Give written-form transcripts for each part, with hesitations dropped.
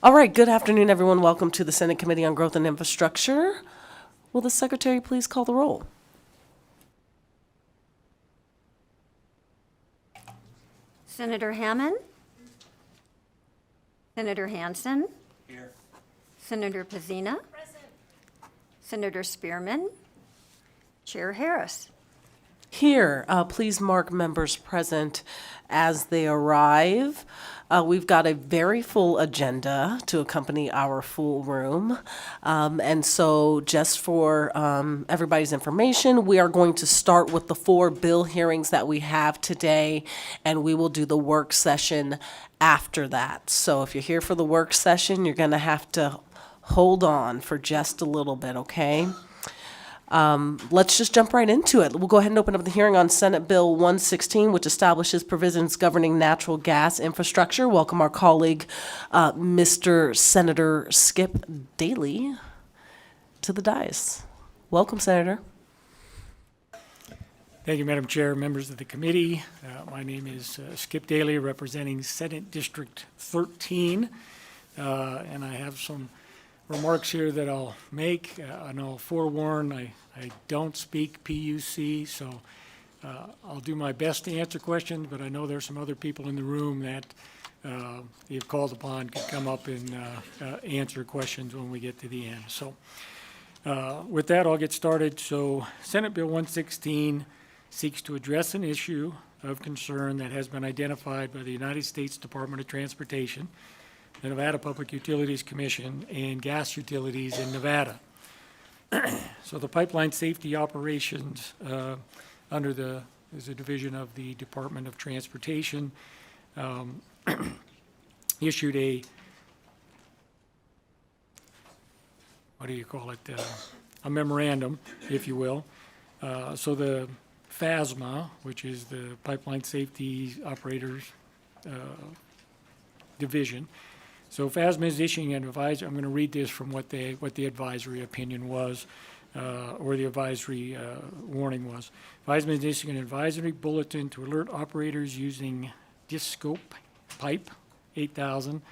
All right, good afternoon, everyone. Welcome to the Senate Committee on Growth and Infrastructure. Will the Secretary please call the roll? Senator Hammond? Senator Hansen? Here. Senator Pazina? Present. Senator Spearman? Chair Harris? Here, please mark members present as they arrive. We've got a very full agenda to accompany our full room. And so just for everybody's information, we are going to start with the 4 bill hearings that we have today, and we will do the work session after that. So if you're here for the work session, you're going to have to hold on for just a little bit, okay? Let's just jump right into it. We'll go ahead and open up the hearing on Senate Bill 116, which establishes provisions governing natural gas infrastructure. Welcome our colleague, Mr. Senator Skip Daly, to the dais. Welcome, Senator. Thank you, Madam Chair, members of the committee. My name is Skip Daly, representing Senate District 13, and I have some remarks here that I'll make, and I'll forewarn, I don't speak PUC, so I'll do my best to answer questions, but I know there's some other people in the room that, if called upon, could come up and answer questions when we get to the end. So with that, I'll get started. So Senate Bill 116 seeks to address an issue of concern that has been identified by the United States Department of Transportation, the Nevada Public Utilities Commission, and gas utilities in Nevada. So the pipeline safety operations is a division of the Department of Transportation, issued a memorandum, if you will. So the PHASMA, which is the Pipeline Safety Operators Division. So PHASMA is issuing an advisory. I'm going to read this from what the advisory opinion was, or the advisory warning was. PHASMA is issuing an advisory bulletin to alert operators using Disco pipe 8000,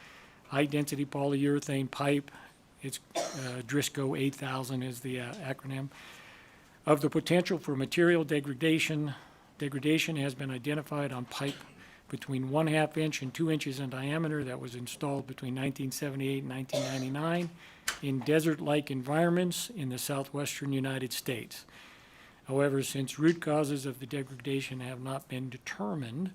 high-density polyurethane pipe. It's DRISCO 8000 is the acronym, of the potential for material degradation. Degradation has been identified on pipe between 1/2 inch and 2 inches in diameter that was installed between 1978 and 1999 in desert-like environments in the southwestern United States. However, since root causes of the degradation have not been determined,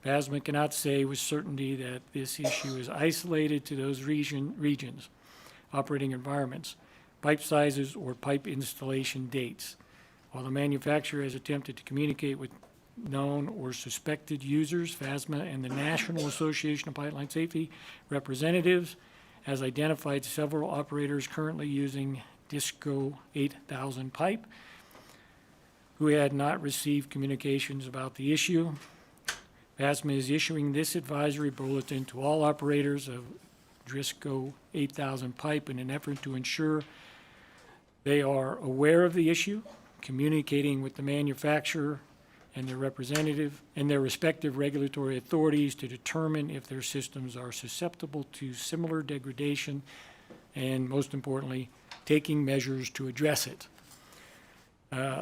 PHASMA cannot say with certainty that this issue is isolated to those regions, operating environments, pipe sizes, or pipe installation dates. While the manufacturer has attempted to communicate with known or suspected users, PHASMA and the National Association of Pipeline Safety representatives has identified several operators currently using DISCO 8000 pipe who had not received communications about the issue. PHASMA is issuing this advisory bulletin to all operators of DRISCO 8000 pipe in an effort to ensure they are aware of the issue, communicating with the manufacturer and their representative and their respective regulatory authorities to determine if their systems are susceptible to similar degradation, and most importantly, taking measures to address it.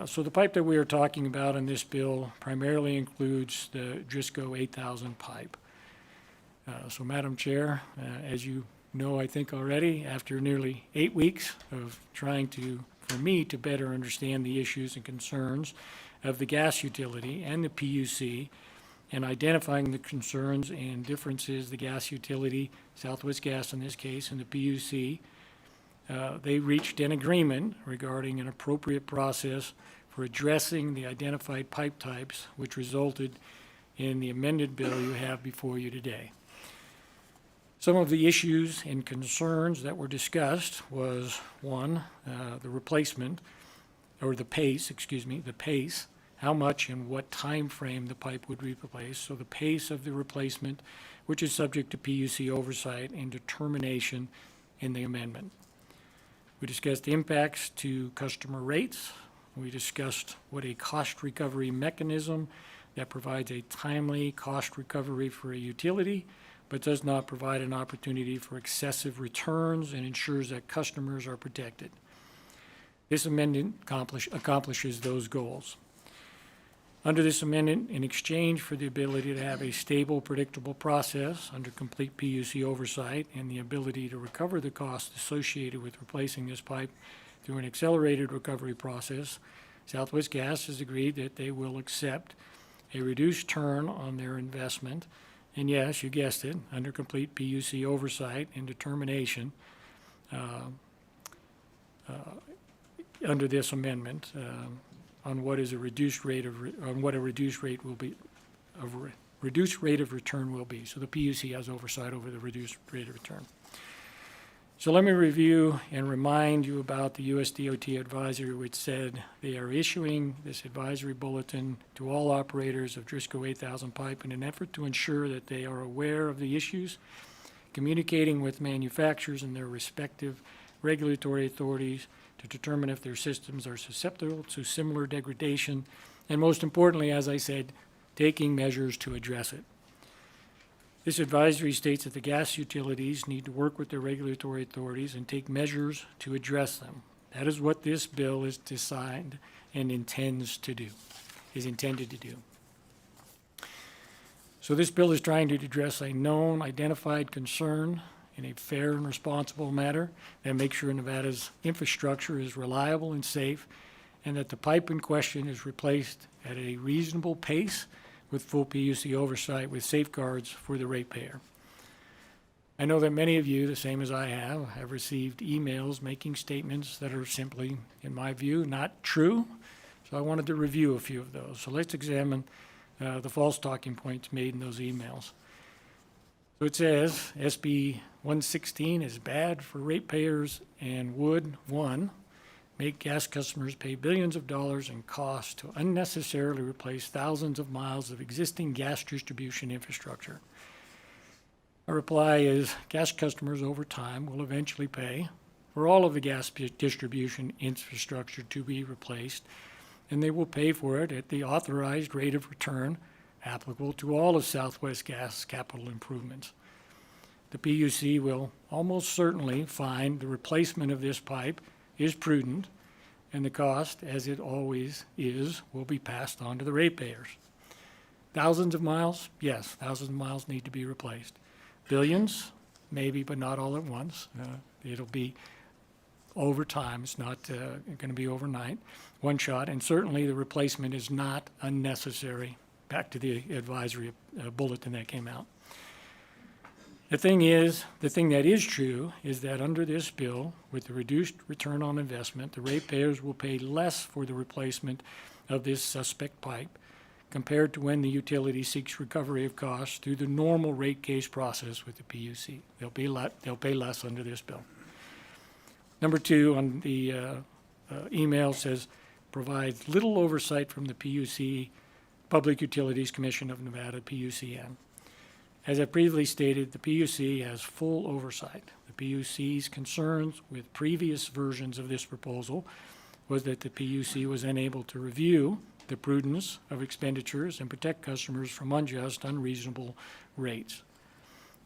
So the pipe that we are talking about in this bill primarily includes the DRISCO 8000 pipe. So Madam Chair, as you know, I think already, after nearly 8 weeks of trying for me to better understand the issues and concerns of the gas utility and the PUC, and identifying the concerns and differences the gas utility, Southwest Gas in this case, and the PUC, they reached an agreement regarding an appropriate process for addressing the identified pipe types, which resulted in the amended bill you have before you today. Some of the issues and concerns that were discussed was, one, the replacement, or the pace, how much and what time frame the pipe would be replaced. So the pace of the replacement, which is subject to PUC oversight and determination in the amendment. We discussed impacts to customer rates. We discussed what a cost recovery mechanism that provides a timely cost recovery for a utility but does not provide an opportunity for excessive returns and ensures that customers are protected. This amendment accomplishes those goals. Under this amendment, in exchange for the ability to have a stable, predictable process under complete PUC oversight and the ability to recover the costs associated with replacing this pipe through an accelerated recovery process, Southwest Gas has agreed that they will accept a reduced turn on their investment. And yes, you guessed it, under complete PUC oversight and determination under this amendment on what is a reduced rate of reduced rate of return will be. So the PUC has oversight over the reduced rate of return. So let me review and remind you about the USDOT advisory, which said they are issuing this advisory bulletin to all operators of Driscoll 8000 pipe in an effort to ensure that they are aware of the issues, communicating with manufacturers and their respective regulatory authorities to determine if their systems are susceptible to similar degradation, and most importantly, as I said, taking measures to address it. This advisory states that the gas utilities need to work with their regulatory authorities and take measures to address them. That is what this bill is designed and intended to do. So this bill is trying to address a known, identified concern in a fair and responsible manner and make sure Nevada's infrastructure is reliable and safe, and that the pipe in question is replaced at a reasonable pace with full PUC oversight with safeguards for the ratepayer. I know that many of you, the same as I have received emails making statements that are simply, in my view, not true. So I wanted to review a few of those. So let's examine the false talking points made in those emails. So it says SB 116 is bad for ratepayers and would, one, make gas customers pay billions of dollars in costs to unnecessarily replace thousands of miles of existing gas distribution infrastructure. A reply is gas customers over time will eventually pay for all of the gas distribution infrastructure to be replaced, and they will pay for it at the authorized rate of return applicable to all of Southwest Gas capital improvements. The PUC will almost certainly find the replacement of this pipe is prudent, and the cost, as it always is, will be passed on to the ratepayers. Thousands of miles? Yes, thousands of miles need to be replaced. Billions? Maybe, but not all at once. It'll be over time. It's not going to be overnight, one shot, and certainly the replacement is not unnecessary. Back to the advisory bulletin that came out. The thing that is true is that under this bill, with the reduced return on investment, the ratepayers will pay less for the replacement of this suspect pipe compared to when the utility seeks recovery of costs through the normal rate case process with the PUC. They'll pay less under this bill. Number two on the email says, provides little oversight from the PUC, Public Utilities Commission of Nevada, PUCN. As I previously stated, the PUC has full oversight. The PUC's concerns with previous versions of this proposal was that the PUC was unable to review the prudence of expenditures and protect customers from unjust, unreasonable rates.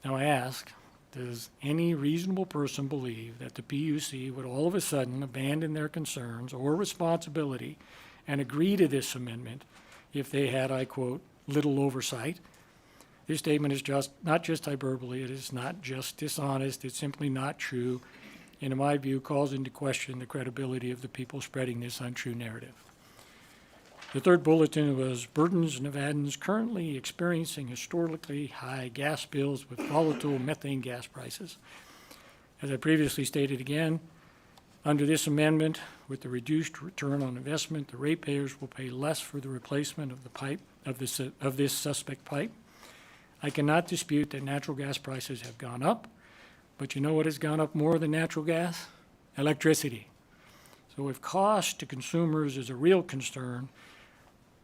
Now I ask, does any reasonable person believe that the PUC would all of a sudden abandon their concerns or responsibility and agree to this amendment if they had, I quote, little oversight? This statement is not just hyperbole, it is not just dishonest, it's simply not true, and in my view calls into question the credibility of the people spreading this untrue narrative. The third bulletin was burdens Nevadans currently experiencing historically high gas bills with volatile methane gas prices. As I previously stated again, under this amendment, with the reduced return on investment, the ratepayers will pay less for the replacement of the pipe of this suspect pipe. I cannot dispute that natural gas prices have gone up, but you know what has gone up more than natural gas? Electricity. So if cost to consumers is a real concern,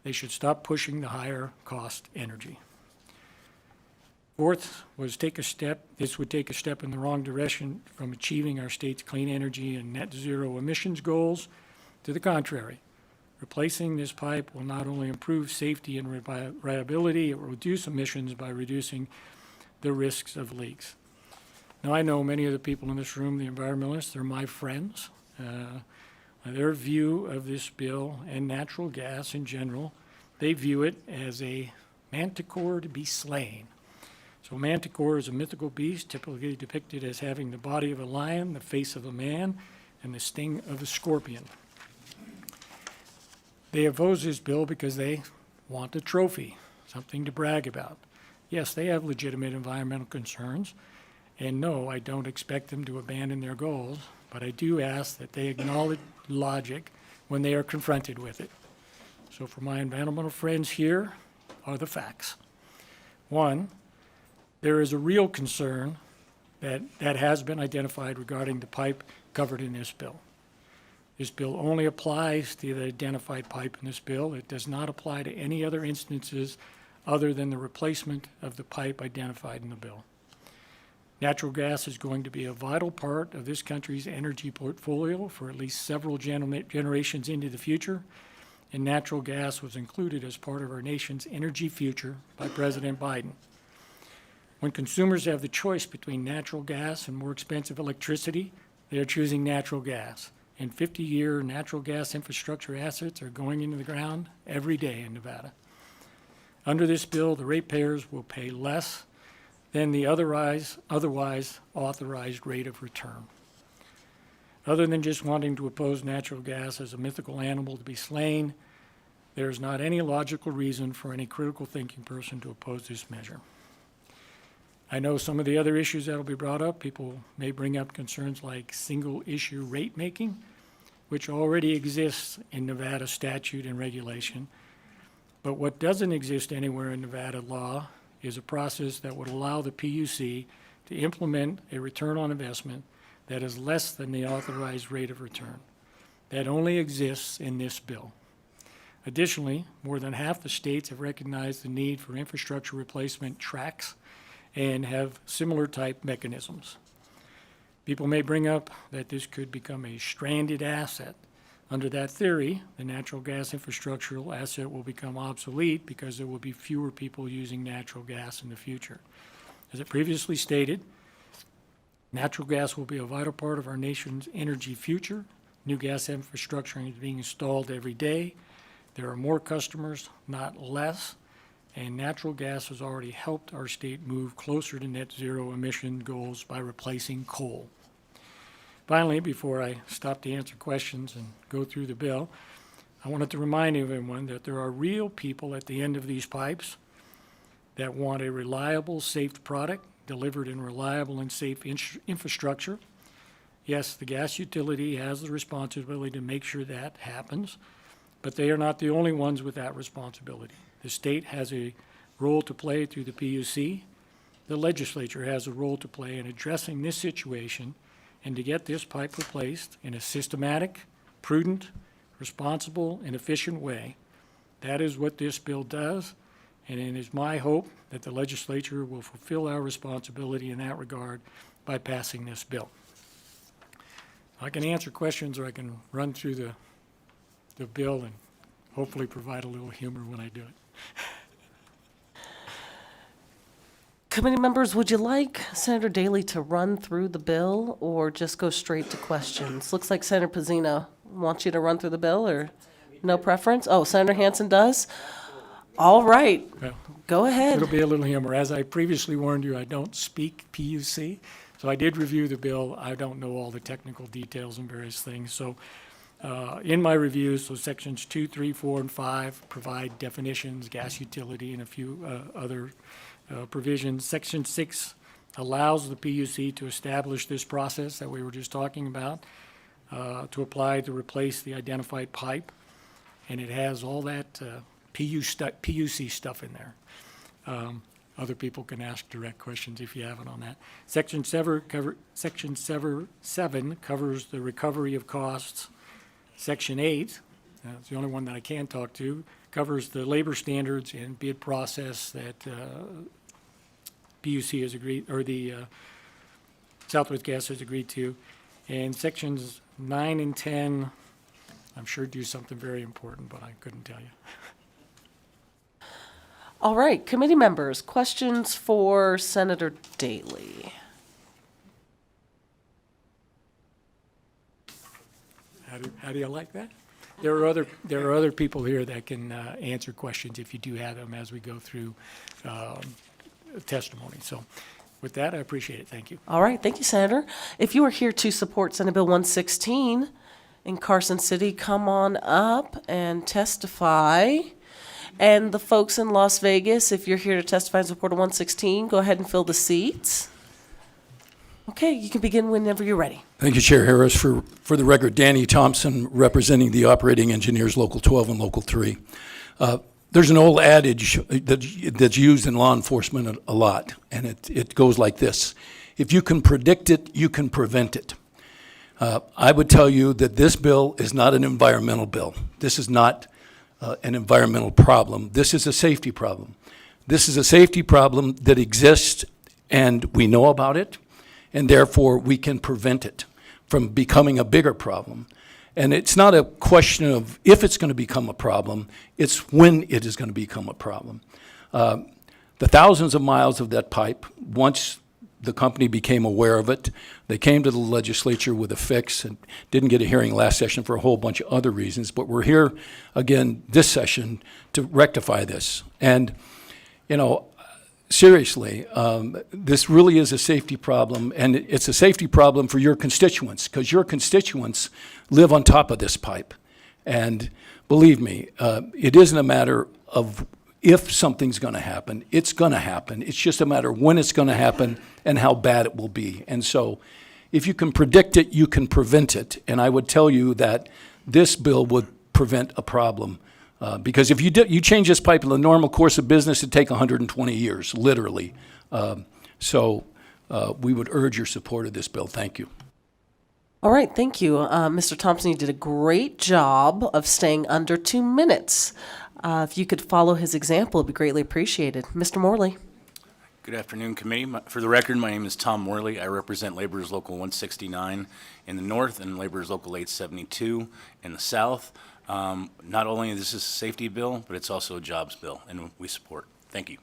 they should stop pushing the higher cost energy. Fourth was this would take a step in the wrong direction from achieving our state's clean energy and net zero emissions goals. To the contrary, replacing this pipe will not only improve safety and reliability, it will reduce emissions by reducing the risks of leaks. Now, I know many of the people in this room, the environmentalists, they're my friends. Their view of this bill and natural gas in general, they view it as a manticore to be slain. So manticore is a mythical beast, typically depicted as having the body of a lion, the face of a man, and the sting of a scorpion. They oppose this bill because they want a trophy, something to brag about. Yes, they have legitimate environmental concerns, and no, I don't expect them to abandon their goals, but I do ask that they acknowledge logic when they are confronted with it. So for my environmental friends, here are the facts. One, there is a real concern that has been identified regarding the pipe covered in this bill. This bill only applies to the identified pipe in this bill. It does not apply to any other instances other than the replacement of the pipe identified in the bill. Natural gas is going to be a vital part of this country's energy portfolio for at least several generations into the future, and natural gas was included as part of our nation's energy future by President Biden. When consumers have the choice between natural gas and more expensive electricity, they are choosing natural gas. And 50-year natural gas infrastructure assets are going into the ground every day in Nevada. Under this bill, the ratepayers will pay less than the otherwise authorized rate of return. Other than just wanting to oppose natural gas as a mythical animal to be slain, there is not any logical reason for any critical thinking person to oppose this measure. I know some of the other issues that will be brought up, people may bring up concerns like single-issue rate making, which already exists in Nevada statute and regulation. But what doesn't exist anywhere in Nevada law is a process that would allow the PUC to implement a return on investment that is less than the authorized rate of return. That only exists in this bill. Additionally, more than half the states have recognized the need for infrastructure replacement tracks and have similar type mechanisms. People may bring up that this could become a stranded asset. Under that theory, the natural gas infrastructural asset will become obsolete because there will be fewer people using natural gas in the future. As I previously stated, natural gas will be a vital part of our nation's energy future. New gas infrastructure is being installed every day. There are more customers, not less, and natural gas has already helped our state move closer to net zero emission goals by replacing coal. Finally, before I stop to answer questions and go through the bill, I wanted to remind everyone that there are real people at the end of these pipes that want a reliable, safe product delivered in reliable and safe infrastructure. Yes, the gas utility has the responsibility to make sure that happens, but they are not the only ones with that responsibility. The state has a role to play through the PUC. The legislature has a role to play in addressing this situation and to get this pipe replaced in a systematic, prudent, responsible, and efficient way. That is what this bill does, and it is my hope that the legislature will fulfill our responsibility in that regard by passing this bill. I can answer questions or I can run through the bill and hopefully provide a little humor when I do it. Committee members, would you like Senator Daley to run through the bill or just go straight to questions? Looks like Senator Pezzina wants you to run through the bill, or no preference? Oh, Senator Hansen does? All right, Well, go ahead. it'll be a little humor. As I previously warned you, I don't speak PUC, so I did review the bill. I don't know all the technical details and various things. So in my reviews, so sections 2, 3, 4, and 5 provide definitions, gas utility, and a few other provisions. Section 6 allows the PUC to establish this process that we were just talking about, to apply to replace the identified pipe, and it has all that PUC stuff in there. Other people can ask direct questions if you haven't on that. Section 7 covers the recovery of costs. Section 8, that's the only one that I can talk to, covers the labor standards and bid process that PUC has agreed, or the Southwest Gas has agreed to. And sections 9 and 10, I'm sure do something very important, but I couldn't tell you. All right, committee members, questions for Senator Daley? How do you like that? There are other people here that can answer questions if you do have them as we go through testimony. So with that, I appreciate it. Thank you. All right, thank you, Senator. If you are here to support Senate Bill 116 in Carson City, come on up and testify. And the folks in Las Vegas, if you're here to testify in support of 116, go ahead and fill the seats. Okay, you can begin whenever you're ready. Thank you, Chair Harris. For the record, Danny Thompson, representing the operating engineers, Local 12 and Local 3. There's an old adage that's used in law enforcement a lot, and it goes like this. If you can predict it, you can prevent it. I would tell you that this bill is not an environmental bill. This is not an environmental problem. This is a safety problem. This is a safety problem that exists, and we know about it, and therefore we can prevent it from becoming a bigger problem. And it's not a question of if it's going to become a problem, it's when it is going to become a problem. The thousands of miles of that pipe, once the company became aware of it, they came to the legislature with a fix and didn't get a hearing last session for a whole bunch of other reasons, but we're here again this session to rectify this. And, you know, seriously, this really is a safety problem, and it's a safety problem for your constituents, because your constituents live on top of this pipe. And believe me, it isn't a matter of if something's going to happen. It's going to happen. It's just a matter of when it's going to happen and how bad it will be. And so if you can predict it, you can prevent it. And I would tell you that this bill would prevent a problem. Because if you change this pipe in the normal course of business, it'd take 120 years, literally. So we would urge your support of this bill. Thank you. All right, thank you. Mr. Thompson, you did a great job of staying under 2 minutes. If you could follow his example, it'd be greatly appreciated. Mr. Morley. Good afternoon, committee. For the record, my name is Tom Morley. I represent Laborers Local 169 in the north and Laborers Local 872 in the south. Not only is this a safety bill, but it's also a jobs bill, and we support. Thank you.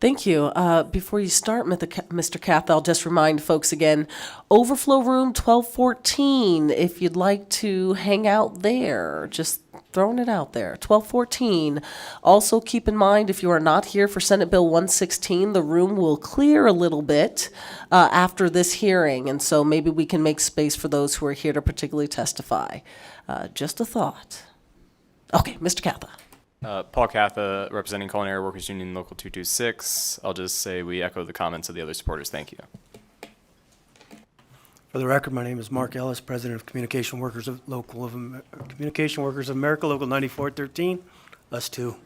Thank you. Before you start, Mr. Cath, I'll just remind folks again, Overflow Room 1214, if you'd like to hang out there, just throwing it out there, 1214. Also keep in mind, if you are not here for Senate Bill 116, the room will clear a little bit after this hearing, and so maybe we can make space for those who are here to particularly testify. Just a thought. Okay, Mr. Catha. Paul Catha, representing Culinary Workers Union Local 226. I'll just say we echo the comments of the other supporters. Thank you. For the record, my name is Mark Ellis, President of Communication Workers of Communication Workers of America, Local 9413, us too.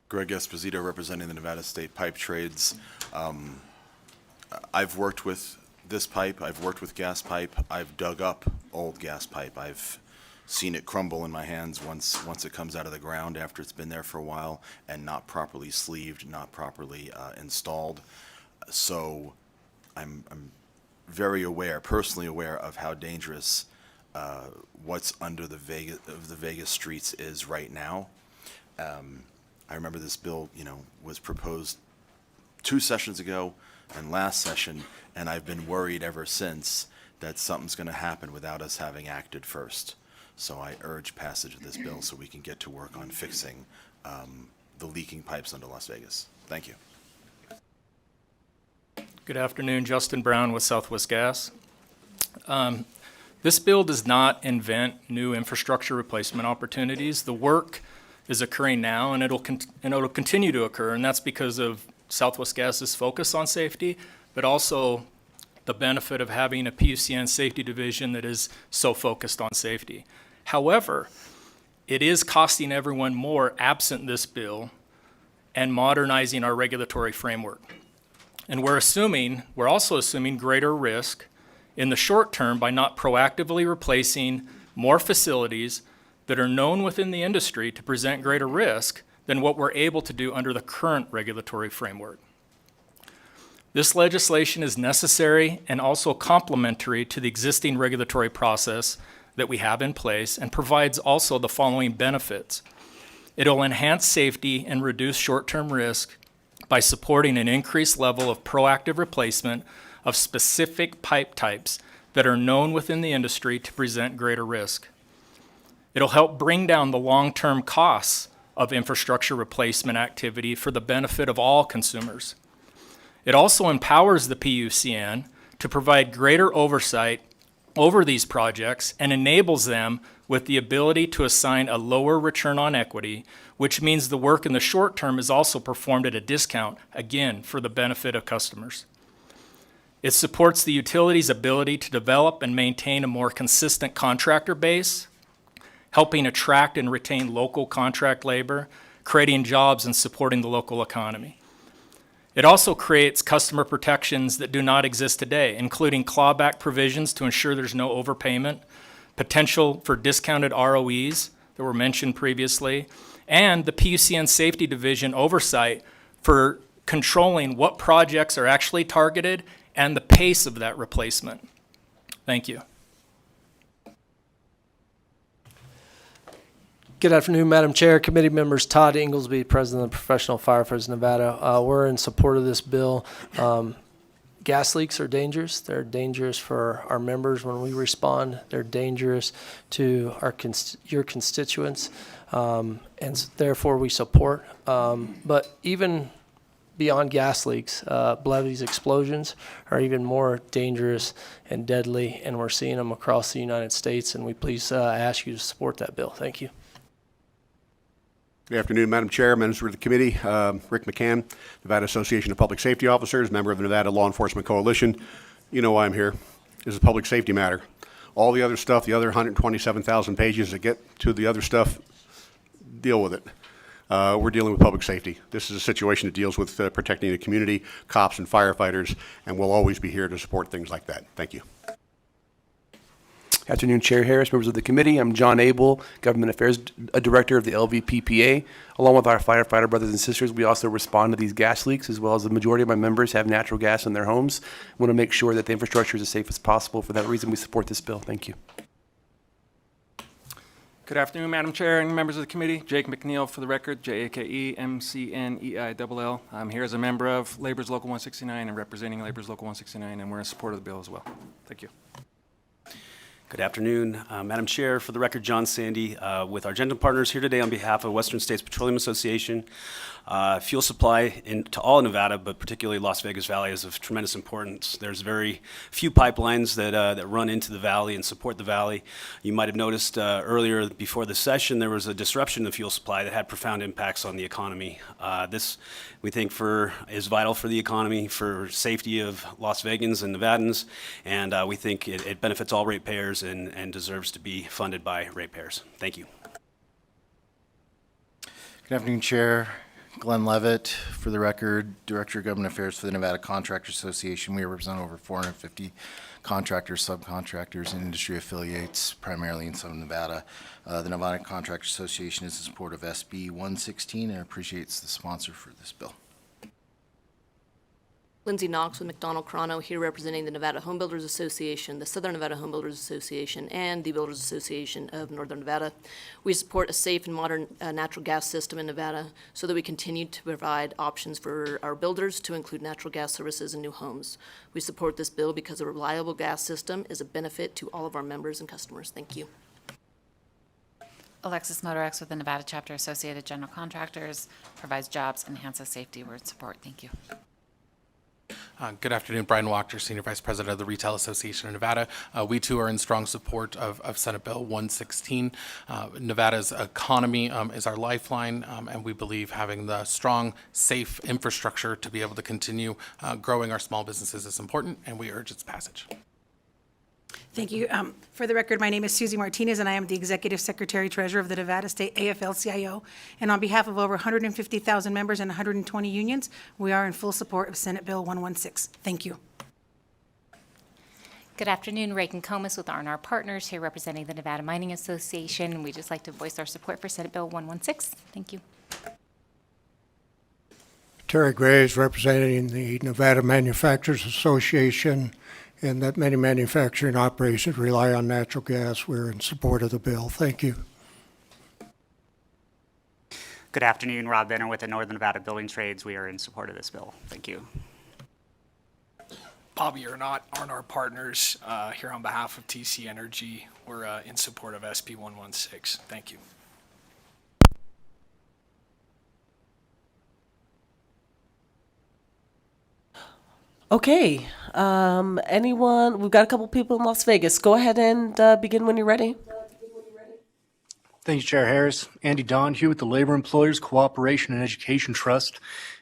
Greg Esposito, representing the Nevada State Pipe Trades. I've worked with this pipe, I've worked with gas pipe, I've dug up old gas pipe, I've seen it crumble in my hands once it comes out of the ground after it's been there for a while and not properly sleeved, not properly installed. So I'm very aware, personally aware of how dangerous what's under the Vegas streets is right now. I remember this bill, was proposed 2 sessions ago and last session, and I've been worried ever since that something's going to happen without us having acted first. So I urge passage of this bill so we can get to work on fixing the leaking pipes under Las Vegas. Thank you. Good afternoon, Justin Brown with Southwest Gas. This bill does not invent new infrastructure replacement opportunities. The work is occurring now, and it'll continue to occur, and that's because of Southwest Gas's focus on safety, but also the benefit of having a PUCN safety division that is so focused on safety. However, it is costing everyone more absent this bill and modernizing our regulatory framework. And we're also assuming greater risk in the short term by not proactively replacing more facilities that are known within the industry to present greater risk than what we're able to do under the current regulatory framework. This legislation is necessary and also complementary to the existing regulatory process that we have in place and provides also the following benefits. It'll enhance safety and reduce short-term risk by supporting an increased level of proactive replacement of specific pipe types that are known within the industry to present greater risk. It'll help bring down the long-term costs of infrastructure replacement activity for the benefit of all consumers. It also empowers the PUCN to provide greater oversight over these projects and enables them with the ability to assign a lower return on equity, which means the work in the short term is also performed at a discount, again, for the benefit of customers. It supports the utility's ability to develop and maintain a more consistent contractor base, helping attract and retain local contract labor, creating jobs and supporting the local economy. It also creates customer protections that do not exist today, including clawback provisions to ensure there's no overpayment, potential for discounted ROEs that were mentioned previously, and the PUCN Safety Division oversight for controlling what projects are actually targeted and the pace of that replacement. Thank you. Good afternoon, Madam Chair, committee members. Todd Inglesby, President of Professional Firefighters of Nevada. We're in support of this bill. Gas leaks are dangerous. They're dangerous for our members when we respond. They're dangerous to your constituents, and therefore we support. But even beyond gas leaks, these explosions are even more dangerous and deadly, and we're seeing them across the United States, and we please ask you to support that bill. Thank you. Good afternoon, Madam Chair, members of the committee. Rick McCann, Nevada Association of Public Safety Officers, member of the Nevada Law Enforcement Coalition. You know why I'm here. This is a public safety matter. All the other stuff, the other 127,000 pages that get to the other stuff, deal with it. We're dealing with public safety. This is a situation that deals with protecting the community, cops and firefighters, and we'll always be here to support things like that. Thank you. Afternoon, Chair Harris, members of the committee. I'm John Abel, Government Affairs Director of the LVPPA. Along with our firefighter brothers and sisters, we also respond to these gas leaks, as well as the majority of my members have natural gas in their homes. We want to make sure that the infrastructure is as safe as possible. For that reason, we support this bill. Thank you. Good afternoon, Madam Chair and members of the committee. Jake McNeil for the record, JAKE-MCNEILL. I'm here as a member of Labor's Local 169 and representing Labor's Local 169, and we're in support of the bill as well. Thank you. Good afternoon, Madam Chair. For the record, John Sandy with our Argentum partners here today on behalf of Western States Petroleum Association. Fuel supply to all of Nevada, but particularly Las Vegas Valley, is of tremendous importance. There's very few pipelines that run into the valley and support the valley. You might have noticed earlier before the session there was a disruption in the fuel supply that had profound impacts on the economy. This, we think, is vital for the economy, for safety of Las Vegans and Nevadans, and we think it benefits all ratepayers and deserves to be funded by ratepayers. Thank you. Good afternoon, Chair. Glenn Levitt, for the record, Director of Government Affairs for the Nevada Contractors Association. We represent over 450 contractors, subcontractors, and industry affiliates, primarily in Southern Nevada. The Nevada Contractors Association is in support of SB 116 and appreciates the sponsor for this bill. Lindsay Knox with McDonald Crono, here representing the Nevada Home Builders Association, the Southern Nevada Home Builders Association, and the Builders Association of Northern Nevada. We support a safe and modern natural gas system in Nevada so that we continue to provide options for our builders to include natural gas services in new homes. We support this bill because a reliable gas system is a benefit to all of our members and customers. Thank you. Alexis Motorex with the Nevada Chapter Associated General Contractors, provides jobs, enhances safety. We're in support. Thank you. Good afternoon, Brian Wachter, Senior Vice President of the Retail Association of Nevada. We too are in strong support of Senate Bill 116. Nevada's economy is our lifeline, and we believe having the strong, safe infrastructure to be able to continue growing our small businesses is important, and we urge its passage. Thank you. For the record, my name is Susie Martinez, and I am the Executive Secretary Treasurer of the Nevada State AFL-CIO. And on behalf of over 150,000 members and 120 unions, we are in full support of Senate Bill 116. Thank you. Good afternoon, Reagan Comas with R&R Partners, here representing the Nevada Mining Association. We'd just like to voice our support for Senate Bill 116. Thank you. Terry Graves, representing the Nevada Manufacturers Association, and that many manufacturing operations rely on natural gas. We're in support of the bill. Thank you. Good afternoon, Rob Benner with the Northern Nevada Building Trades. We are in support of this bill. Thank you. Bobby or not aren't our partners here on behalf of TC Energy. We're in support of SB 116. Thank you. Okay, anyone, we've got a couple people in Las Vegas. Go ahead and begin when you're ready. Thank you, Chair Harris. Andy Donahue with the Labor Employers Cooperation and Education Trust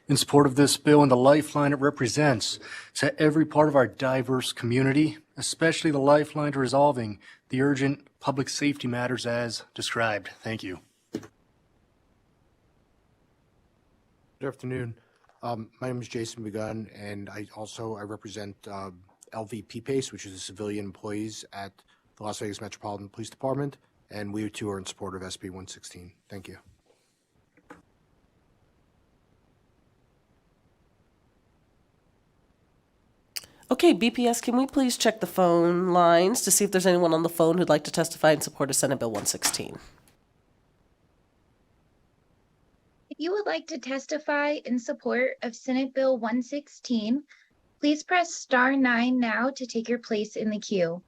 in support of this bill and the lifeline it represents to every part of our diverse community, especially the lifeline to resolving the urgent public safety matters as described. Thank you. Good afternoon. My name is Jason Begun, and I represent LVP PACE, which is the civilian employees at the Las Vegas Metropolitan Police Department, and we too are in support of SB 116. Thank you. Okay, BPS, can we please check the phone lines to see if there's anyone on the phone who'd like to testify in support of Senate Bill 116? If you would like to testify in support of Senate Bill 116, please press star 9 now to take your place in the queue.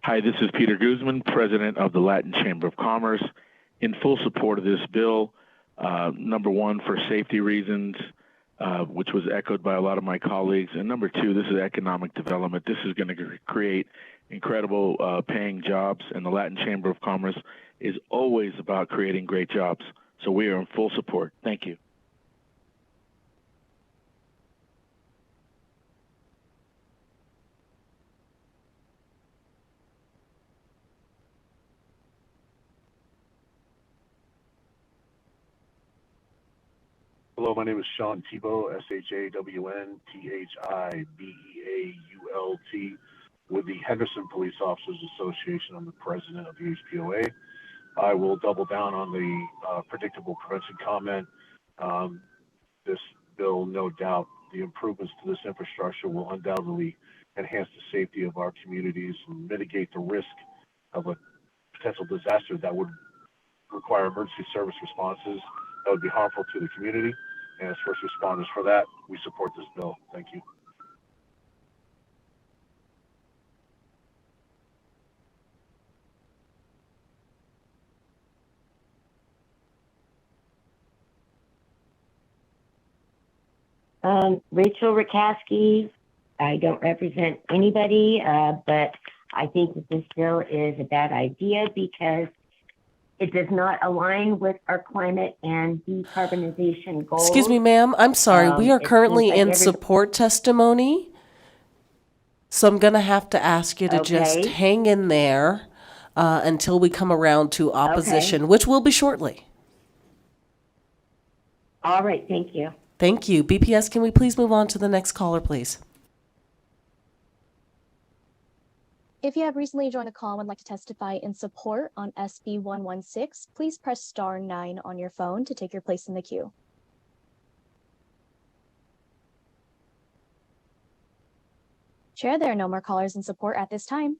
Hi, this is Peter Guzman, President of the Latin Chamber of Commerce, in full support of this bill. Number one, for safety reasons, which was echoed by a lot of my colleagues. And number two, this is economic development. This is going to create incredible paying jobs, and the Latin Chamber of Commerce is always about creating great jobs. So we are in full support. Thank you. Hello, my name is Sean Thibault, SHAWNTHIBEAULT, with the Henderson Police Officers Association. I'm the president of the HPOA. I will double down on the predictable prevention comment. This bill, no doubt, the improvements to this infrastructure will undoubtedly enhance the safety of our communities and mitigate the risk of a potential disaster that would require emergency service responses that would be harmful to the community. And as first responders for that, we support this bill. Thank you. Rachel Rakowski. I don't represent anybody, but I think that this bill is a bad idea because it does not align with our climate and decarbonization goals. Excuse me, ma'am. I'm sorry. We are It currently seems like in support testimony. So I'm going to have to ask you to just Okay. hang in there until we come around to opposition, which will be shortly. All right, thank you. Thank you. BPS, can we please move on to the next caller, please? If you have recently joined the call and would like to testify in support on SB 116, please press star 9 on your phone to take your place in the queue. Chair, there are no more callers in support at this time.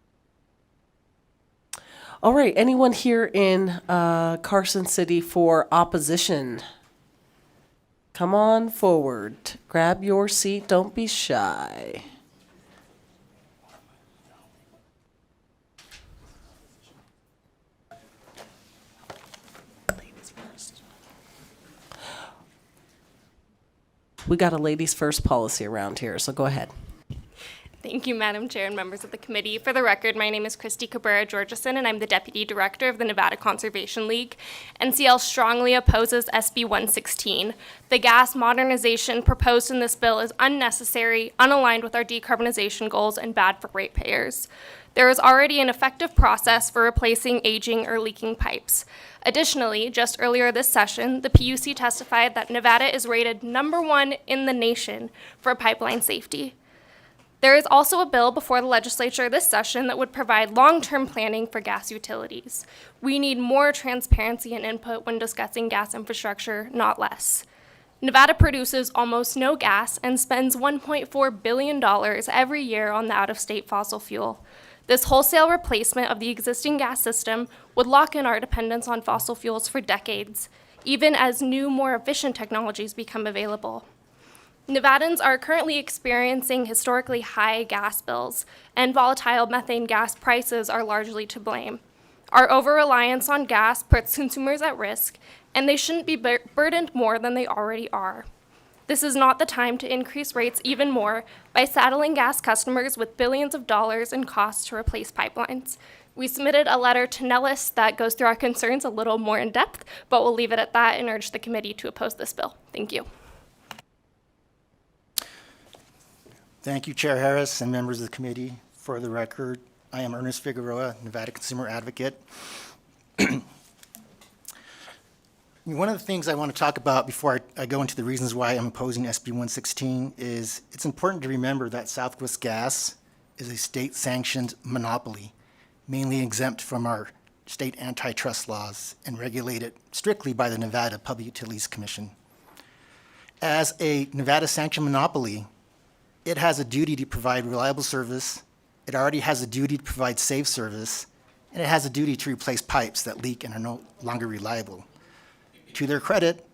All right. Anyone here in Carson City for opposition? Come on forward. Grab your seat. Don't be shy. We got a ladies first policy around here, so go ahead. Thank you, Madam Chair and members of the committee. For the record, my name is Christy Cabrera-Georgeson, and I'm the Deputy Director of the Nevada Conservation League. NCL strongly opposes SB 116. The gas modernization proposed in this bill is unnecessary, unaligned with our decarbonization goals, and bad for ratepayers. There is already an effective process for replacing aging or leaking pipes. Additionally, just earlier this session, the PUC testified that Nevada is rated #1 in the nation for pipeline safety. There is also a bill before the legislature this session that would provide long-term planning for gas utilities. We need more transparency and input when discussing gas infrastructure, not less. Nevada produces almost no gas and spends $1.4 billion every year on the out-of-state fossil fuel. This wholesale replacement of the existing gas system would lock in our dependence on fossil fuels for decades, even as new, more efficient technologies become available. Nevadans are currently experiencing historically high gas bills, and volatile methane gas prices are largely to blame. Our over-reliance on gas puts consumers at risk, and they shouldn't be burdened more than they already are. This is not the time to increase rates even more by saddling gas customers with billions of dollars in costs to replace pipelines. We submitted a letter to Nellis that goes through our concerns a little more in depth, but we'll leave it at that and urge the committee to oppose this bill. Thank you. Thank you, Chair Harris and members of the committee. For the record, I am Ernest Figueroa, Nevada consumer advocate. One of the things I want to talk about before I go into the reasons why I'm opposing SB 116 is it's important to remember that Southwest Gas is a state-sanctioned monopoly, mainly exempt from our state antitrust laws and regulated strictly by the Nevada Public Utilities Commission. As a Nevada-sanctioned monopoly, it has a duty to provide reliable service, it already has a duty to provide safe service, and it has a duty to replace pipes that leak and are no longer reliable. To their credit,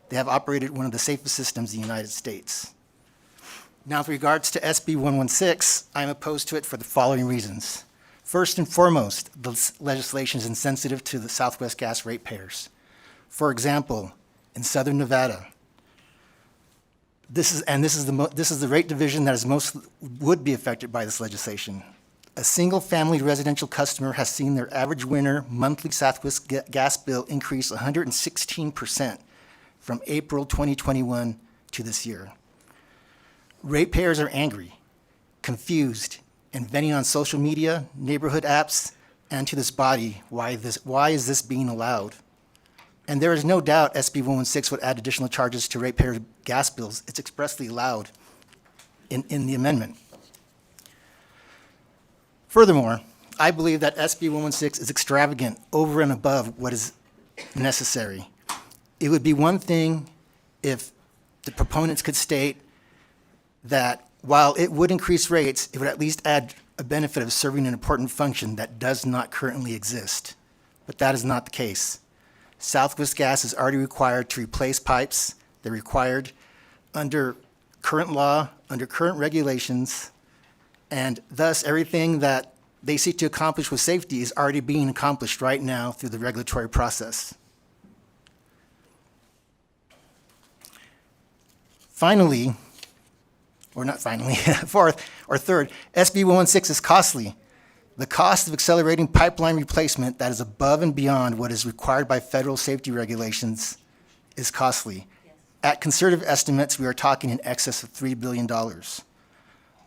they have operated one of the safest systems in the United States. Now, with regards to SB 116, I'm opposed to it for the following reasons. First and foremost, the legislation is insensitive to the Southwest Gas ratepayers. For example, in Southern Nevada, this is the rate division that is would be affected by this legislation. A single-family residential customer has seen their average winter monthly Southwest gas bill increase 116% from April 2021 to this year. Ratepayers are angry, confused, and venting on social media, neighborhood apps, and to this body why is this being allowed. And there is no doubt SB 116 would add additional charges to ratepayer gas bills. It's expressly allowed in the amendment. Furthermore, I believe that SB 116 is extravagant over and above what is necessary. It would be one thing if the proponents could state that while it would increase rates, it would at least add a benefit of serving an important function that does not currently exist. But that is not the case. Southwest Gas is already required to replace pipes. They're required under current law, under current regulations, and thus everything that they seek to accomplish with safety is already being accomplished right now through the regulatory process. Finally, or not finally, fourth or third, SB 116 is costly. The cost of accelerating pipeline replacement that is above and beyond what is required by federal safety regulations is costly. Yes. At conservative estimates, we are talking in excess of $3 billion.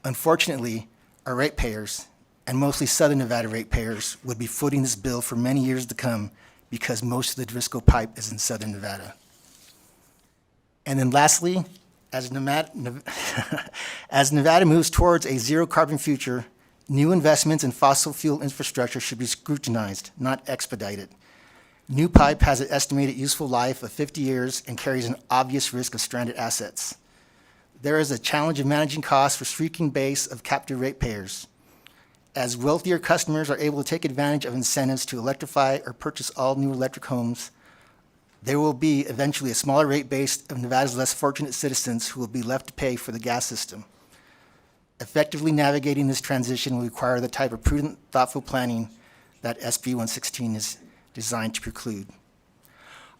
Unfortunately, our ratepayers, and mostly Southern Nevada ratepayers, would be footing this bill for many years to come because most of the Driscoll pipe is in Southern Nevada. And then lastly, as Nevada moves towards a zero-carbon future, new investments in fossil fuel infrastructure should be scrutinized, not expedited. New pipe has an estimated useful life of 50 years and carries an obvious risk of stranded assets. There is a challenge of managing costs for shrinking base of captive ratepayers. As wealthier customers are able to take advantage of incentives to electrify or purchase all new electric homes, there will be eventually a smaller rate base of Nevada's less fortunate citizens who will be left to pay for the gas system. Effectively navigating this transition will require the type of prudent, thoughtful planning that SB 116 is designed to preclude.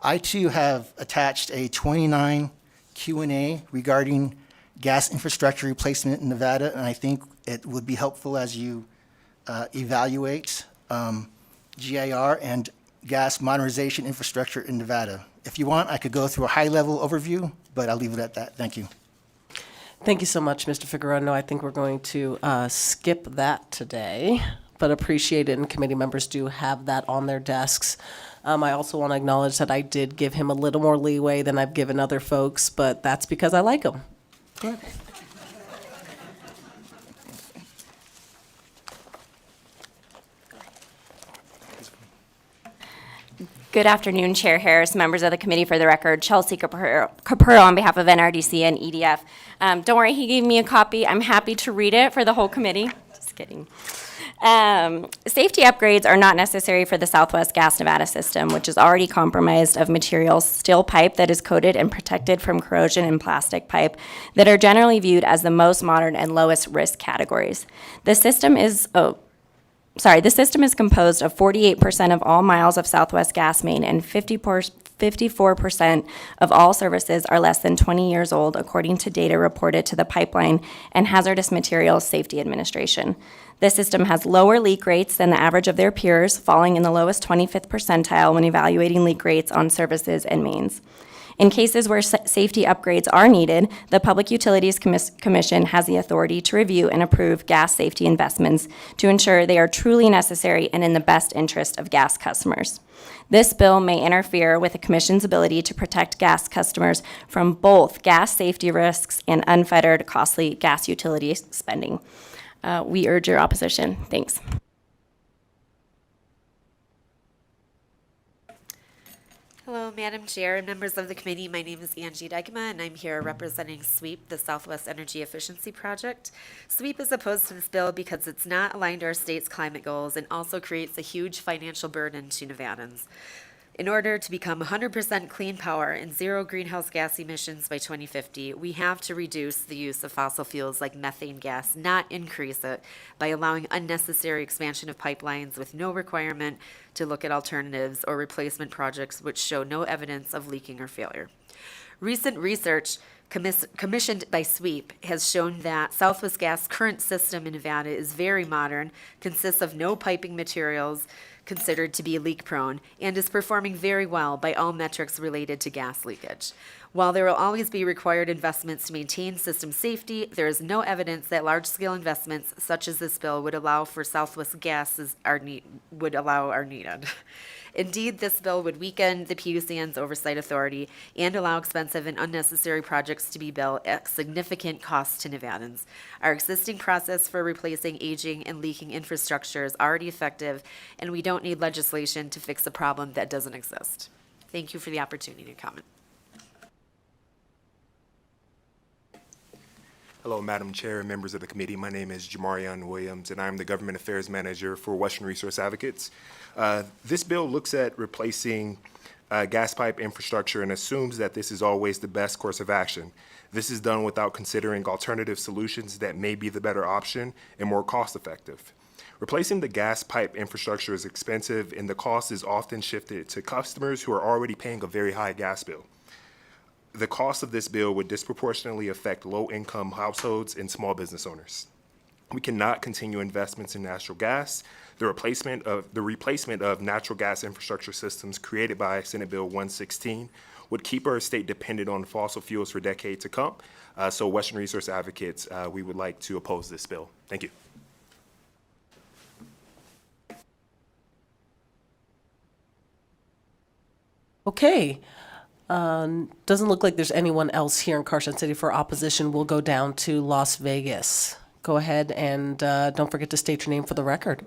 I too have attached a 29 Q&A regarding gas infrastructure replacement in Nevada, and I think it would be helpful as you evaluate GIR and gas modernization infrastructure in Nevada. If you want, I could go through a high-level overview, but I'll leave it at that. Thank you. Thank you so much, Mr. Figueroa. No, I think we're going to skip that today, but appreciate it, and committee members do have that on their desks. I also want to acknowledge that I did give him a little more leeway than I've given other folks, but that's because I like him. Good. Good afternoon, Chair Harris, members of the committee. For the record, Chelsea Capurro on behalf of NRDC and EDF. Don't worry, he gave me a copy. I'm happy to read it for the whole committee. Just kidding. Safety upgrades are not necessary for the Southwest Gas Nevada system, which is already compromised of materials, steel pipe that is coated and protected from corrosion, and plastic pipe that are generally viewed as the most modern and lowest risk categories. The system is composed of 48% of all miles of Southwest gas main, and 54% of all services are less than 20 years old, according to data reported to the Pipeline and Hazardous Materials Safety Administration. The system has lower leak rates than the average of their peers, falling in the lowest 25th percentile when evaluating leak rates on services and mains. In cases where safety upgrades are needed, the Public Utilities Commission has the authority to review and approve gas safety investments to ensure they are truly necessary and in the best interest of gas customers. This bill may interfere with the Commission's ability to protect gas customers from both gas safety risks and unfettered costly gas utility spending. We urge your opposition. Thanks. Hello, Madam Chair and members of the committee. My name is Angie Dykema, and I'm here representing SWEEP, the Southwest Energy Efficiency Project. SWEEP is opposed to this bill because it's not aligned to our state's climate goals and also creates a huge financial burden to Nevadans. In order to become 100% clean power and zero greenhouse gas emissions by 2050, we have to reduce the use of fossil fuels like methane gas, not increase it, by allowing unnecessary expansion of pipelines with no requirement to look at alternatives or replacement projects which show no evidence of leaking or failure. Recent research commissioned by SWEEP has shown that Southwest Gas' current system in Nevada is very modern, consists of no piping materials considered to be leak prone, and is performing very well by all metrics related to gas leakage. While there will always be required investments to maintain system safety, there is no evidence that large-scale investments such as this bill would allow for Southwest Gas are needed. Indeed, this bill would weaken the PUCN's oversight authority and allow expensive and unnecessary projects to be built at significant cost to Nevadans. Our existing process for replacing aging and leaking infrastructure is already effective, and we don't need legislation to fix a problem that doesn't exist. Thank you for the opportunity to comment. Hello, Madam Chair and members of the committee. My name is Jamarion Williams, and I'm the Government Affairs Manager for Western Resource Advocates. This bill looks at replacing gas pipe infrastructure and assumes that this is always the best course of action. This is done without considering alternative solutions that may be the better option and more cost-effective. Replacing the gas pipe infrastructure is expensive, and the cost is often shifted to customers who are already paying a very high gas bill. The cost of this bill would disproportionately affect low-income households and small business owners. We cannot continue investments in natural gas. The replacement of natural gas infrastructure systems created by Senate Bill 116 would keep our state dependent on fossil fuels for decades to come. So Western Resource Advocates, we would like to oppose this bill. Thank you. Okay. Doesn't look like there's anyone else here in Carson City for opposition. We'll go down to Las Vegas. Go ahead and don't forget to state your name for the record.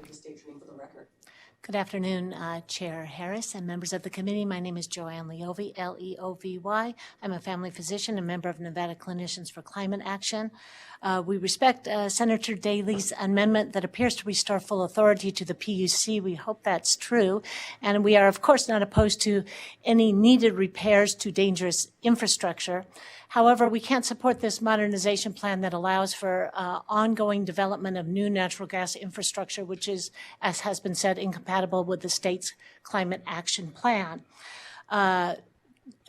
Good afternoon, Chair Harris and members of the committee. My name is Joanne Leovy, L-E-O-V-Y. I'm a family physician and member of Nevada Clinicians for Climate Action. We respect Senator Daley's amendment that appears to restore full authority to the PUC. We hope that's true. And we are, of course, not opposed to any needed repairs to dangerous infrastructure. However, we can't support this modernization plan that allows for ongoing development of new natural gas infrastructure, which is, as has been said, incompatible with the state's climate action plan.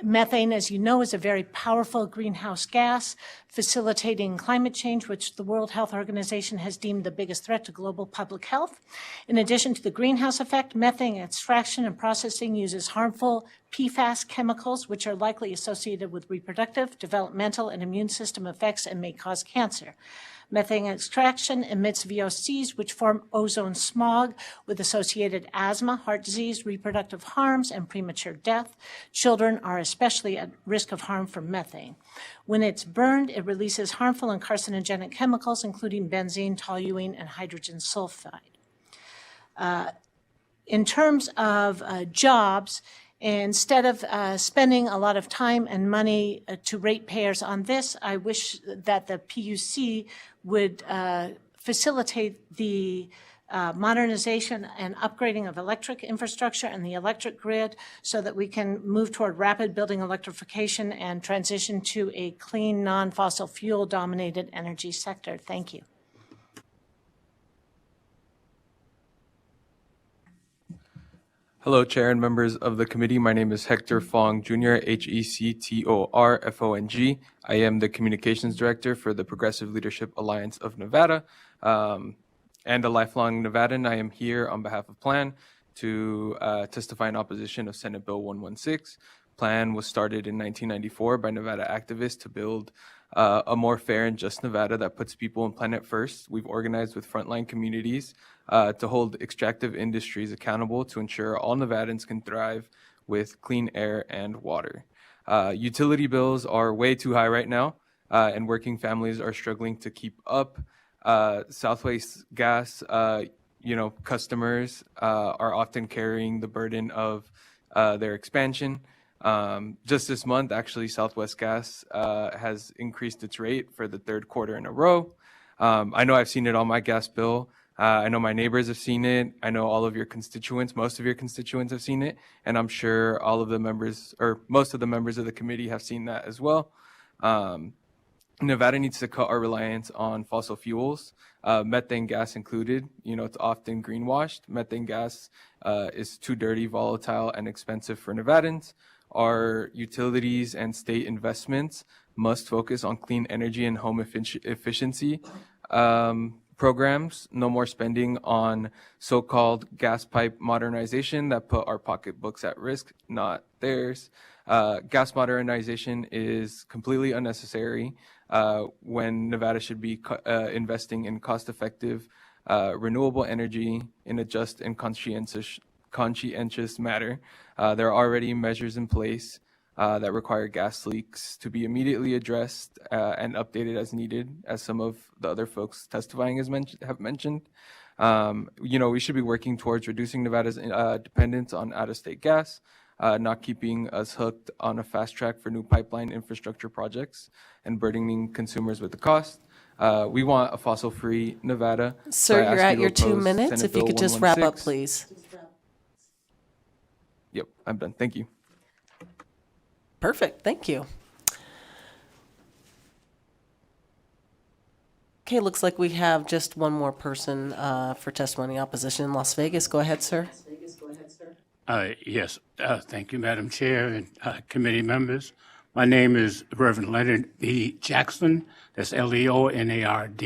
Methane, as you know, is a very powerful greenhouse gas facilitating climate change, which the World Health Organization has deemed the biggest threat to global public health. In addition to the greenhouse effect, methane extraction and processing uses harmful PFAS chemicals, which are likely associated with reproductive, developmental, and immune system effects and may cause cancer. Methane extraction emits VOCs, which form ozone smog with associated asthma, heart disease, reproductive harms, and premature death. Children are especially at risk of harm from methane. When it's burned, it releases harmful and carcinogenic chemicals, including benzene, toluene, and hydrogen sulfide. In terms of jobs, Instead of spending a lot of time and money to ratepayers on this, I wish that the PUC would facilitate the modernization and upgrading of electric infrastructure and the electric grid so that we can move toward rapid building electrification and transition to a clean, non-fossil fuel dominated energy sector. Thank you. Hello, Chair and members of the committee. My name is Hector Fong Jr., Hectorfong. I am the Communications Director for the Progressive Leadership Alliance of Nevada. And a lifelong Nevadan, I am here on behalf of PLAN to testify in opposition of Senate Bill 116. PLAN was started in 1994 by Nevada activists to build a more fair and just Nevada that puts people and planet first. We've organized with frontline communities to hold extractive industries accountable to ensure all Nevadans can thrive with clean air and water. Utility bills are way too high right now, and working families are struggling to keep up. Southwest Gas, customers are often carrying the burden of their expansion. Just this month, actually, Southwest Gas has increased its rate for the third quarter in a row. I know I've seen it on my gas bill. I know my neighbors have seen it. I know all of your constituents, most of your constituents have seen it. And I'm sure all of the members, or most of the members of the committee have seen that as well. Nevada needs to cut our reliance on fossil fuels, methane gas included. It's often greenwashed. Methane gas is too dirty, volatile, and expensive for Nevadans. Our utilities and state investments must focus on clean energy and home efficiency programs. No more spending on so-called gas pipe modernization that put our pocketbooks at risk, not theirs. Gas modernization is completely unnecessary when Nevada should be investing in cost-effective renewable energy in a just and conscientious manner. There are already measures in place that require gas leaks to be immediately addressed and updated as needed, as some of the other folks testifying have mentioned. We should be working towards reducing Nevada's dependence on out-of-state gas, not keeping us hooked on a fast track for new pipeline infrastructure projects and burdening consumers with the cost. We want a fossil-free Nevada. Sir, you're at your 2 minutes. If you could just wrap up, please. Yep, I'm done. Thank you. Perfect. Thank you. Okay, looks like we have just one more person for testimony opposition in Las Vegas. Go ahead, sir. Yes, thank you, Madam Chair and committee members. My name is Reverend Leonard B. Jackson. That's Leonard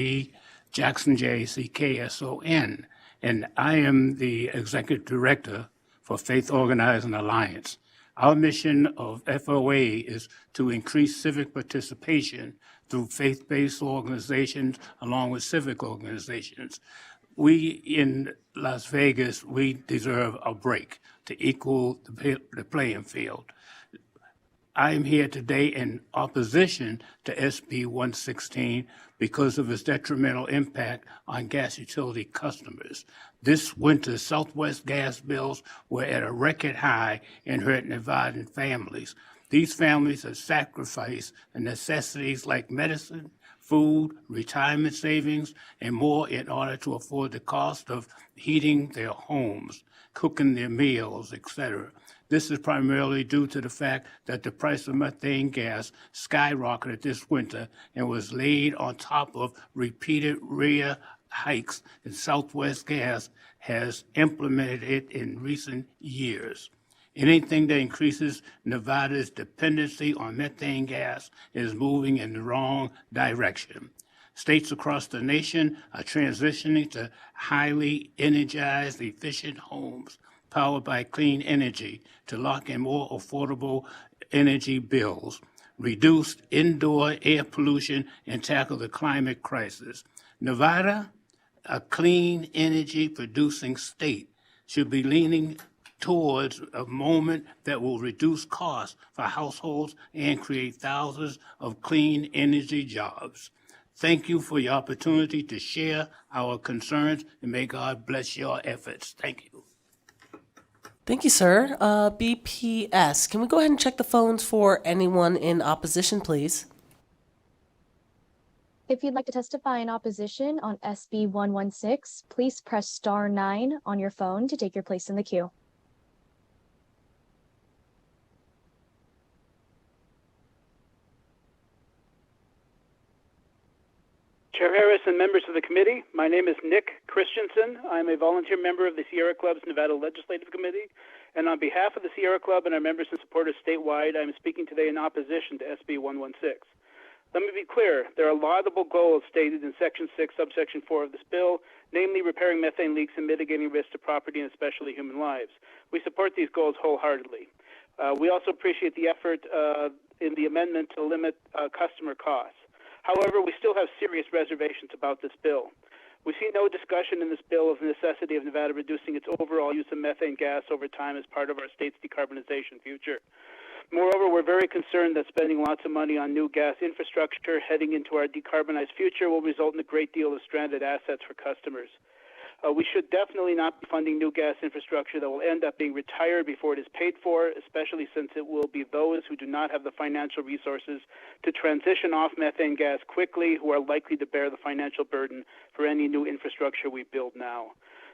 Jackson, Jackson. And I am the Executive Director for Faith Organizing Alliance. Our mission of FOA is to increase civic participation through faith-based organizations along with civic organizations. We in Las Vegas, we deserve a break to equal the playing field. I am here today in opposition to SB 116 because of its detrimental impact on gas utility customers. This winter, Southwest gas bills were at a record high and hurt Nevadan families. These families have sacrificed the necessities like medicine, food, retirement savings, and more in order to afford the cost of heating their homes, cooking their meals, etc. This is primarily due to the fact that the price of methane gas skyrocketed this winter and was laid on top of repeated rare hikes that Southwest Gas has implemented it in recent years. Anything that increases Nevada's dependency on methane gas is moving in the wrong direction. States across the nation are transitioning to highly energized, efficient homes powered by clean energy to lock in more affordable energy bills, reduce indoor air pollution, and tackle the climate crisis. Nevada, a clean energy producing state, should be leaning towards a moment that will reduce costs for households and create thousands of clean energy jobs. Thank you for your opportunity to share our concerns, and may God bless your efforts. Thank you. Thank you, sir. BPS, can we go ahead and check the phones for anyone in opposition, please? If you'd like to testify in opposition on SB 116, please press star 9 on your phone to take your place in the queue. Chair Harris and members of the committee, my name is Nick Christensen. I'm a volunteer member of the Sierra Club's Nevada Legislative Committee, and on behalf of the Sierra Club and our members and supporters statewide, I'm speaking today in opposition to SB 116. Let me be clear, there are laudable goals stated in Section 6, Subsection 4 of this bill, namely repairing methane leaks and mitigating risks to property and especially human lives. We support these goals wholeheartedly. We also appreciate the effort in the amendment to limit customer costs. However, we still have serious reservations about this bill. We see no discussion in this bill of the necessity of Nevada reducing its overall use of methane gas over time as part of our state's decarbonization future. Moreover, we're very concerned that spending lots of money on new gas infrastructure heading into our decarbonized future will result in a great deal of stranded assets for customers. We should definitely not be funding new gas infrastructure that will end up being retired before it is paid for, especially since it will be those who do not have the financial resources to transition off methane gas quickly who are likely to bear the financial burden for any new infrastructure we build now.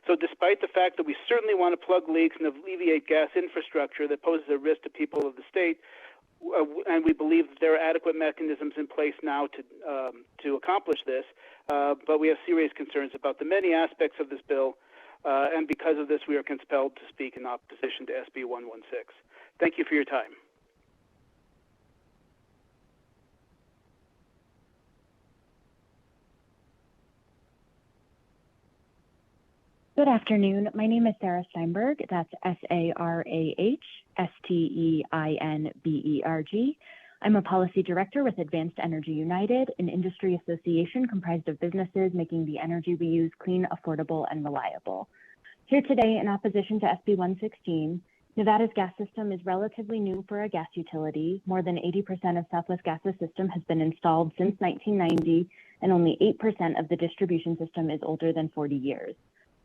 So despite the fact that we certainly want to plug leaks and alleviate gas infrastructure that poses a risk to people of the state, and we believe that there are adequate mechanisms in place now to accomplish this, but we have serious concerns about the many aspects of this bill, and because of this, we are compelled to speak in opposition to SB 116. Thank you for your time. Good afternoon. My name is Sarah Steinberg. That's SarahSteinberg. I'm a policy director with Advanced Energy United, an industry association comprised of businesses making the energy we use clean, affordable, and reliable. Here today in opposition to SB 116, Nevada's gas system is relatively new for a gas utility. More than 80% of Southwest Gas's system has been installed since 1990, and only 8% of the distribution system is older than 40 years.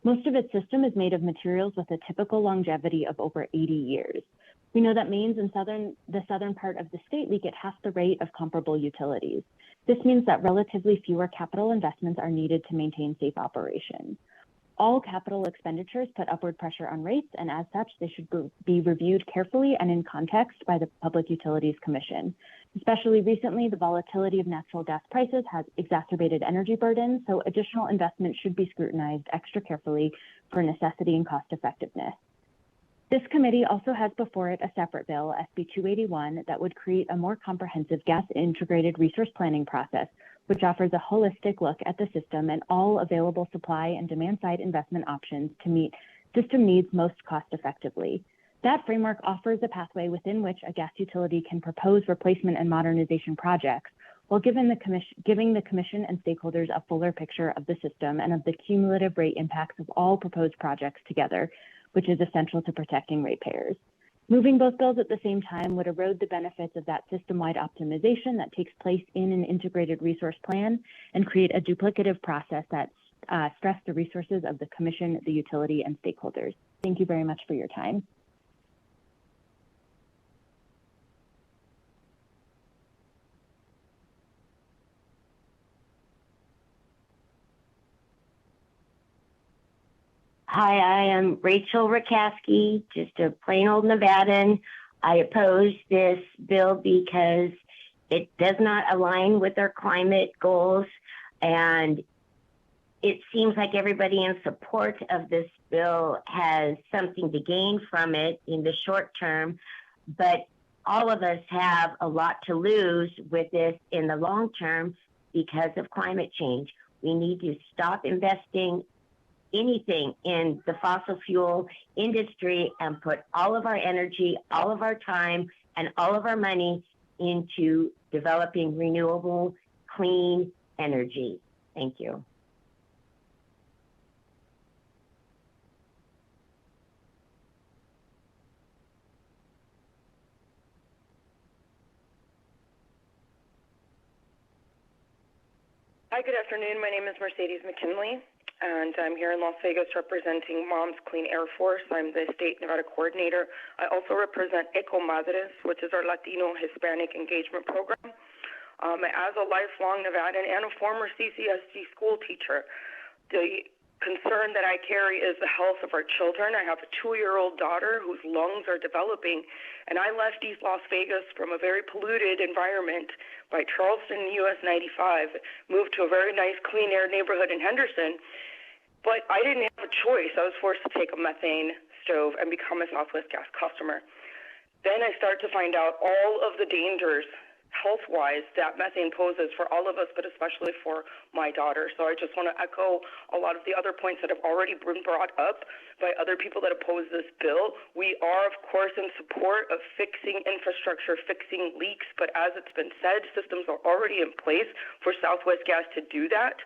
Most of its system is made of materials with a typical longevity of over 80 years. We know that mains in the southern part of the state leak at half the rate of comparable utilities. This means that relatively fewer capital investments are needed to maintain safe operations. All capital expenditures put upward pressure on rates, and as such, they should be reviewed carefully and in context by the Public Utilities Commission. Especially recently, the volatility of natural gas prices has exacerbated energy burdens, so additional investment should be scrutinized extra carefully for necessity and cost effectiveness. This committee also has before it a separate bill, SB 281, that would create a more comprehensive gas integrated resource planning process, which offers a holistic look at the system and all available supply and demand side investment options to meet system needs most cost effectively. That framework offers a pathway within which a gas utility can propose replacement and modernization projects, while giving the commission and stakeholders a fuller picture of the system and of the cumulative rate impacts of all proposed projects together, which is essential to protecting ratepayers. Moving both bills at the same time would erode the benefits of that system-wide optimization that takes place in an integrated resource plan and create a duplicative process that stress the resources of the commission, the utility, and stakeholders. Thank you very much for your time. Hi, I am Rachel Rakowski, just a plain old Nevadan. I oppose this bill because it does not align with our climate goals, and it seems like everybody in support of this bill has something to gain from it in the short term, but all of us have a lot to lose with this in the long term because of climate change. We need to stop investing anything in the fossil fuel industry and put all of our energy, all of our time, and all of our money into developing renewable, clean energy. Thank you. Hi, good afternoon. My name is Mercedes McKinley. and I'm here in Las Vegas representing Moms Clean Air Force. I'm the state Nevada coordinator. I also represent Eco Madres, which is our Latino Hispanic engagement program. As a lifelong Nevadan and a former CCSG school teacher, the concern that I carry is the health of our children. I have a 2-year-old daughter whose lungs are developing, and I left East Las Vegas from a very polluted environment by Charleston, US 95, moved to a very nice clean air neighborhood in Henderson, but I didn't have a choice. I was forced to take a methane stove and become a Southwest Gas customer. Then I started to find out all of the dangers health-wise that methane poses for all of us, but especially for my daughter. So I just want to echo a lot of the other points that have already been brought up by other people that oppose this bill. We are, of course, in support of fixing infrastructure, fixing leaks, but as it's been said, systems are already in place for Southwest Gas to do that,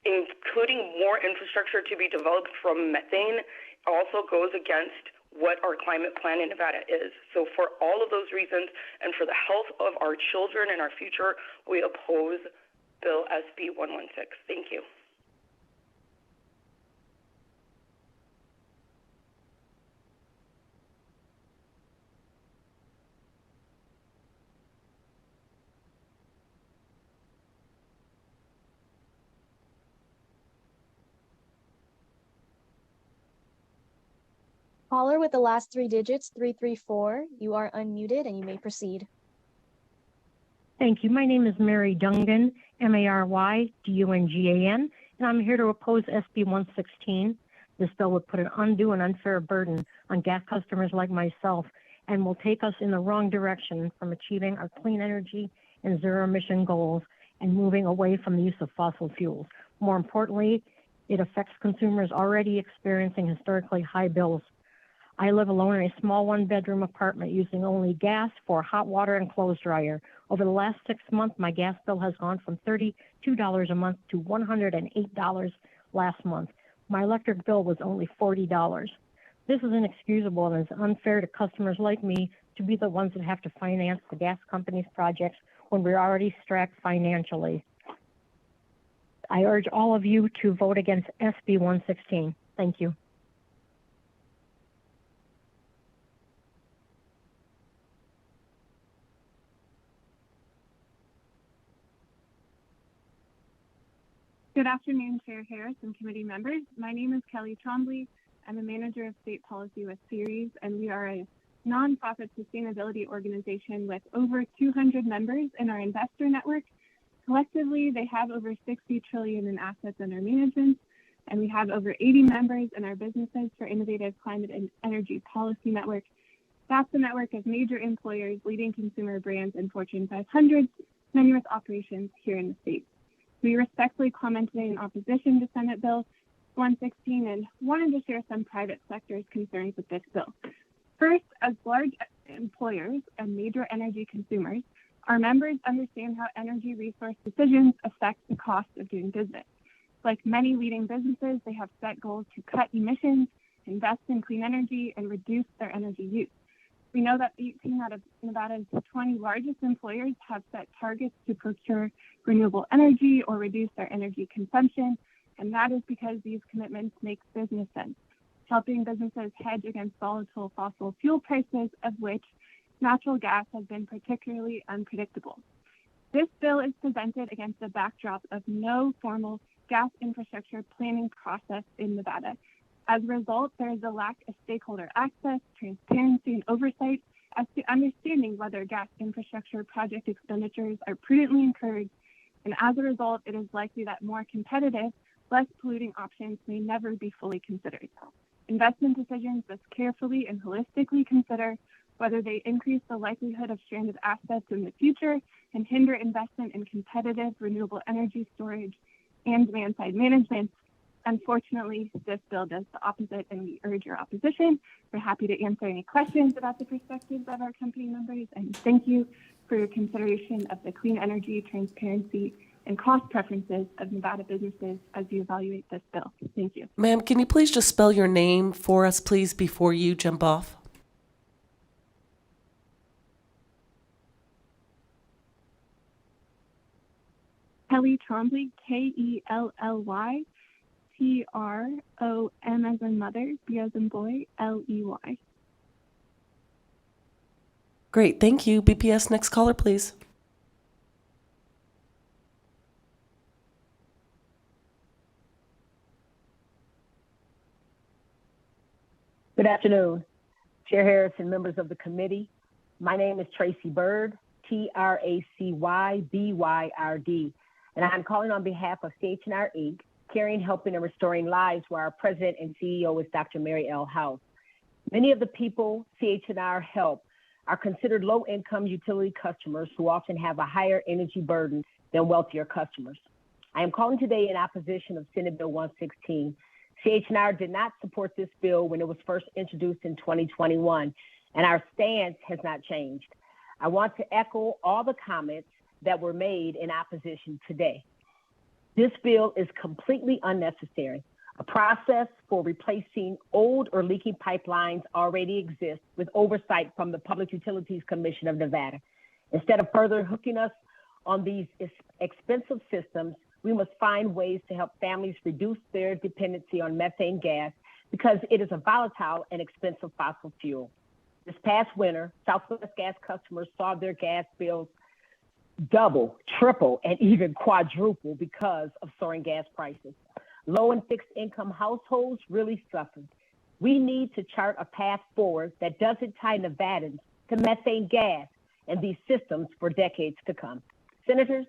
including more infrastructure to be developed from methane also goes against what our climate plan in Nevada is. So for all of those reasons and for the health of our children and our future, we oppose Bill SB 116. Thank you. Caller with the last 3 digits, 334, you are unmuted and you may proceed. Thank you. My name is Mary Dungan, MaryDungan, and I'm here to oppose SB 116. This bill would put an undue and unfair burden on gas customers like myself and will take us in the wrong direction from achieving our clean energy and zero emission goals and moving away from the use of fossil fuels. More importantly, it affects consumers already experiencing historically high bills. I live alone in a small 1-bedroom apartment using only gas for hot water and clothes dryer. Over the last 6 months, my gas bill has gone from $32 a month to $108 last month. My electric bill was only $40. This is inexcusable and is unfair to customers like me to be the ones that have to finance the gas company's projects when we're already strapped financially. I urge all of you to vote against SB 116. Thank you. Good afternoon, Chair Harris and committee members. My name is Kelly Trombley. I'm a manager of state policy with Ceres, and we are a nonprofit sustainability organization with over 200 members in our investor network. Collectively, they have over 60 trillion in assets under management, and we have over 80 members in our Businesses for Innovative Climate and Energy Policy Network. That's a network of major employers, leading consumer brands, and Fortune 500, many with operations here in the state. We respectfully commented in opposition to Senate Bill 116 and wanted to share some private sector's concerns with this bill. First, as large employers and major energy consumers, our members understand how energy resource decisions affect the cost of doing business. Like many leading businesses, they have set goals to cut emissions, invest in clean energy, and reduce their energy use. We know that 18 out of Nevada's 20 largest employers have set targets to procure renewable energy or reduce their energy consumption, and that is because these commitments make business sense, helping businesses hedge against volatile fossil fuel prices, of which natural gas has been particularly unpredictable. This bill is presented against a backdrop of no formal gas infrastructure planning process in Nevada. As a result, there is a lack of stakeholder access, transparency, and oversight as to understanding whether gas infrastructure project expenditures are prudently incurred, and as a result, it is likely that more competitive, less polluting options may never be fully considered. Investment decisions must carefully and holistically consider whether they increase the likelihood of stranded assets in the future and hinder investment in competitive renewable energy storage and demand-side management. Unfortunately, this bill does the opposite, and we urge your opposition. We're happy to answer any questions about the perspectives of our company members, and thank you for your consideration of the clean energy, transparency, and cost preferences of Nevada businesses as you evaluate this bill. Thank you. Ma'am, can you please just spell your name for us, please, before you jump off? Kelly Trombley, KELLYTROM as in mother, B as in boy, LEY. Great, thank you. BPS, next caller, please. Good afternoon, Chair Harris and members of the committee. My name is Tracy Byrd, TRACYBYRD, and I'm calling on behalf of CH&R Inc., Caring, Helping, and Restoring Lives, where our president and CEO is Dr. Mary L. House. Many of the people CH&R help are considered low-income utility customers who often have a higher energy burden than wealthier customers. I am calling today in opposition of Senate Bill 116. CH&R did not support this bill when it was first introduced in 2021, and our stance has not changed. I want to echo all the comments that were made in opposition today. This bill is completely unnecessary. A process for replacing old or leaking pipelines already exists with oversight from the Public Utilities Commission of Nevada. Instead of further hooking us on these expensive systems, we must find ways to help families reduce their dependency on methane gas because it is a volatile and expensive fossil fuel. This past winter, Southwest Gas customers saw their gas bills double, triple, and even quadruple because of soaring gas prices. Low and fixed income households really suffered. We need to chart a path forward that doesn't tie Nevadans to methane gas and these systems for decades to come. Senators,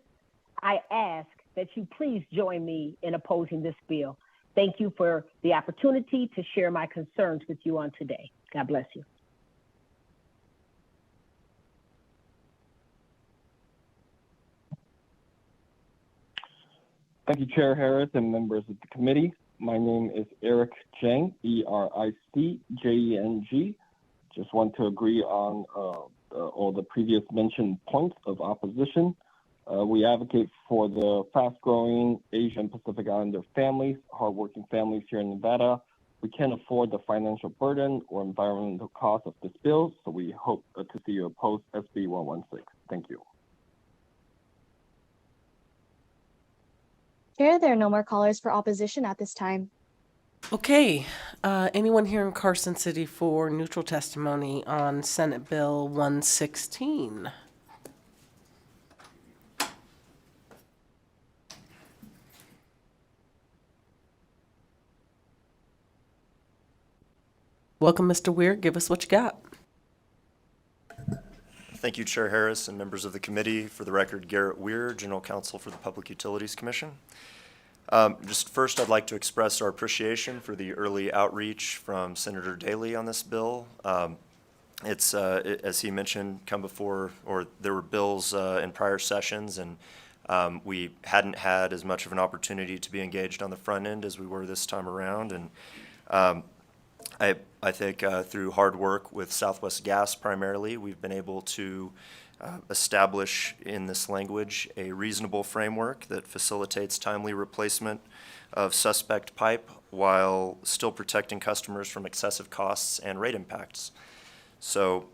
I ask that you please join me in opposing this bill. Thank you for the opportunity to share my concerns with you on today. God bless you. Thank you, Chair Harris and members of the committee. My name is Eric Jeng, ERICJENG. Just want to agree on all the previous mentioned points of opposition. We advocate for the fast-growing Asian Pacific Islander families, hardworking families here in Nevada. We can't afford the financial burden or environmental cost of this bill, so we hope to see you oppose SB 116. Thank you. Chair, there are no more callers for opposition at this time. Okay, anyone here in Carson City for neutral testimony on Senate Bill 116? Welcome, Mr. Weir. Give us what you got. Thank you, Chair Harris and members of the committee. For the record, Garrett Weir, General Counsel for the Public Utilities Commission. Just first, I'd like to express our appreciation for the early outreach from Senator Daley on this bill. It's, as he mentioned, come before, or there were bills in prior sessions, and we hadn't had as much of an opportunity to be engaged on the front end as we were this time around. And I think through hard work with Southwest Gas primarily, we've been able to establish in this language a reasonable framework that facilitates timely replacement of suspect pipe while still protecting customers from excessive costs and rate impacts. So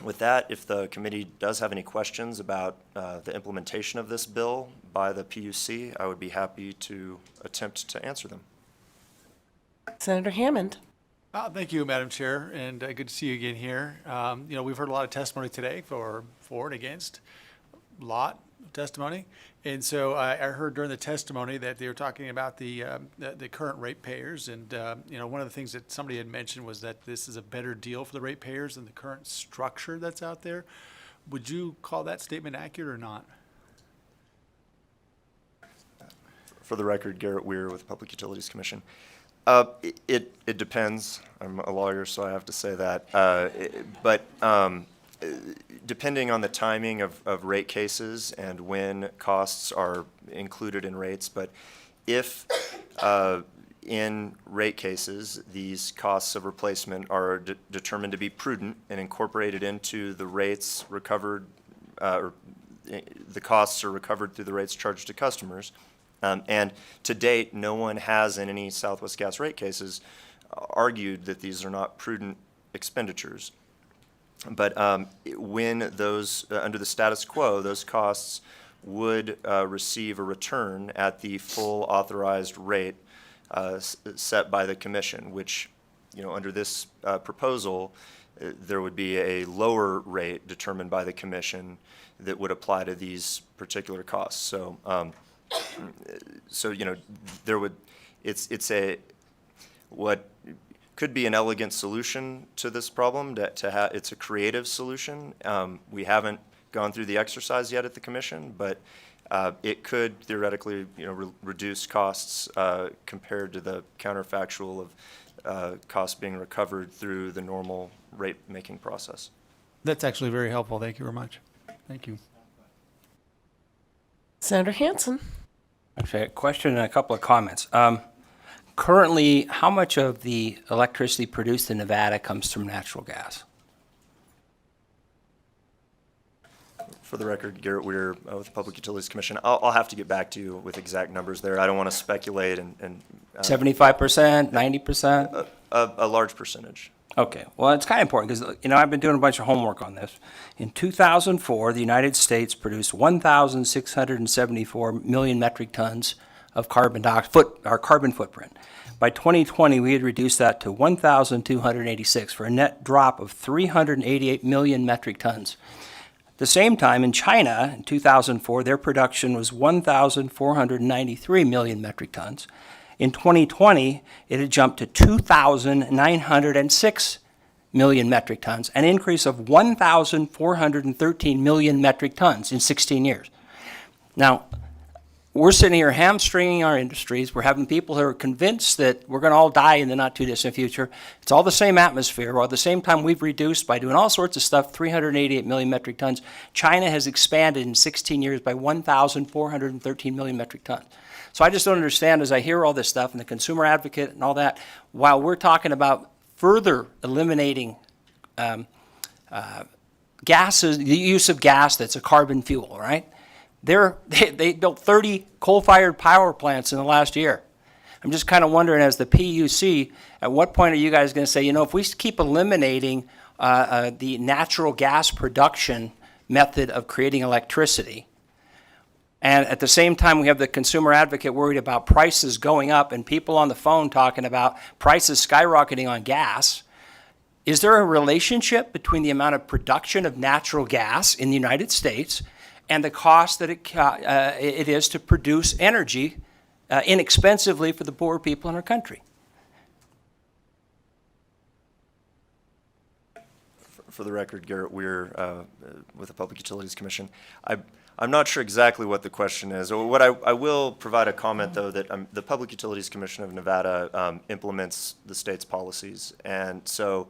with that, if the committee does have any questions about the implementation of this bill by the PUC, I would be happy to attempt to answer them. Senator Hammond. Thank you, Madam Chair, and good to see you again here. We've heard a lot of testimony today for and against, a lot of testimony. And so I heard during the testimony that they were talking about the current ratepayers. And, one of the things that somebody had mentioned was that this is a better deal for the ratepayers than the current structure that's out there. Would you call that statement accurate or not? For the record, Garrett Weir with the Public Utilities Commission. It depends. I'm a lawyer, so I have to say that. But depending on the timing of rate cases and when costs are included in rates, but if in rate cases these costs of replacement are determined to be prudent and incorporated into the rates recovered, or the costs are recovered through the rates charged to customers. And to date, no one has in any Southwest Gas rate cases argued that these are not prudent expenditures. But when those, under the status quo, those costs would receive a return at the full authorized rate set by the commission, which, under this proposal, there would be a lower rate determined by the commission that would apply to these particular costs. So, there would, it's a, what could be an elegant solution to this problem. It's a creative solution. We haven't gone through the exercise yet at the commission, but it could theoretically, reduce costs compared to the counterfactual of costs being recovered through the normal rate-making process. That's actually very helpful. Thank you very much. Thank you. Senator Hansen. Actually, a question and a couple of comments. Currently, how much of the electricity produced in Nevada comes from natural gas? For the record, Garrett Weir with the Public Utilities Commission. I'll have to get back to you with exact numbers there. I don't want to speculate and 75%, 90%? A large percentage. Okay, well, it's kind of important because, I've been doing a bunch of homework on this. In 2004, the United States produced 1,674 million metric tons of carbon footprint. By 2020, we had reduced that to 1,286 for a net drop of 388 million metric tons. At the same time, in China, in 2004, their production was 1,493 million metric tons. In 2020, it had jumped to 2,906 million metric tons, an increase of 1,413 million metric tons in 16 years. Now, we're sitting here hamstringing our industries. We're having people who are convinced that we're going to all die in the not-too-distant future. It's all the same atmosphere. While at the same time, we've reduced, by doing all sorts of stuff, 388 million metric tons. China has expanded in 16 years by 1,413 million metric tons. So I just don't understand, as I hear all this stuff and the consumer advocate and all that, while we're talking about further eliminating gases, the use of gas that's a carbon fuel, right? They built 30 coal-fired power plants in the last year. I'm just kind of wondering, as the PUC, at what point are you guys going to say, if we keep eliminating the natural gas production method of creating electricity, and at the same time we have the consumer advocate worried about prices going up and people on the phone talking about prices skyrocketing on gas, is there a relationship between the amount of production of natural gas in the United States and the cost that it is to produce energy inexpensively for the poor people in our country? For the record, Garrett Weir with the Public Utilities Commission. I'm not sure exactly what the question is. What I will provide a comment, though, that the Public Utilities Commission of Nevada implements the state's policies. And so,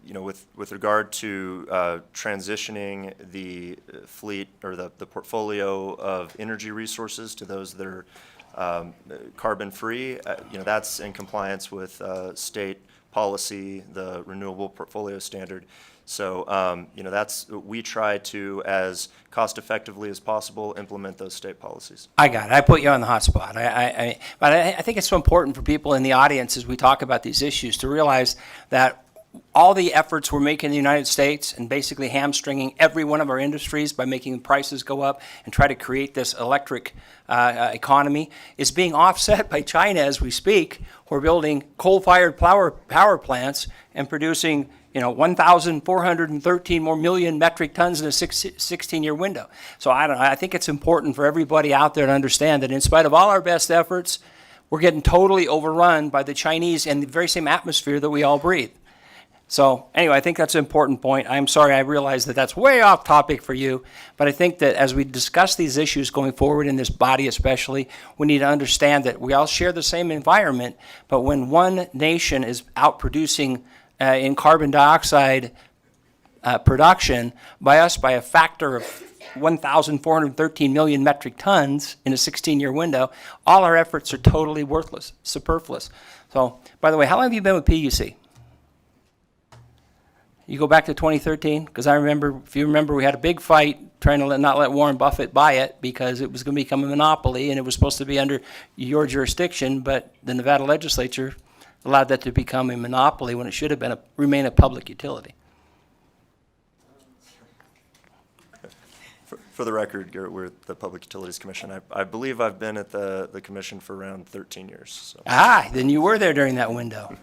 with regard to transitioning the fleet or the portfolio of energy resources to those that are carbon-free, that's in compliance with state policy, the Renewable Portfolio Standard. So, we try to, as cost-effectively as possible, implement those state policies. I got it. I put you on the hot spot. But I think it's so important for people in the audience as we talk about these issues to realize that all the efforts we're making in the United States and basically hamstringing every one of our industries by making prices go up and try to create this electric economy is being offset by China as we speak. We're building coal-fired power plants and producing 1,413 more million metric tons in a 16-year window. So I think it's important for everybody out there to understand that in spite of all our best efforts, we're getting totally overrun by the Chinese in the very same atmosphere that we all breathe. So anyway, I think that's an important point. I'm sorry, I realize that that's way off topic for you, but I think that as we discuss these issues going forward in this body especially, we need to understand that we all share the same environment, but when one nation is outproducing in carbon dioxide production by a factor of 1,413 million metric tons in a 16-year window, all our efforts are totally worthless, superfluous. So, by the way, how long have you been with PUC? You go back to 2013? Because I remember, if you remember, we had a big fight trying to not let Warren Buffett buy it because it was going to become a monopoly and it was supposed to be under your jurisdiction, but the Nevada Legislature allowed that to become a monopoly when it should have been remain a public utility. For the record, Garrett, we're at the Public Utilities Commission. I believe I've been at the commission for around 13 years. So. Then you were there during that window.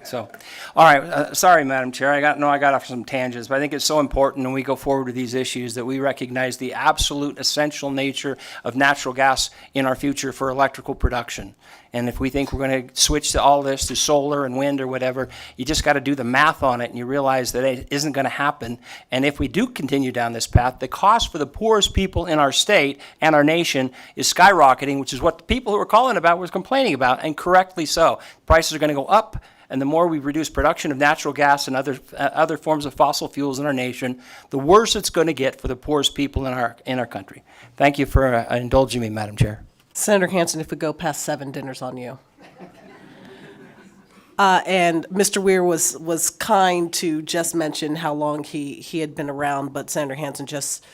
So, all right, sorry, Madam Chair, I got off some tangents, but I think it's so important when we go forward with these issues that we recognize the absolute essential nature of natural gas in our future for electrical production. And if we think we're going to switch to all this to solar and wind or whatever, you just got to do the math on it, and you realize that it isn't going to happen. And if we do continue down this path, the cost for the poorest people in our state and our nation is skyrocketing, which is what the people who were calling about was complaining about, and correctly so. Prices are going to go up. And the more we reduce production of natural gas and other forms of fossil fuels in our nation, the worse it's going to get for the poorest people in our country. Thank you for indulging me, Madam Chair. Senator Hansen, if we go past 7, dinner's on you. And Mr. Weir was kind to just mention how long he had been around, but Senator Hansen, just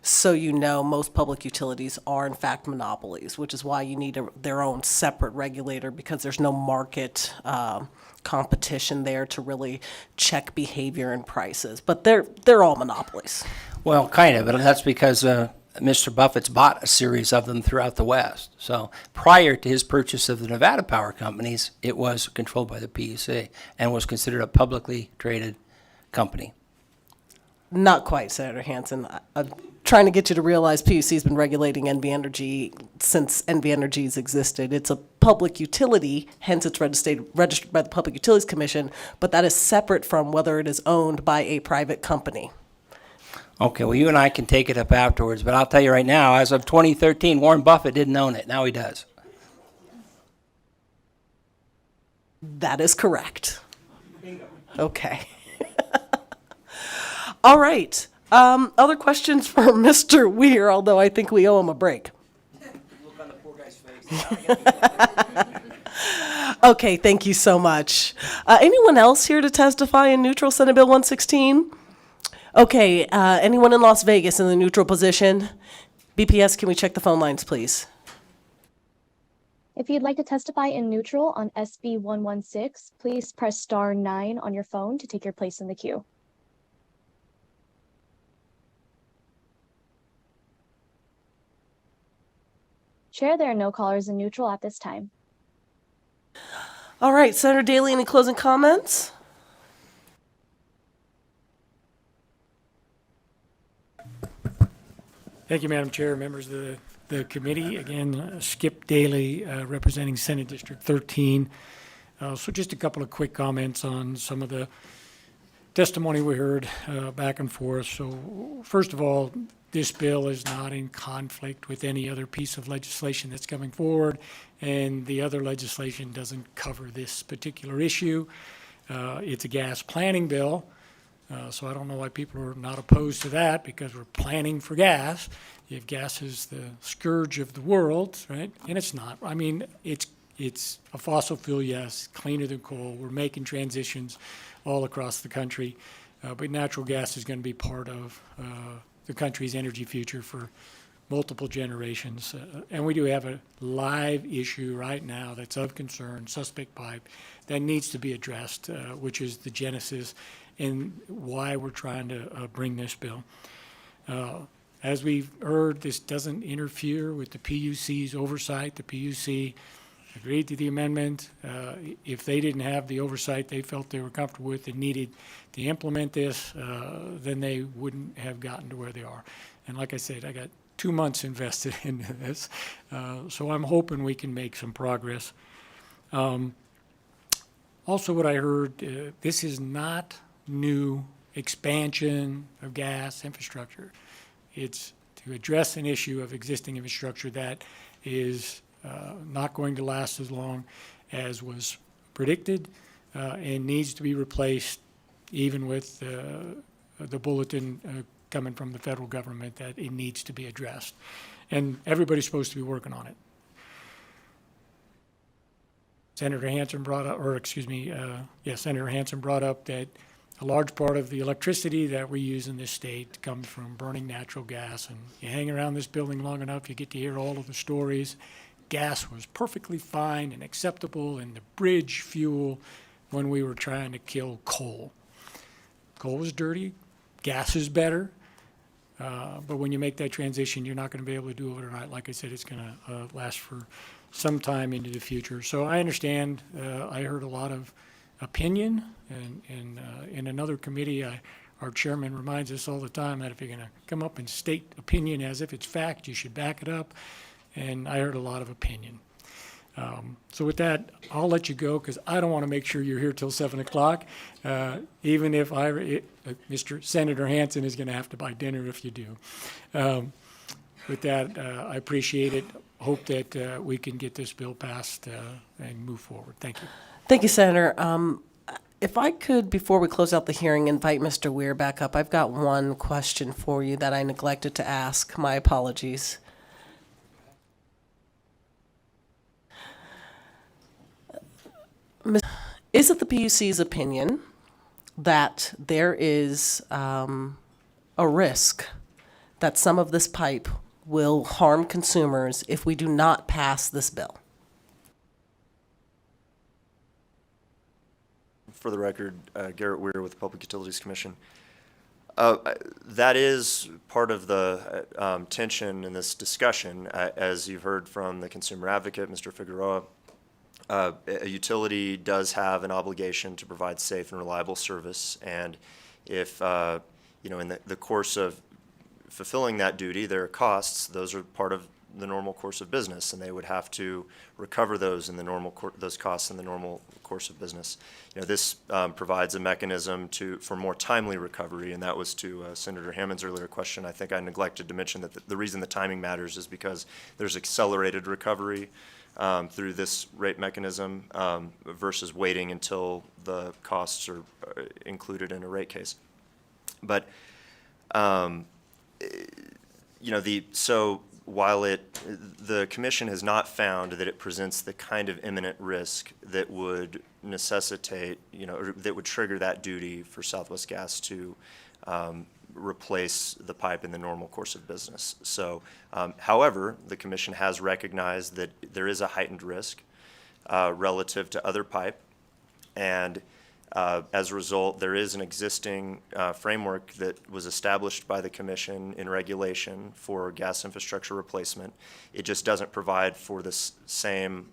so you know, most public utilities are in fact monopolies, which is why you need their own separate regulator, because there's no market competition there to really check behavior and prices. But they're all monopolies. Well, kind of, but that's because Mr. Buffett's bought a series of them throughout the West. So prior to his purchase of the Nevada power companies, it was controlled by the PUC and was considered a publicly traded company. Not quite, Senator Hansen. I'm trying to get you to realize PUC's been regulating NV Energy since NV Energy's existed. It's a public utility, hence it's registered by the Public Utilities Commission, but that is separate from whether it is owned by a private company. Okay, well, you and I can take it up afterwards, but I'll tell you right now, as of 2013, Warren Buffett didn't own it. Now he does. That is correct. Bingo. Okay. All right. Other questions for Mr. Weir, although I think we owe him a break. Look on the poor guy's face. Okay, thank you so much. Anyone else here to testify in neutral Senate Bill 116? Okay, anyone in Las Vegas in the neutral position? BPS, can we check the phone lines, please? If you'd like to testify in neutral on SB 116, please press star 9 on your phone to take your place in the queue. Chair, there are no callers in neutral at this time. All right, Senator Daly, any closing comments? Thank you, Madam Chair, members of the committee. Again, Skip Daly, representing Senate District 13. So just a couple of quick comments on some of the testimony we heard back and forth. So first of all, this bill is not in conflict with any other piece of legislation that's coming forward, and the other legislation doesn't cover this particular issue. It's a gas planning bill, so I don't know why people are not opposed to that, because we're planning for gas. If gas is the scourge of the world, right? And it's not. I mean, it's a fossil fuel, yes, cleaner than coal. We're making transitions all across the country, but natural gas is going to be part of the country's energy future for multiple generations. And we do have a live issue right now that's of concern, suspect pipe, that needs to be addressed, which is the genesis and why we're trying to bring this bill. As we've heard, this doesn't interfere with the PUC's oversight. The PUC agreed to the amendment. If they didn't have the oversight they felt they were comfortable with and needed to implement this, then they wouldn't have gotten to where they are. And like I said, I got 2 months invested in this, so I'm hoping we can make some progress. Also, what I heard, this is not new expansion of gas infrastructure. It's to address an issue of existing infrastructure that is not going to last as long as was predicted and needs to be replaced, even with the bulletin coming from the federal government that it needs to be addressed. And everybody's supposed to be working on it. Senator Hansen brought up, Senator Hansen brought up that a large part of the electricity that we use in this state comes from burning natural gas. And you hang around this building long enough, you get to hear all of the stories. Gas was perfectly fine and acceptable and the bridge fuel when we were trying to kill coal. Coal is dirty, gas is better. But when you make that transition, you're not going to be able to do it overnight. Like I said, it's going to last for some time into the future. So I understand. I heard a lot of opinion, and in another committee, our chairman reminds us all the time that if you're going to come up and state opinion as if it's fact, you should back it up. And I heard a lot of opinion. So with that, I'll let you go because I don't want to make sure you're here till 7 o'clock, even if Mr. Senator Hansen is going to have to buy dinner if you do. With that, I appreciate it. Hope that we can get this bill passed and move forward. Thank you. Thank you, Senator. If I could, before we close out the hearing, invite Mr. Weir back up. I've got one question for you that I neglected to ask. My apologies. Is it the PUC's opinion that there is a risk that some of this pipe will harm consumers if we do not pass this bill? For the record, Garrett Weir with the Public Utilities Commission. That is part of the tension in this discussion. As you've heard from the consumer advocate, Mr. Figueroa, a utility does have an obligation to provide safe and reliable service, and if in the course of fulfilling that duty, there are costs. Those are part of the normal course of business, and they would have to recover those in the normal those costs in the normal course of business. This provides a mechanism for more timely recovery, and that was to Senator Hammond's earlier question. I think I neglected to mention that the reason the timing matters is because there's accelerated recovery through this rate mechanism versus waiting until the costs are included in a rate case. But while the commission has not found that it presents the kind of imminent risk that would necessitate, or that would trigger that duty for Southwest Gas to replace the pipe in the normal course of business. So, however, the commission has recognized that there is a heightened risk relative to other pipe, and as a result, there is an existing framework that was established by the commission in regulation for gas infrastructure replacement. It just doesn't provide for the same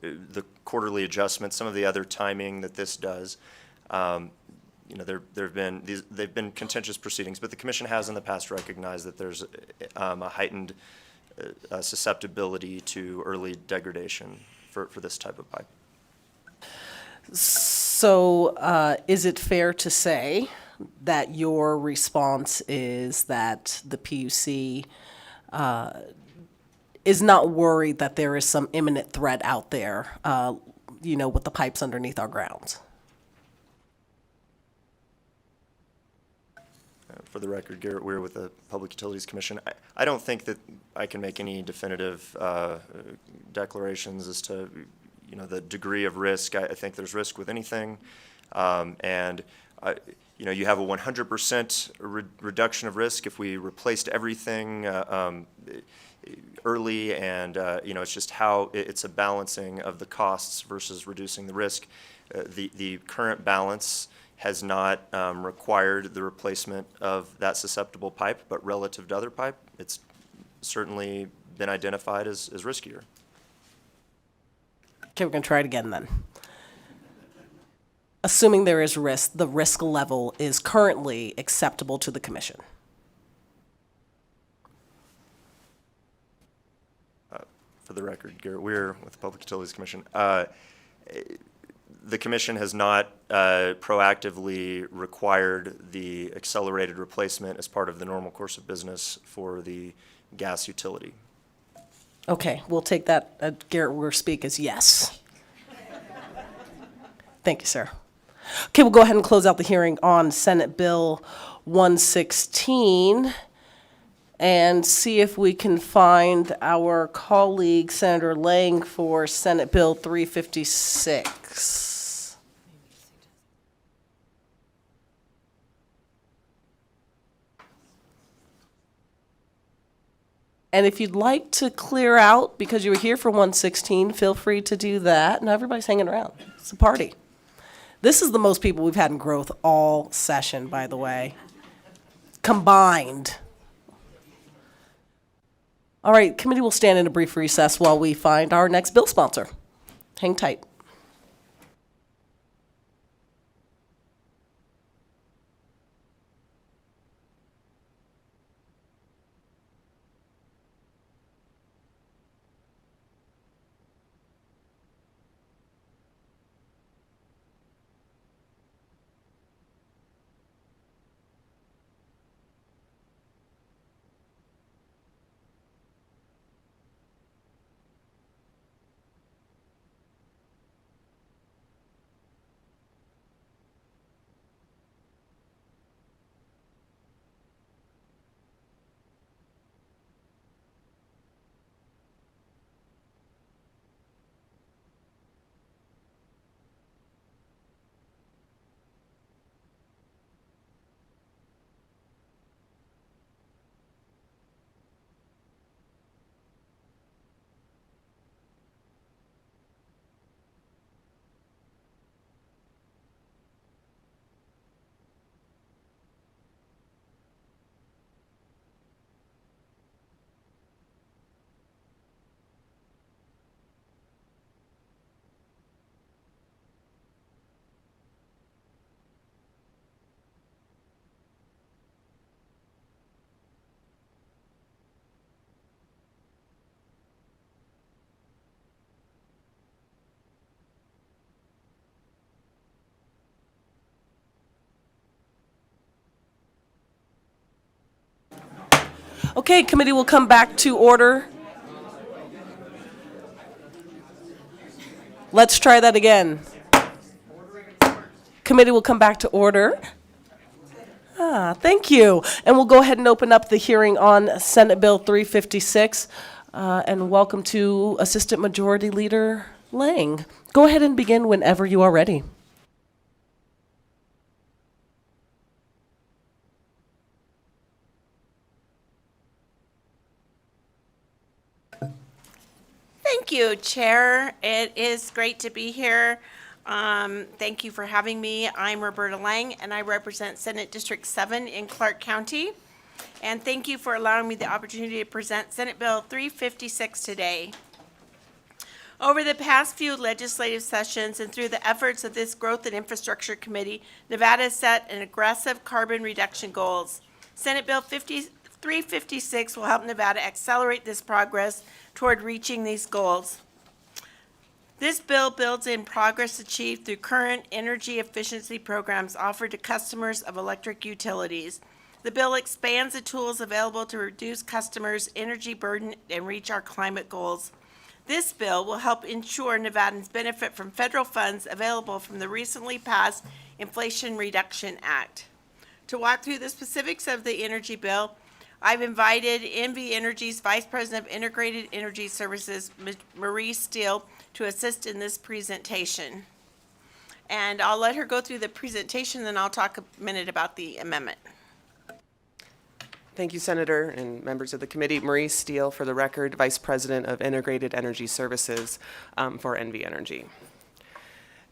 the quarterly adjustment, some of the other timing that this does. They've been contentious proceedings, but the commission has in the past recognized that there's a heightened susceptibility to early degradation for this type of pipe. So is it fair to say that your response is that the PUC is not worried that there is some imminent threat out there, with the pipes underneath our grounds? For the record, Garrett Weir with the Public Utilities Commission. I don't think that I can make any definitive declarations as to the degree of risk. I think there's risk with anything, and you have a 100% reduction of risk if we replaced everything early, and it's just how it's a balancing of the costs versus reducing the risk. The current balance has not required the replacement of that susceptible pipe, but relative to other pipe, it's certainly been identified as riskier. Okay, we're going to try it again then. Assuming there is risk, the risk level is currently acceptable to the commission. For the record, Garrett Weir with the Public Utilities Commission. The commission has not proactively required the accelerated replacement as part of the normal course of business for the gas utility. Okay, we'll take that, Garrett Weir speak as yes. Thank you, sir. Okay, we'll go ahead and close out the hearing on Senate Bill 116 and see if we can find our colleague, Senator Lang, for Senate Bill 356. And if you'd like to clear out because you were here for 116, feel free to do that. Now everybody's hanging around. It's a party. This is the most people we've had in growth all session, by the way. combined. All right, committee will stand in a brief recess while we find our next bill sponsor. Hang tight. Okay, committee will come back to order. Let's try that again. Committee will come back to order. Thank you. And we'll go ahead and open up the hearing on Senate Bill 356. And welcome to Assistant Majority Leader Lang. Go ahead and begin whenever you are ready. Thank you, Chair. It is great to be here. Thank you for having me. I'm Roberta Lang, and I represent Senate District 7 in Clark County. And thank you for allowing me the opportunity to present Senate Bill 356 today. Over the past few legislative sessions and through the efforts of this Growth and Infrastructure Committee, Nevada set an aggressive carbon reduction goals. Senate Bill 356 will help Nevada accelerate this progress toward reaching these goals. This bill builds in progress achieved through current energy efficiency programs offered to customers of electric utilities. The bill expands the tools available to reduce customers' energy burden and reach our climate goals. This bill will help ensure Nevadans benefit from federal funds available from the recently passed Inflation Reduction Act. To walk through the specifics of the energy bill, I've invited NV Energy's Vice President of Integrated Energy Services, Marie Steele, to assist in this presentation. And I'll let her go through the presentation, then I'll talk a minute about the amendment. Thank you, Senator and members of the committee. Marie Steele, for the record, Vice President of Integrated Energy Services for NV Energy.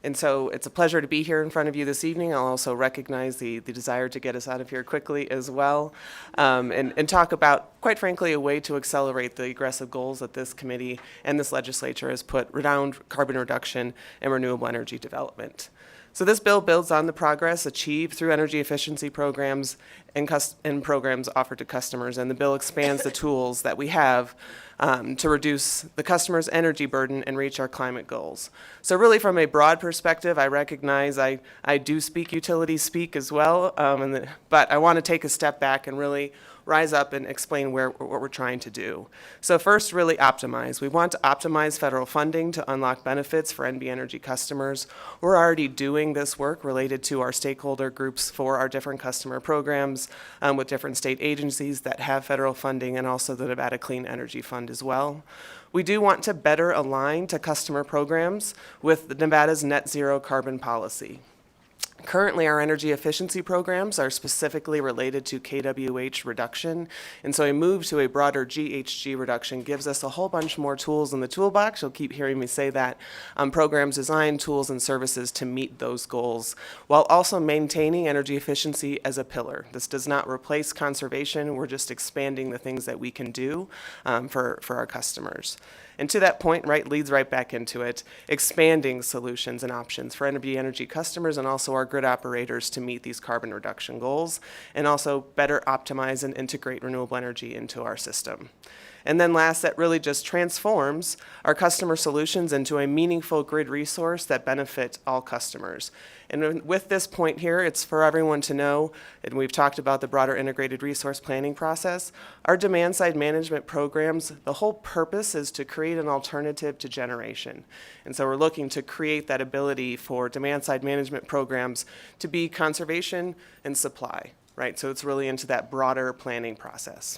And so it's a pleasure to be here in front of you this evening. I'll also recognize the desire to get us out of here quickly as well, and talk about, quite frankly, a way to accelerate the aggressive goals that this committee and this legislature has put around carbon reduction and renewable energy development. So this bill builds on the progress achieved through energy efficiency programs and programs offered to customers, and the bill expands the tools that we have to reduce the customer's energy burden and reach our climate goals. So really from a broad perspective, I recognize I do speak utility speak as well, but I want to take a step back and really rise up and explain what we're trying to do. So first, really optimize. We want to optimize federal funding to unlock benefits for NV Energy customers. We're already doing this work related to our stakeholder groups for our different customer programs with different state agencies that have federal funding, and also the Nevada Clean Energy Fund as well. We do want to better align to customer programs with Nevada's net zero carbon policy. Currently, our energy efficiency programs are specifically related to kWh reduction, and so a move to a broader GHG reduction gives us a whole bunch more tools in the toolbox. You'll keep hearing me say that. Programs design tools and services to meet those goals, while also maintaining energy efficiency as a pillar. This does not replace conservation. We're just expanding the things that we can do for our customers. And to that point, right, leads right back into it, expanding solutions and options for energy customers and also our grid operators to meet these carbon reduction goals, and also better optimize and integrate renewable energy into our system. And then last, that really just transforms our customer solutions into a meaningful grid resource that benefit all customers. And with this point here, it's for everyone to know, and we've talked about the broader integrated resource planning process, our demand side management programs, the whole purpose is to create an alternative to generation. And so we're looking to create that ability for demand side management programs to be conservation and supply, right? So it's really into that broader planning process.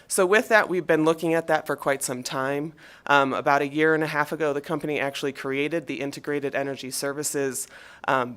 So with that, we've been looking at that for quite some time. About a year and a half ago, the company actually created the Integrated Energy Services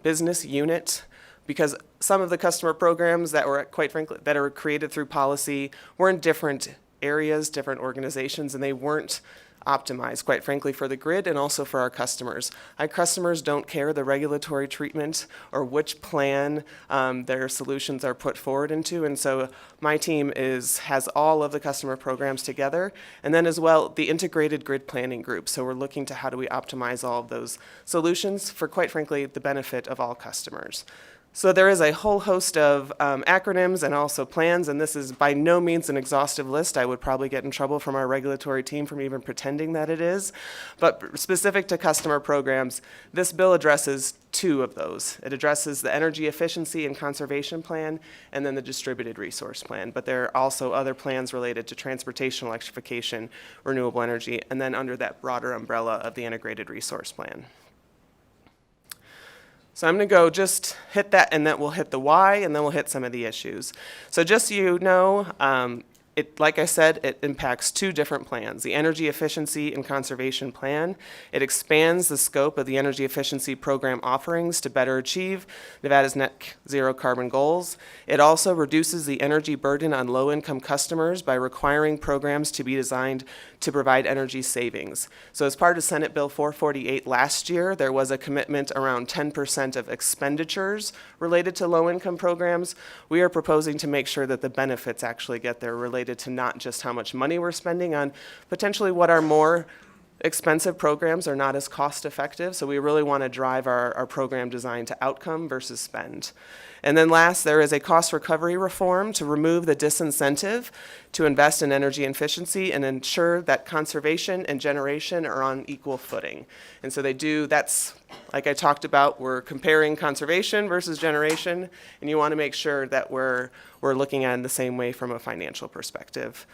business unit, because some of the customer programs that were, quite frankly, that are created through policy were in different areas, different organizations, and they weren't optimized, quite frankly, for the grid and also for our customers. Our customers don't care the regulatory treatment or which plan their solutions are put forward into, and so my team has all of the customer programs together, and then as well the integrated grid planning group. So we're looking to how do we optimize all of those solutions for, quite frankly, the benefit of all customers. So there is a whole host of acronyms and also plans, and this is by no means an exhaustive list. I would probably get in trouble from our regulatory team from even pretending that it is. But specific to customer programs, this bill addresses two of those. It addresses the Energy Efficiency and Conservation Plan and then the Distributed Resource Plan. But there are also other plans related to transportation electrification, renewable energy, and then under that broader umbrella of the Integrated Resource Plan. So I'm going to go just hit that, and then we'll hit the why, and then we'll hit some of the issues. So just so you know, like I said, it impacts two different plans. The Energy Efficiency and Conservation Plan, it expands the scope of the energy efficiency program offerings to better achieve Nevada's net zero carbon goals. It also reduces the energy burden on low-income customers by requiring programs to be designed to provide energy savings. So as part of Senate Bill 448 last year, there was a commitment around 10% of expenditures related to low-income programs. We are proposing to make sure that the benefits actually get there related to not just how much money we're spending on potentially what are more expensive programs are not as cost effective. So we really want to drive our program design to outcome versus spend. And then last, there is a cost recovery reform to remove the disincentive to invest in energy efficiency and ensure that conservation and generation are on equal footing. And so that's, like I talked about, we're comparing conservation versus generation, and you want to make sure that we're looking at it in the same way from a financial perspective.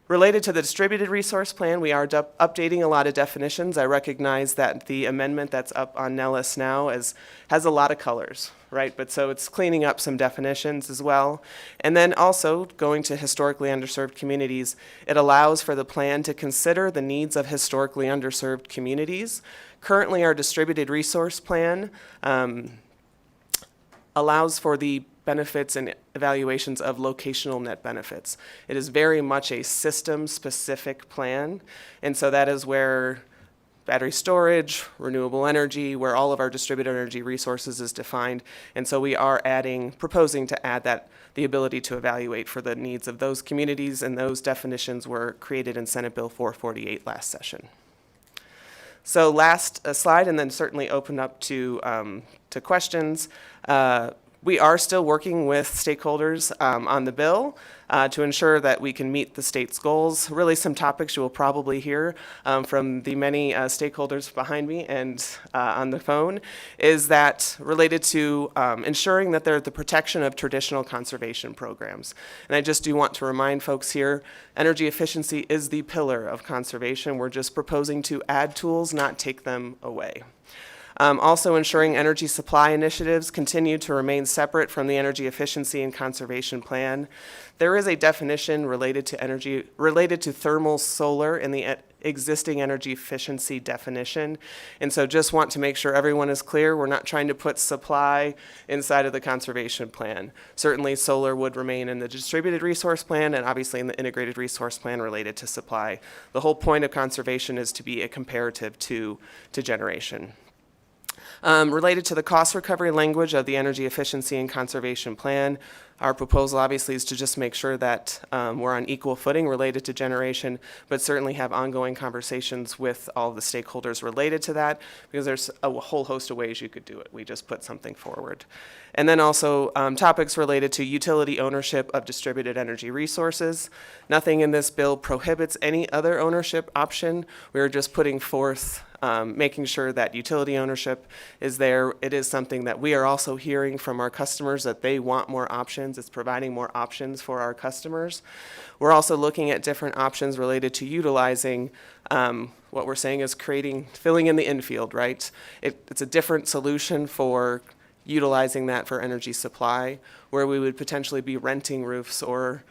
Related to the Distributed Resource Plan, we are updating a lot of definitions. I recognize that the amendment that's up on Nellis now has a lot of colors, right? But so it's cleaning up some definitions as well. And then also going to historically underserved communities, it allows for the plan to consider the needs of historically underserved communities. Currently, our Distributed Resource Plan allows for the benefits and evaluations of locational net benefits. It is very much a system-specific plan, and so that is where battery storage, renewable energy, where all of our distributed energy resources is defined, and so we are proposing to add the ability to evaluate for the needs of those communities, and those definitions were created in Senate Bill 448 last session. So last slide, and then certainly open up to questions. We are still working with stakeholders on the bill to ensure that we can meet the state's goals. Really some topics you will probably hear from the many stakeholders behind me and on the phone is that related to ensuring that there's the protection of traditional conservation programs. And I just do want to remind folks here, energy efficiency is the pillar of conservation. We're just proposing to add tools, not take them away. Also ensuring energy supply initiatives continue to remain separate from the energy efficiency and conservation plan. There is a definition related to thermal solar in the existing energy efficiency definition. And so just want to make sure everyone is clear. We're not trying to put supply inside of the conservation plan. Certainly solar would remain in the distributed resource plan and obviously in the integrated resource plan related to supply. The whole point of conservation is to be a comparative to generation. Related to the cost recovery language of the Energy Efficiency and Conservation Plan, our proposal obviously is to just make sure that we're on equal footing related to generation, but certainly have ongoing conversations with all of the stakeholders related to that, because there's a whole host of ways you could do it. We just put something forward. And then also topics related to utility ownership of distributed energy resources. Nothing in this bill prohibits any other ownership option. We're just putting forth making sure that utility ownership is there. It is something that we are also hearing from our customers that they want more options. It's providing more options for our customers. We're also looking at different options related to utilizing what we're saying is filling in the infield, right? It's a different solution for utilizing that for energy supply, where we would potentially be renting roofs or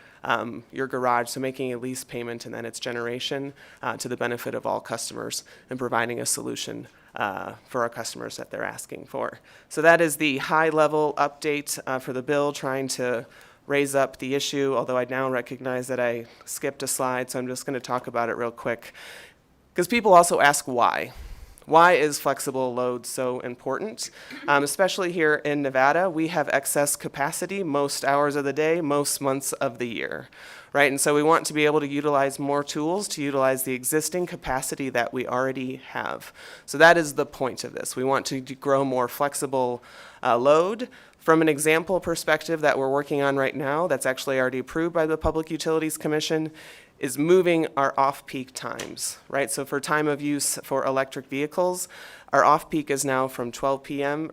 your garage, so making a lease payment and then its generation to the benefit of all customers and providing a solution for our customers that they're asking for. So that is the high-level update for the bill, trying to raise up the issue, although I now recognize that I skipped a slide, so I'm just going to talk about it real quick. Because people also ask why. Why is flexible load so important? Especially here in Nevada, we have excess capacity most hours of the day, most months of the year, right? And so we want to be able to utilize more tools to utilize the existing capacity that we already have. So that is the point of this. We want to grow more flexible load. From an example perspective that we're working on right now, that's actually already approved by the Public Utilities Commission, is moving our off-peak times, right? So for time of use for electric vehicles, our off-peak is now from 12 a.m.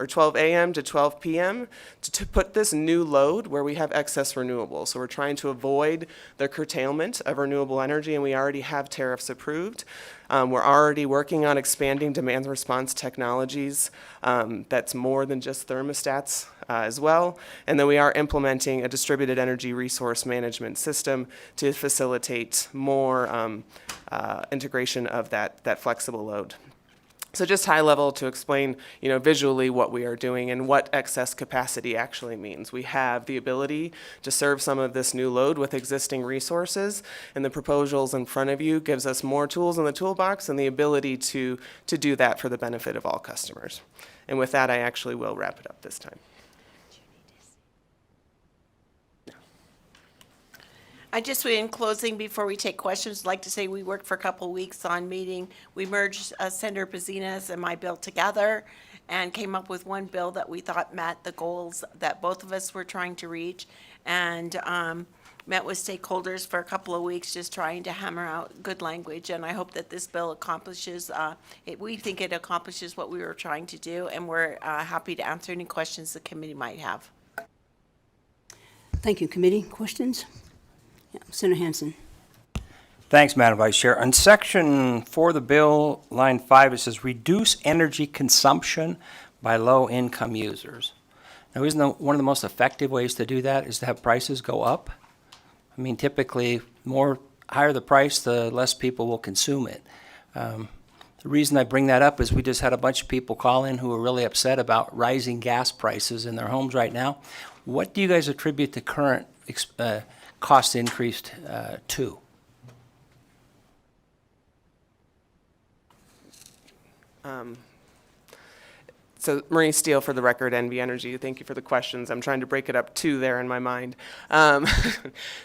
to 12 p.m. to put this new load where we have excess renewables. So we're trying to avoid the curtailment of renewable energy, and we already have tariffs approved. We're already working on expanding demand response technologies that's more than just thermostats as well. And then we are implementing a distributed energy resource management system to facilitate more integration of that flexible load. So just high level to explain, visually what we are doing and what excess capacity actually means. We have the ability to serve some of this new load with existing resources, and the proposals in front of you gives us more tools in the toolbox and the ability to do that for the benefit of all customers. And with that, I actually will wrap it up this time. I just, in closing, before we take questions, like to say we worked for a couple of weeks on meeting. We merged Senator Bazina's and my bill together and came up with one bill that we thought met the goals that both of us were trying to reach, and met with stakeholders for a couple of weeks just trying to hammer out good language. And I hope that this bill accomplishes, we think it accomplishes what we were trying to do, and we're happy to answer any questions the committee might have. Thank you. Committee questions? Yeah, Senator Hansen. Thanks, Madam Vice Chair. On section 4 of the bill, line 5, it says reduce energy consumption by low-income users. Now, isn't one of the most effective ways to do that is to have prices go up? I mean, typically, higher the price, the less people will consume it. The reason I bring that up is we just had a bunch of people call in who are really upset about rising gas prices in their homes right now. What do you guys attribute the current cost increased to? So Marie Steele for the record, NV Energy. Thank you for the questions. I'm trying to break it up two there in my mind.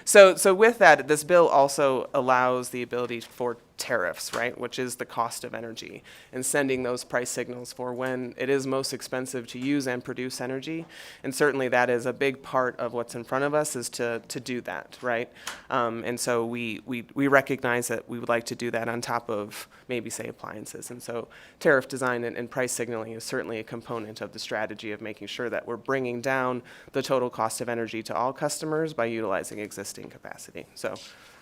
So with that, this bill also allows the ability for tariffs, right, which is the cost of energy, and sending those price signals for when it is most expensive to use and produce energy. And certainly that is a big part of what's in front of us, is to do that, right? And so we recognize that we would like to do that on top of maybe, say, appliances. And so tariff design and price signaling is certainly a component of the strategy of making sure that we're bringing down the total cost of energy to all customers by utilizing existing capacity. So.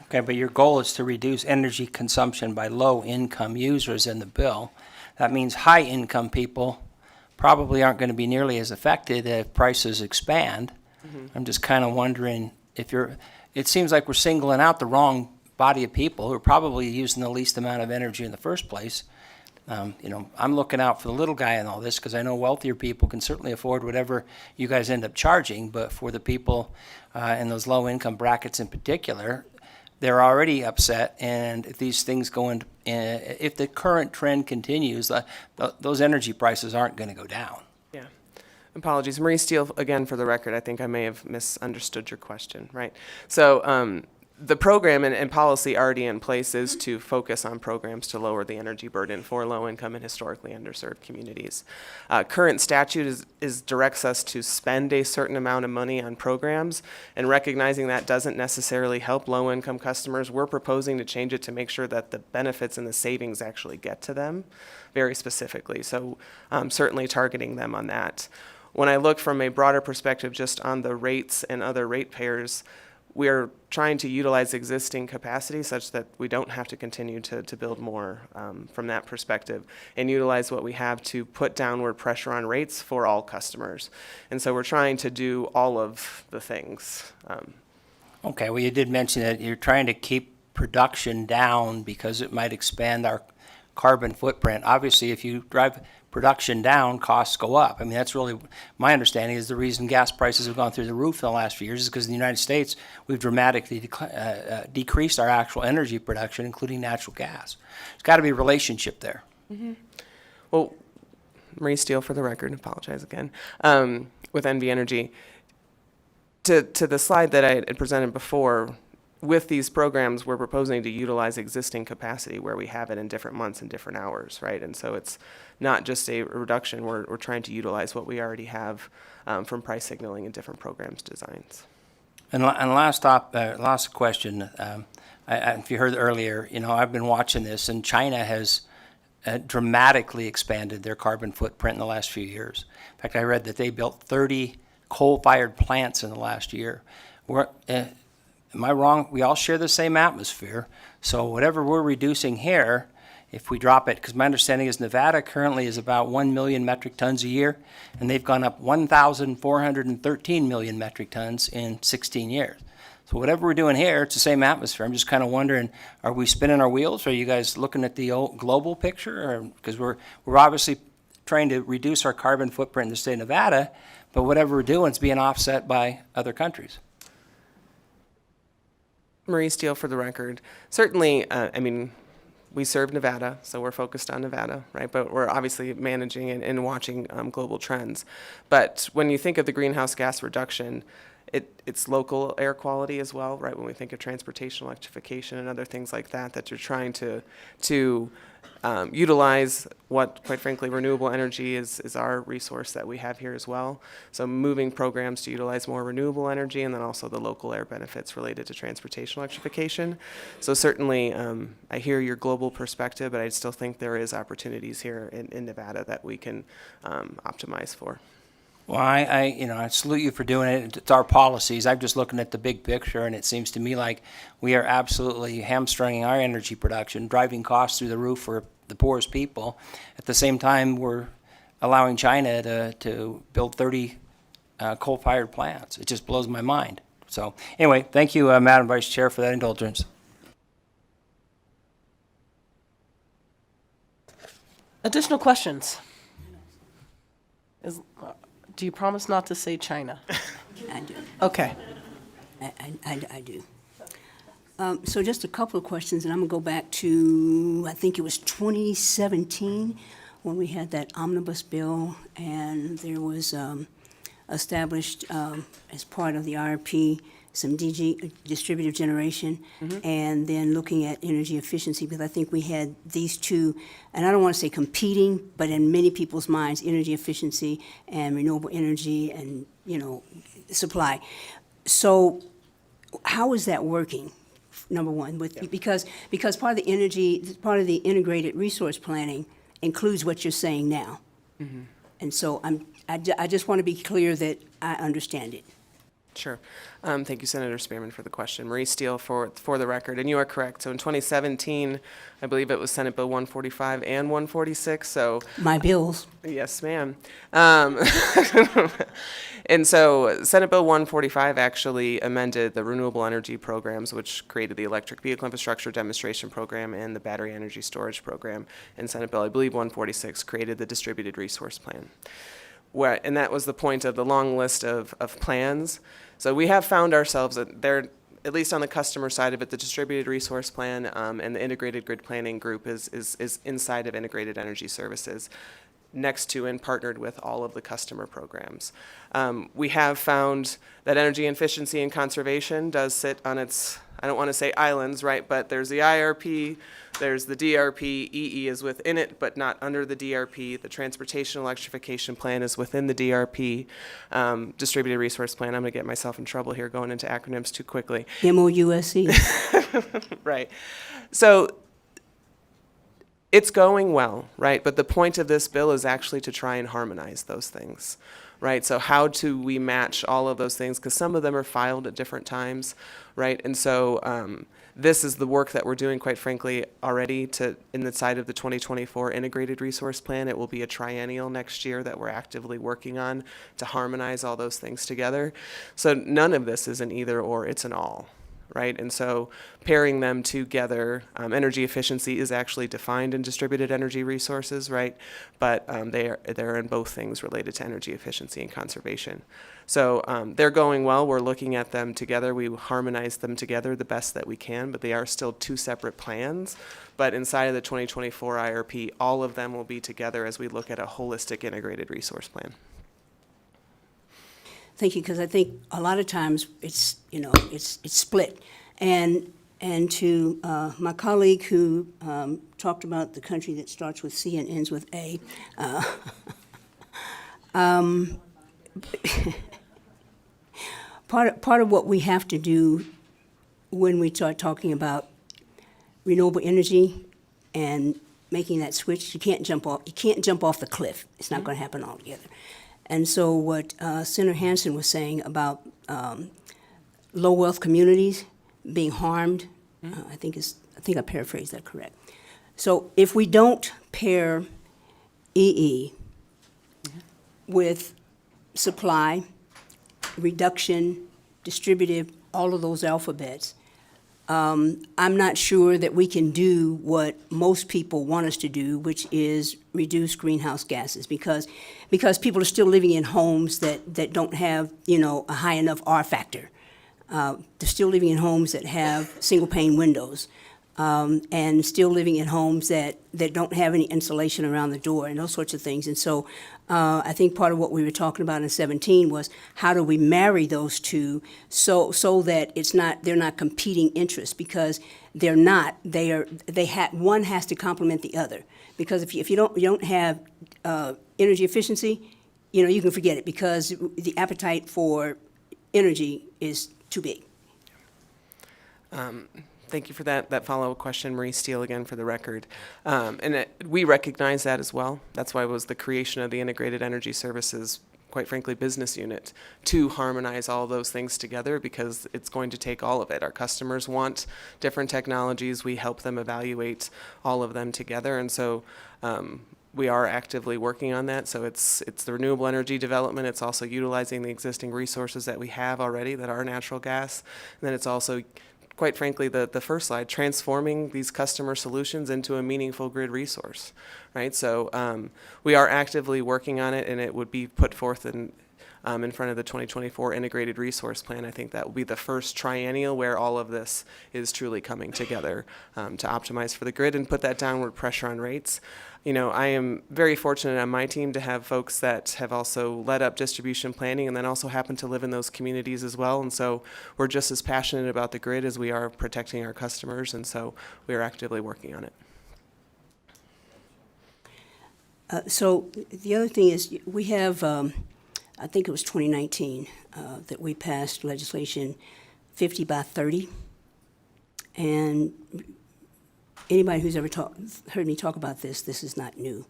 Okay, but your goal is to reduce energy consumption by low-income users in the bill. That means high-income people probably aren't going to be nearly as affected if prices expand. I'm just kind of wondering if it seems like we're singling out the wrong body of people who are probably using the least amount of energy in the first place. I'm looking out for the little guy in all this because I know wealthier people can certainly afford whatever you guys end up charging, but for the people in those low income brackets in particular, they're already upset, and if these things go into, if the current trend continues, those energy prices aren't going to go down. Yeah. Apologies. Marie Steele, again, for the record, I think I may have misunderstood your question, right? So the program and policy already in place is to focus on programs to lower the energy burden for low-income and historically underserved communities. Current statute directs us to spend a certain amount of money on programs, and recognizing that doesn't necessarily help low-income customers, we're proposing to change it to make sure that the benefits and the savings actually get to them very specifically. So certainly targeting them on that. When I look from a broader perspective just on the rates and other ratepayers, we're trying to utilize existing capacity such that we don't have to continue to build more from that perspective, and utilize what we have to put downward pressure on rates for all customers. And so we're trying to do all of the things. Okay, well, you did mention that you're trying to keep production down because it might expand our carbon footprint. Obviously, if you drive production down, costs go up. I mean, that's really my understanding is the reason gas prices have gone through the roof in the last few years is because in the United States, we've dramatically decreased our actual energy production, including natural gas. There's got to be a relationship there. Mm-hmm. Well, Marie Steele, for the record, apologize again, with NV Energy. To the slide that I had presented before, with these programs, we're proposing to utilize existing capacity where we have it in different months and different hours, right? And so it's not just a reduction. We're trying to utilize what we already have from price signaling and different programs designs. And last question, if you heard earlier, I've been watching this, and China has dramatically expanded their carbon footprint in the last few years. In fact, I read that they built 30 coal-fired plants in the last year. Am I wrong? We all share the same atmosphere. So whatever we're reducing here, if we drop it, because my understanding is Nevada currently is about 1 million metric tons a year, and they've gone up 1,413 million metric tons in 16 years. So whatever we're doing here, it's the same atmosphere. I'm just kind of wondering, are we spinning our wheels? Are you guys looking at the global picture? Because we're obviously trying to reduce our carbon footprint in the state of Nevada, but whatever we're doing is being offset by other countries. Marie Steele, for the record. Certainly, we serve Nevada, so we're focused on Nevada, right? But we're obviously managing and watching global trends. But when you think of the greenhouse gas reduction, it's local air quality as well, right? When we think of transportation electrification and other things like that, that you're trying to utilize what, quite frankly, renewable energy is our resource that we have here as well. So moving programs to utilize more renewable energy, and then also the local air benefits related to transportation electrification. So certainly, I hear your global perspective, but I still think there is opportunities here in Nevada that we can optimize for. Well, I salute you for doing it. It's our policies. I'm just looking at the big picture, and it seems to me like we are absolutely hamstringing our energy production, driving costs through the roof for the poorest people. At the same time, we're allowing China to build 30 coal-fired plants. It just blows my mind. So anyway, thank you, Madam Vice Chair, for that indulgence. Additional questions? Do you promise not to say China? I do. Okay. I do. So just a couple of questions, and I'm going to go back to, I think it was 2017, when we had that omnibus bill, and there was established as part of the IRP some distributed generation, and then looking at energy efficiency, because I think we had these two, and I don't want to say competing, but in many people's minds, energy efficiency and renewable energy and, supply. So how is that working, number one? Because part of the integrated resource planning includes what you're saying now. And so I just want to be clear that I understand it. Sure. Thank you, Senator Spearman, for the question. Marie Steele for the record. And you are correct. So in 2017, I believe it was Senate Bill 145 and 146. So My bills. yes, ma'am. And so Senate Bill 145 actually amended the renewable energy programs, which created the electric vehicle infrastructure demonstration program and the battery energy storage program. And Senate Bill, I believe 146, created the distributed resource plan. And that was the point of the long list of plans. So we have found ourselves there, at least on the customer side of it, the distributed resource plan and the integrated grid planning group is inside of integrated energy services, next to and partnered with all of the customer programs. We have found that energy efficiency and conservation does sit on its, I don't want to say islands, right, but there's the IRP, there's the DRP, EE is within it, but not under the DRP. The transportation electrification plan is within the DRP. Distributed resource plan, I'm going to get myself in trouble here going into acronyms too quickly. MOUSE. Right. So it's going well, right? But the point of this bill is actually to try and harmonize those things, right? So how do we match all of those things? Because some of them are filed at different times, right? And so this is the work that we're doing, quite frankly, already in the side of the 2024 Integrated Resource Plan. It will be a triennial next year that we're actively working on to harmonize all those things together. So none of this is an either or, it's an all. Right, and so pairing them together, energy efficiency is actually defined in distributed energy resources, right? But they're in both things related to energy efficiency and conservation. So they're going well. We're looking at them together. We harmonize them together the best that we can, but they are still two separate plans. But inside of the 2024 IRP, all of them will be together as we look at a holistic integrated resource plan. Thank you, because I think a lot of times it's split. And to my colleague who talked about the country that starts with C and ends with A, part of what we have to do when we start talking about renewable energy and making that switch, you can't jump off the cliff. It's not going to happen altogether. And so what Senator Hansen was saying about low wealth communities being harmed, I think I paraphrased that correct. So if we don't pair EE with supply, reduction, distributive, all of those alphabets, I'm not sure that we can do what most people want us to do, which is reduce greenhouse gases, because people are still living in homes that don't have, a high enough R factor. They're still living in homes that have single pane windows, and still living in homes that don't have any insulation around the door and those sorts of things. And so I think part of what we were talking about in 17 was how do we marry those two so that they're not competing interests, because they're not. One has to complement the other. Because if you don't have energy efficiency, you can forget it, because the appetite for energy is too big. Thank you for that follow-up question, Marie Steele, again, for the record. We recognize that as well. That's why it was the creation of the Integrated Energy Services, quite frankly, business unit, to harmonize all those things together, because it's going to take all of it. Our customers want different technologies. We help them evaluate all of them together. And so we are actively working on that. So it's the renewable energy development. It's also utilizing the existing resources that we have already that are natural gas. And then it's also, quite frankly, the first slide, transforming these customer solutions into a meaningful grid resource, right? So we are actively working on it, and it would be put forth in front of the 2024 Integrated Resource Plan. I think that will be the first triennial where all of this is truly coming together to optimize for the grid and put that downward pressure on rates. I am very fortunate on my team to have folks that have also led up distribution planning and then also happen to live in those communities as well. And so we're just as passionate about the grid as we are protecting our customers. And so we are actively working on it. So the other thing is we have, I think it was 2019, that we passed legislation 50 by 30. And anybody who's ever heard me talk about this is not new.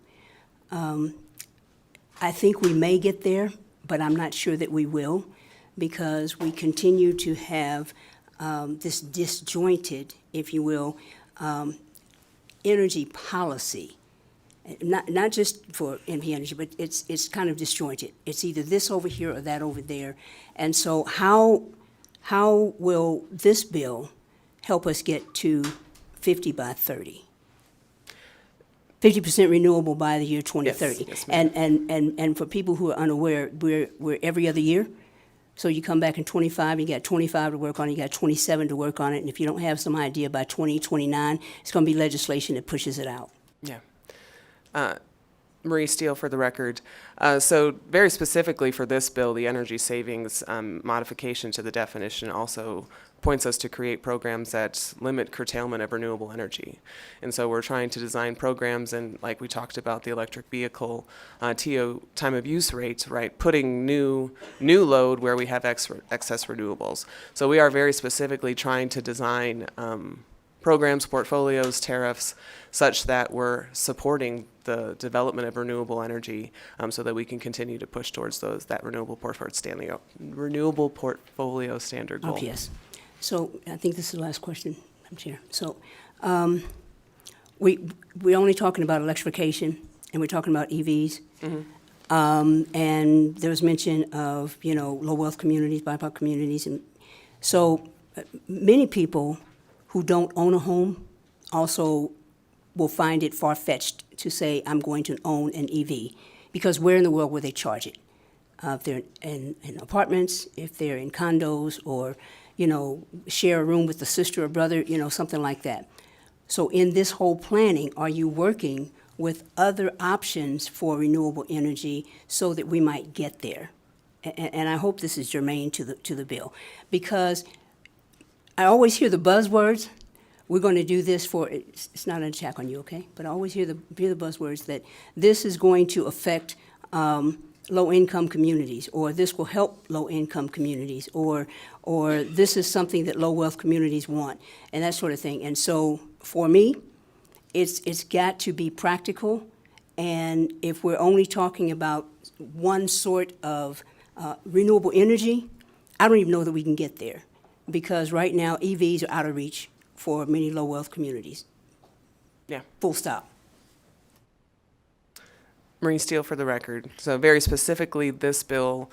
I think we may get there, but I'm not sure that we will, because we continue to have this disjointed, if you will, energy policy. Not just for NV Energy, but it's kind of disjointed. It's either this over here or that over there. And so how will this bill help us get to 50 by 30? 50% renewable by the year 2030. Yes, ma'am. And for people who are unaware, we're every other year. So you come back in 25, you got 25 to work on it, you got 27 to work on it, and if you don't have some idea by 2029, it's going to be legislation that pushes it out. Yeah. Marie Steele for the record. So very specifically for this bill, the energy savings modification to the definition also points us to create programs that limit curtailment of renewable energy. And so we're trying to design programs, and like we talked about the electric vehicle TO time of use rates, right, putting new load where we have excess renewables. So we are very specifically trying to design programs, portfolios, tariffs, such that we're supporting the development of renewable energy so that we can continue to push towards that renewable portfolio standard goal. Oh, yes. So I think this is the last question, Madam Chair. So we're only talking about electrification, and we're talking about EVs. Mm-hmm. And there was mention of, low wealth communities, BIPOC communities. And so many people who don't own a home also will find it far-fetched to say, I'm going to own an EV, because where in the world will they charge it? If they're in apartments, if they're in condos, or, share a room with a sister or brother, something like that. So in this whole planning, are you working with other options for renewable energy so that we might get there? And I hope this is germane to the bill, because I always hear the buzzwords. We're going to do this for, it's not an attack on you, okay? But I always hear the buzzwords that this is going to affect low-income communities, or this will help low-income communities, or this is something that low-wealth communities want, and that sort of thing. And so for me, it's got to be practical, and if we're only talking about one sort of renewable energy, I don't even know that we can get there, because right now EVs are out of reach for many low-wealth communities. Yeah. Full stop. Marie Steele for the record. So very specifically, this bill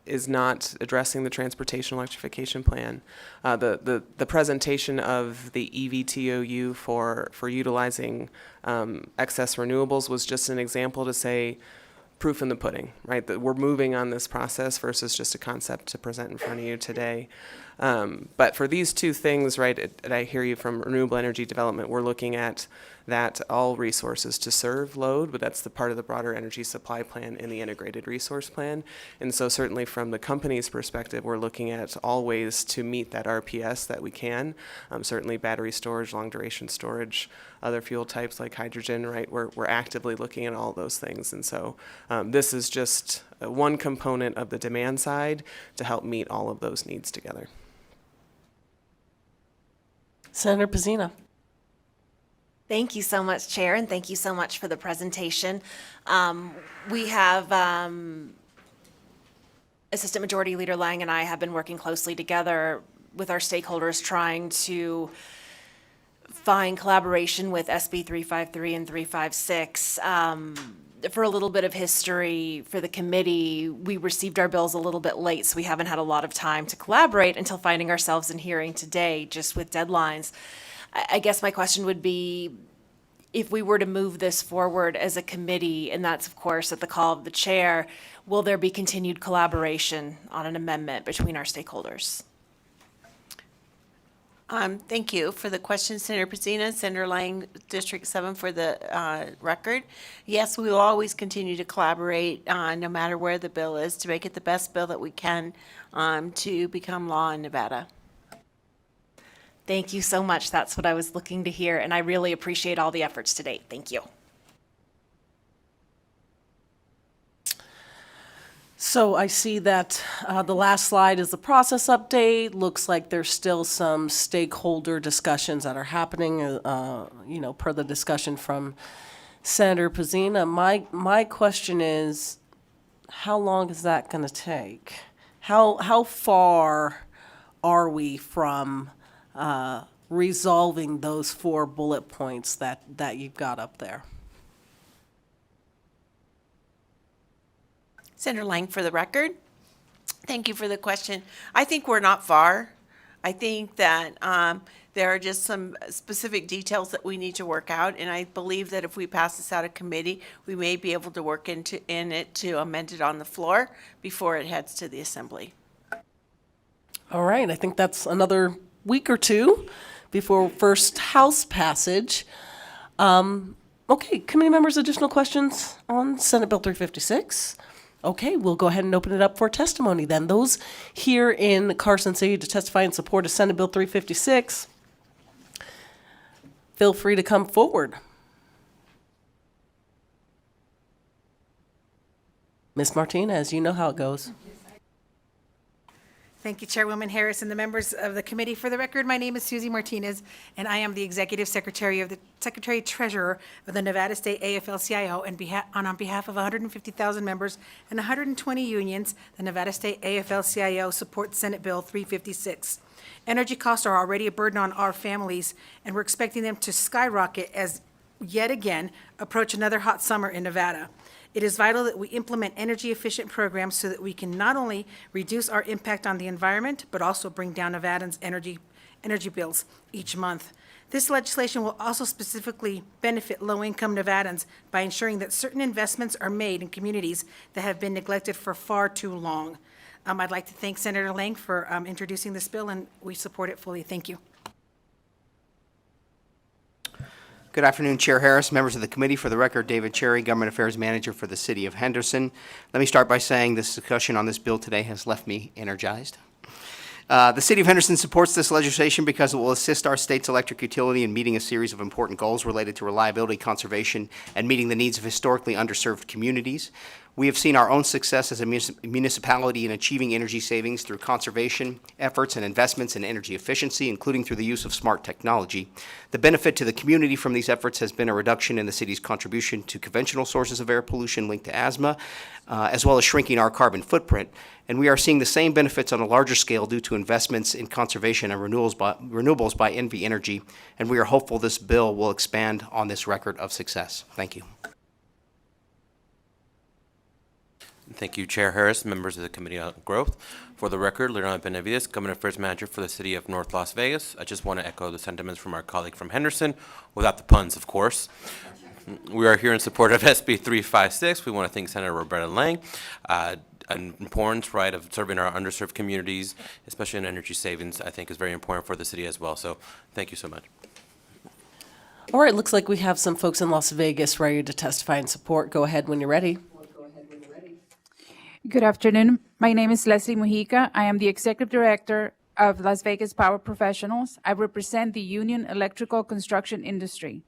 is not addressing the transportation electrification plan. The presentation of the EVTOU for utilizing excess renewables was just an example to say, proof in the pudding, right? That we're moving on this process versus just a concept to present in front of you today. But for these two things, right, and I hear you from renewable energy development, we're looking at that all resources to serve load, but that's the part of the broader energy supply plan in the integrated resource plan. And so certainly from the company's perspective, we're looking at all ways to meet that RPS that we can. Certainly battery storage, long duration storage, other fuel types like hydrogen, right? We're actively looking at all those things. And so this is just one component of the demand side to help meet all of those needs together. Senator Pezzina. Thank you so much, Chair, and thank you so much for the presentation. We have Assistant Majority Leader Lang and I have been working closely together with our stakeholders, trying to find collaboration with SB 353 and 356. For a little bit of history for the committee, we received our bills a little bit late, so we haven't had a lot of time to collaborate until finding ourselves in hearing today, just with deadlines. I guess my question would be, if we were to move this forward as a committee, and that's of course at the call of the chair, will there be continued collaboration on an amendment between our stakeholders? Thank you for the question, Senator Pezzina. Senator Lang, District 7 for the record. Yes, we will always continue to collaborate no matter where the bill is to make it the best bill that we can to become law in Nevada. Thank you so much. That's what I was looking to hear, and I really appreciate all the efforts to date. Thank you. So I see that the last slide is the process update. Looks like there's still some stakeholder discussions that are happening, per the discussion from Senator Pezzina. My question is, how long is that going to take? how far are we from resolving those 4 bullet points that you've got up there? Senator Lang, for the record. Thank you for the question. I think we're not far. I think that there are just some specific details that we need to work out, and I believe that if we pass this out of committee, we may be able to work in it to amend it on the floor before it heads to the assembly. All right, I think that's another week or two before first House passage. Okay, committee members, additional questions on Senate Bill 356? Okay, we'll go ahead and open it up for testimony then. Those here in Carson City to testify in support of Senate Bill 356, feel free to come forward. Ms. Martinez, you know how it goes. Thank you, Chairwoman Harris and the members of the committee. For the record, my name is Susie Martinez, and I am the Executive Secretary of the Secretary Treasurer of the Nevada State AFL-CIO, and on behalf of 150,000 members and 120 unions, the Nevada State AFL-CIO supports Senate Bill 356. Energy costs are already a burden on our families, and we're expecting them to skyrocket as yet again approach another hot summer in Nevada. It is vital that we implement energy-efficient programs so that we can not only reduce our impact on the environment, but also bring down Nevadans' energy bills each month. This legislation will also specifically benefit low-income Nevadans by ensuring that certain investments are made in communities that have been neglected for far too long. I'd like to thank Senator Lang for introducing this bill, and we support it fully. Thank you. Good afternoon, Chair Harris, members of the committee. For the record, David Cherry, Government Affairs Manager for the City of Henderson. Let me start by saying this discussion on this bill today has left me energized. The City of Henderson supports this legislation because it will assist our state's electric utility in meeting a series of important goals related to reliability, conservation, and meeting the needs of historically underserved communities. We have seen our own success as a municipality in achieving energy savings through conservation efforts and investments in energy efficiency, including through the use of smart technology. The benefit to the community from these efforts has been a reduction in the city's contribution to conventional sources of air pollution linked to asthma, as well as shrinking our carbon footprint. And we are seeing the same benefits on a larger scale due to investments in conservation and renewables by NV Energy, and we are hopeful this bill will expand on this record of success. Thank you. Thank you, Chair Harris, members of the Committee on Growth. For the record, Leonardo Benavides, Government Affairs Manager for the City of North Las Vegas. I just want to echo the sentiments from our colleague from Henderson, without the puns, of course. We are here in support of SB 356. We want to thank Senator Roberta Lang. An importance, right, of serving our underserved communities, especially in energy savings, I think is very important for the city as well. So thank you so much. All right, looks like we have some folks in Las Vegas ready to testify in support. Go ahead when you're ready. Good afternoon. My name is Leslie Mujica. I am the Executive Director of Las Vegas Power Professionals. I represent the union electrical construction industry.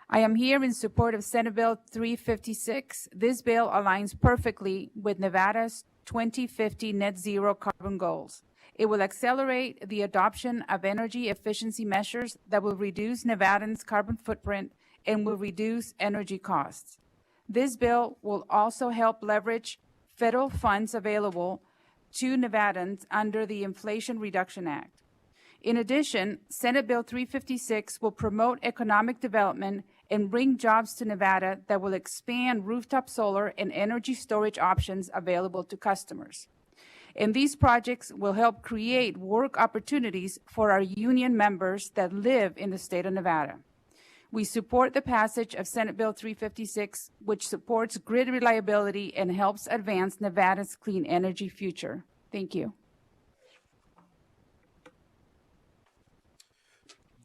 I am here in support of Senate Bill 356. This bill aligns perfectly with Nevada's 2050 net zero carbon goals. It will accelerate the adoption of energy efficiency measures that will reduce Nevadans' carbon footprint and will reduce energy costs. This bill will also help leverage federal funds available to Nevadans under the Inflation Reduction Act. In addition, Senate Bill 356 will promote economic development and bring jobs to Nevada that will expand rooftop solar and energy storage options available to customers. And these projects will help create work opportunities for our union members that live in the state of Nevada. We support the passage of Senate Bill 356, which supports grid reliability and helps advance Nevada's clean energy future. Thank you.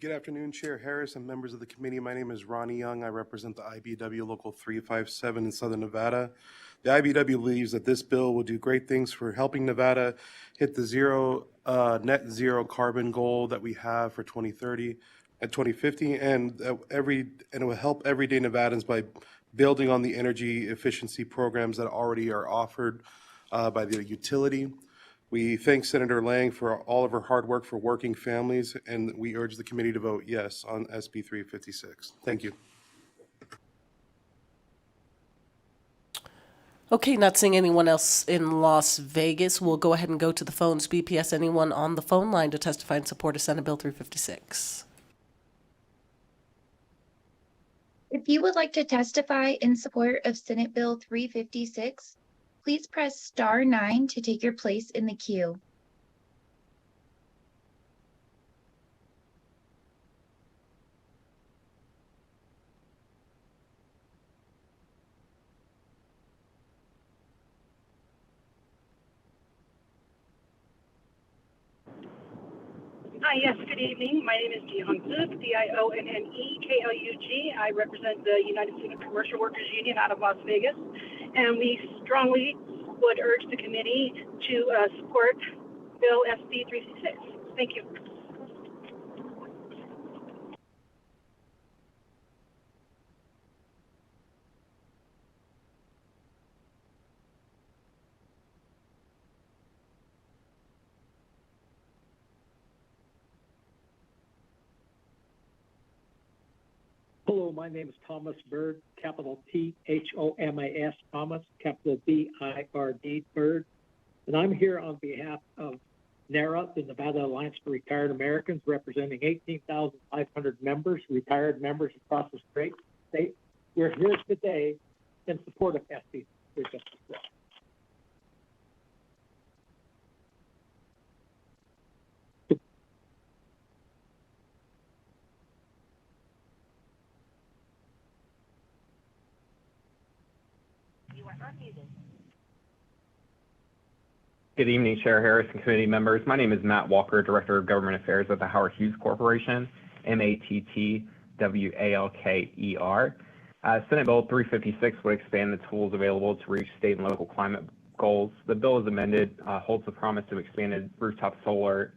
Good afternoon, Chair Harris and members of the committee. My name is Ronnie Young. I represent the IBEW Local 357 in Southern Nevada. The IBEW believes that this bill will do great things for helping Nevada hit the net zero carbon goal that we have for 2030 and 2050, and it will help everyday Nevadans by building on the energy efficiency programs that already are offered by the utility. We thank Senator Lang for all of her hard work for working families, and we urge the committee to vote yes on SB 356. Thank you. Okay, not seeing anyone else in Las Vegas, we'll go ahead and go to the phones. BPS, anyone on the phone line to testify in support of Senate Bill 356? If you would like to testify in support of Senate Bill 356, please press star 9 to take your place in the queue. Hi, yes, good evening. My name is Dionne Klug, Dionne-Klug. I represent the United States Commercial Workers Union out of Las Vegas, and we strongly would urge the committee to support Bill SB 366. Thank you. Hello, my name is Thomas Bird, capital Thomas, Thomas, capital BIRD, Bird, and I'm here on behalf of NARA, the Nevada Alliance for Retired Americans, representing 18,500 members, retired members across the state. We're here today in support of SB 356. Good evening, Chair Harris and committee members. My name is Matt Walker, Director of Government Affairs at the Howard Hughes Corporation, MATTWALKER. Senate Bill 356 would expand the tools available to reach state and local climate goals. The bill, as amended, holds the promise of expanded rooftop solar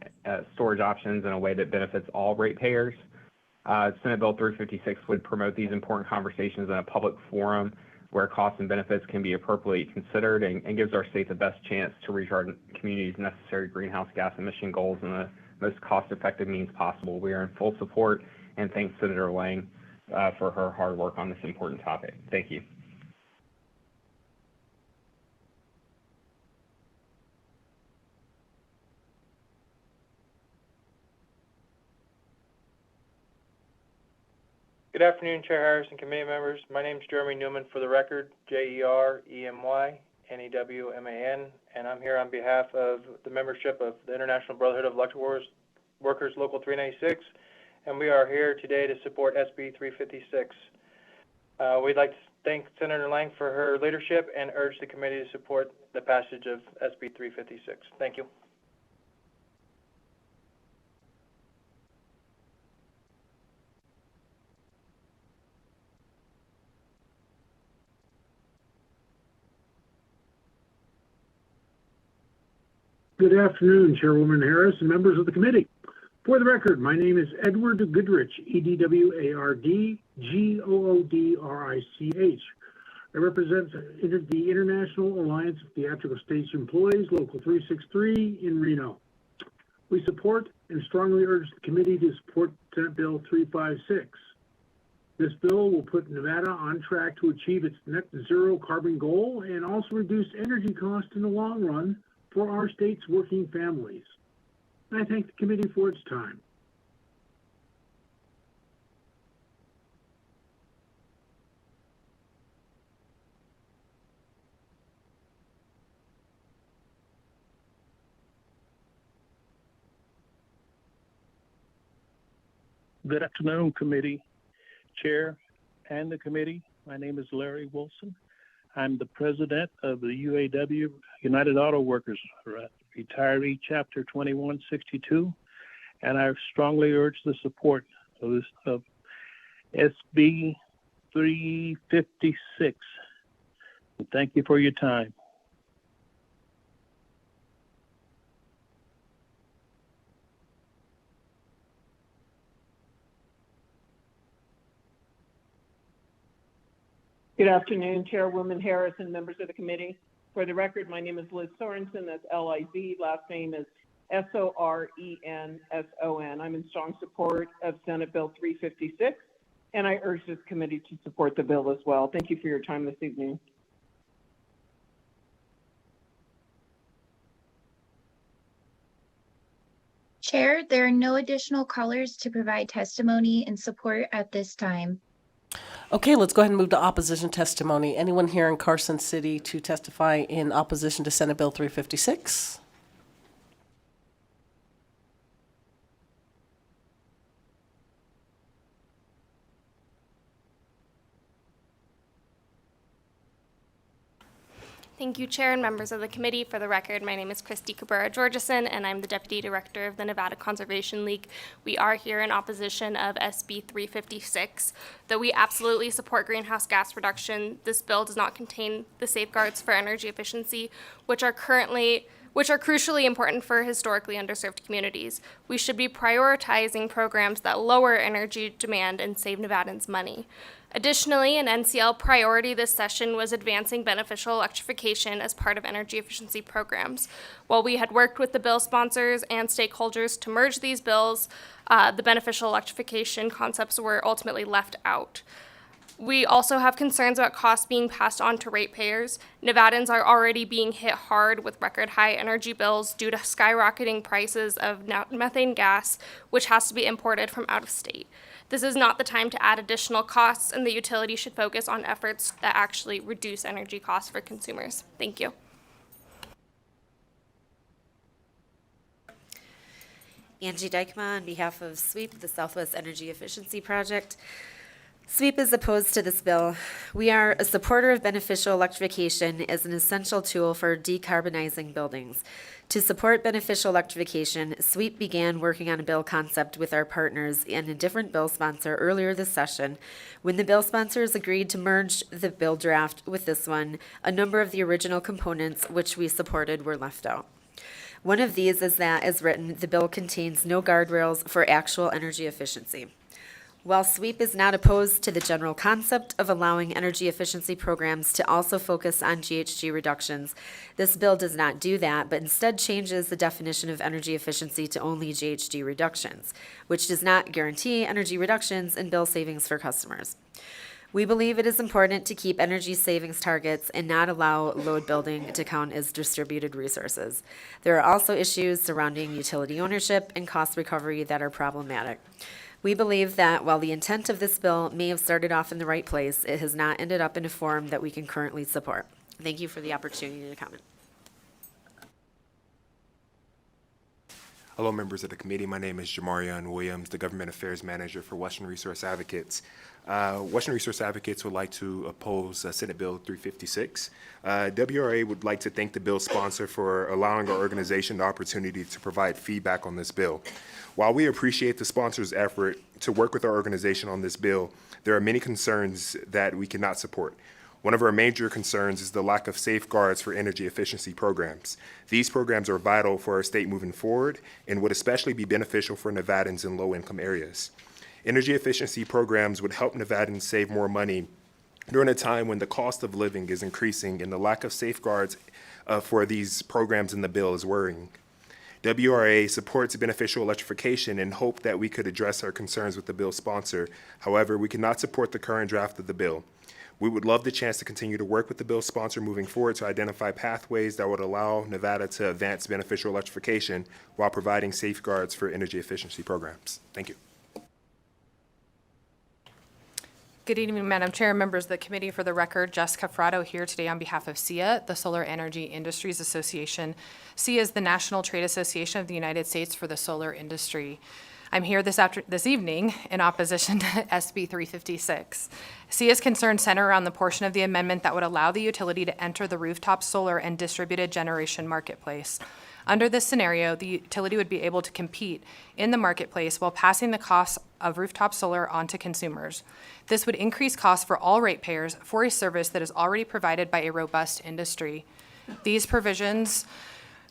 storage options in a way that benefits all ratepayers. Senate Bill 356 would promote these important conversations in a public forum where costs and benefits can be appropriately considered and gives our state the best chance to reach our community's necessary greenhouse gas emission goals in the most cost-effective means possible. We are in full support and thank Senator Lang for her hard work on this important topic. Thank you. Good afternoon, Chair Harris and committee members. My name is Jeremy Newman, for the record, JEREMY-NEWMAN, and I'm here on behalf of the membership of the International Brotherhood of Electrical Workers Local 396, and we are here today to support SB 356. We'd like to thank Senator Lang for her leadership and urge the committee to support the passage of SB 356. Thank you. Good afternoon, Chairwoman Harris and members of the committee. For the record, my name is Edward Goodrich, EDWARD-GOODRICH. I represent the International Alliance of Theatrical Stage Employees, Local 363 in Reno. We support and strongly urge the committee to support Senate Bill 356. This bill will put Nevada on track to achieve its net zero carbon goal and also reduce energy costs in the long run for our state's working families. I thank the committee for its time. Good afternoon, committee, chair, and the committee. My name is Larry Wilson. I'm the president of the UAW, United Auto Workers, retiree chapter 2162, and I strongly urge the support of SB 356. And thank you for your time. Good afternoon, Chairwoman Harris and members of the committee. For the record, my name is Liz Sorensen. That's L-I-Z. Last name is S-O-R-E-N-S-O-N. I'm in strong support of Senate Bill 356, and I urge this committee to support the bill as well. Thank you for your time this evening. Chair, there are no additional callers to provide testimony in support at this time. Okay, let's go ahead and move to opposition testimony. Anyone here in Carson City to testify in opposition to Senate Bill 356? Thank you, Chair and members of the committee. For the record, my name is Christy Cabrera-Georgeson, and I'm the Deputy Director of the Nevada Conservation League. We are here in opposition of SB 356. Though we absolutely support greenhouse gas reduction, this bill does not contain the safeguards for energy efficiency, which are crucially important for historically underserved communities. We should be prioritizing programs that lower energy demand and save Nevadans money. Additionally, an NCL priority this session was advancing beneficial electrification as part of energy efficiency programs. While we had worked with the bill sponsors and stakeholders to merge these bills, the beneficial electrification concepts were ultimately left out. We also have concerns about costs being passed on to ratepayers. Nevadans are already being hit hard with record high energy bills due to skyrocketing prices of methane gas, which has to be imported from out of state. This is not the time to add additional costs, and the utility should focus on efforts that actually reduce energy costs for consumers. Thank you. Angie Dykema on behalf of SWEEP, the Southwest Energy Efficiency Project. SWEEP is opposed to this bill. We are a supporter of beneficial electrification as an essential tool for decarbonizing buildings. To support beneficial electrification, SWEEP began working on a bill concept with our partners and a different bill sponsor earlier this session. When the bill sponsors agreed to merge the bill draft with this one, a number of the original components which we supported were left out. One of these is that, as written, the bill contains no guardrails for actual energy efficiency. While SWEEP is not opposed to the general concept of allowing energy efficiency programs to also focus on GHG reductions, this bill does not do that, but instead changes the definition of energy efficiency to only GHG reductions, which does not guarantee energy reductions and bill savings for customers. We believe it is important to keep energy savings targets and not allow load building to count as distributed resources. There are also issues surrounding utility ownership and cost recovery that are problematic. We believe that while the intent of this bill may have started off in the right place, it has not ended up in a form that we can currently support. Thank you for the opportunity to comment. Hello, members of the committee. My name is Jamarion Williams, the Government Affairs Manager for Western Resource Advocates. Western Resource Advocates would like to oppose Senate Bill 356. WRA would like to thank the bill sponsor for allowing our organization the opportunity to provide feedback on this bill. While we appreciate the sponsor's effort to work with our organization on this bill, there are many concerns that we cannot support. One of our major concerns is the lack of safeguards for energy efficiency programs. These programs are vital for our state moving forward and would especially be beneficial for Nevadans in low-income areas. Energy efficiency programs would help Nevadans save more money during a time when the cost of living is increasing and the lack of safeguards for these programs in the bill is worrying. WRA supports beneficial electrification and hope that we could address our concerns with the bill sponsor. However, we cannot support the current draft of the bill. We would love the chance to continue to work with the bill sponsor moving forward to identify pathways that would allow Nevada to advance beneficial electrification while providing safeguards for energy efficiency programs. Thank you. Good evening, Madam Chair, members of the committee. For the record, Jessica Fratto here today on behalf of SEIA, the Solar Energy Industries Association. SEIA is the National Trade Association of the United States for the solar industry. I'm here this evening in opposition to SB 356. SEIA's concerns center around the portion of the amendment that would allow the utility to enter the rooftop solar and distributed generation marketplace. Under this scenario, the utility would be able to compete in the marketplace while passing the costs of rooftop solar onto consumers. This would increase costs for all ratepayers for a service that is already provided by a robust industry. These provisions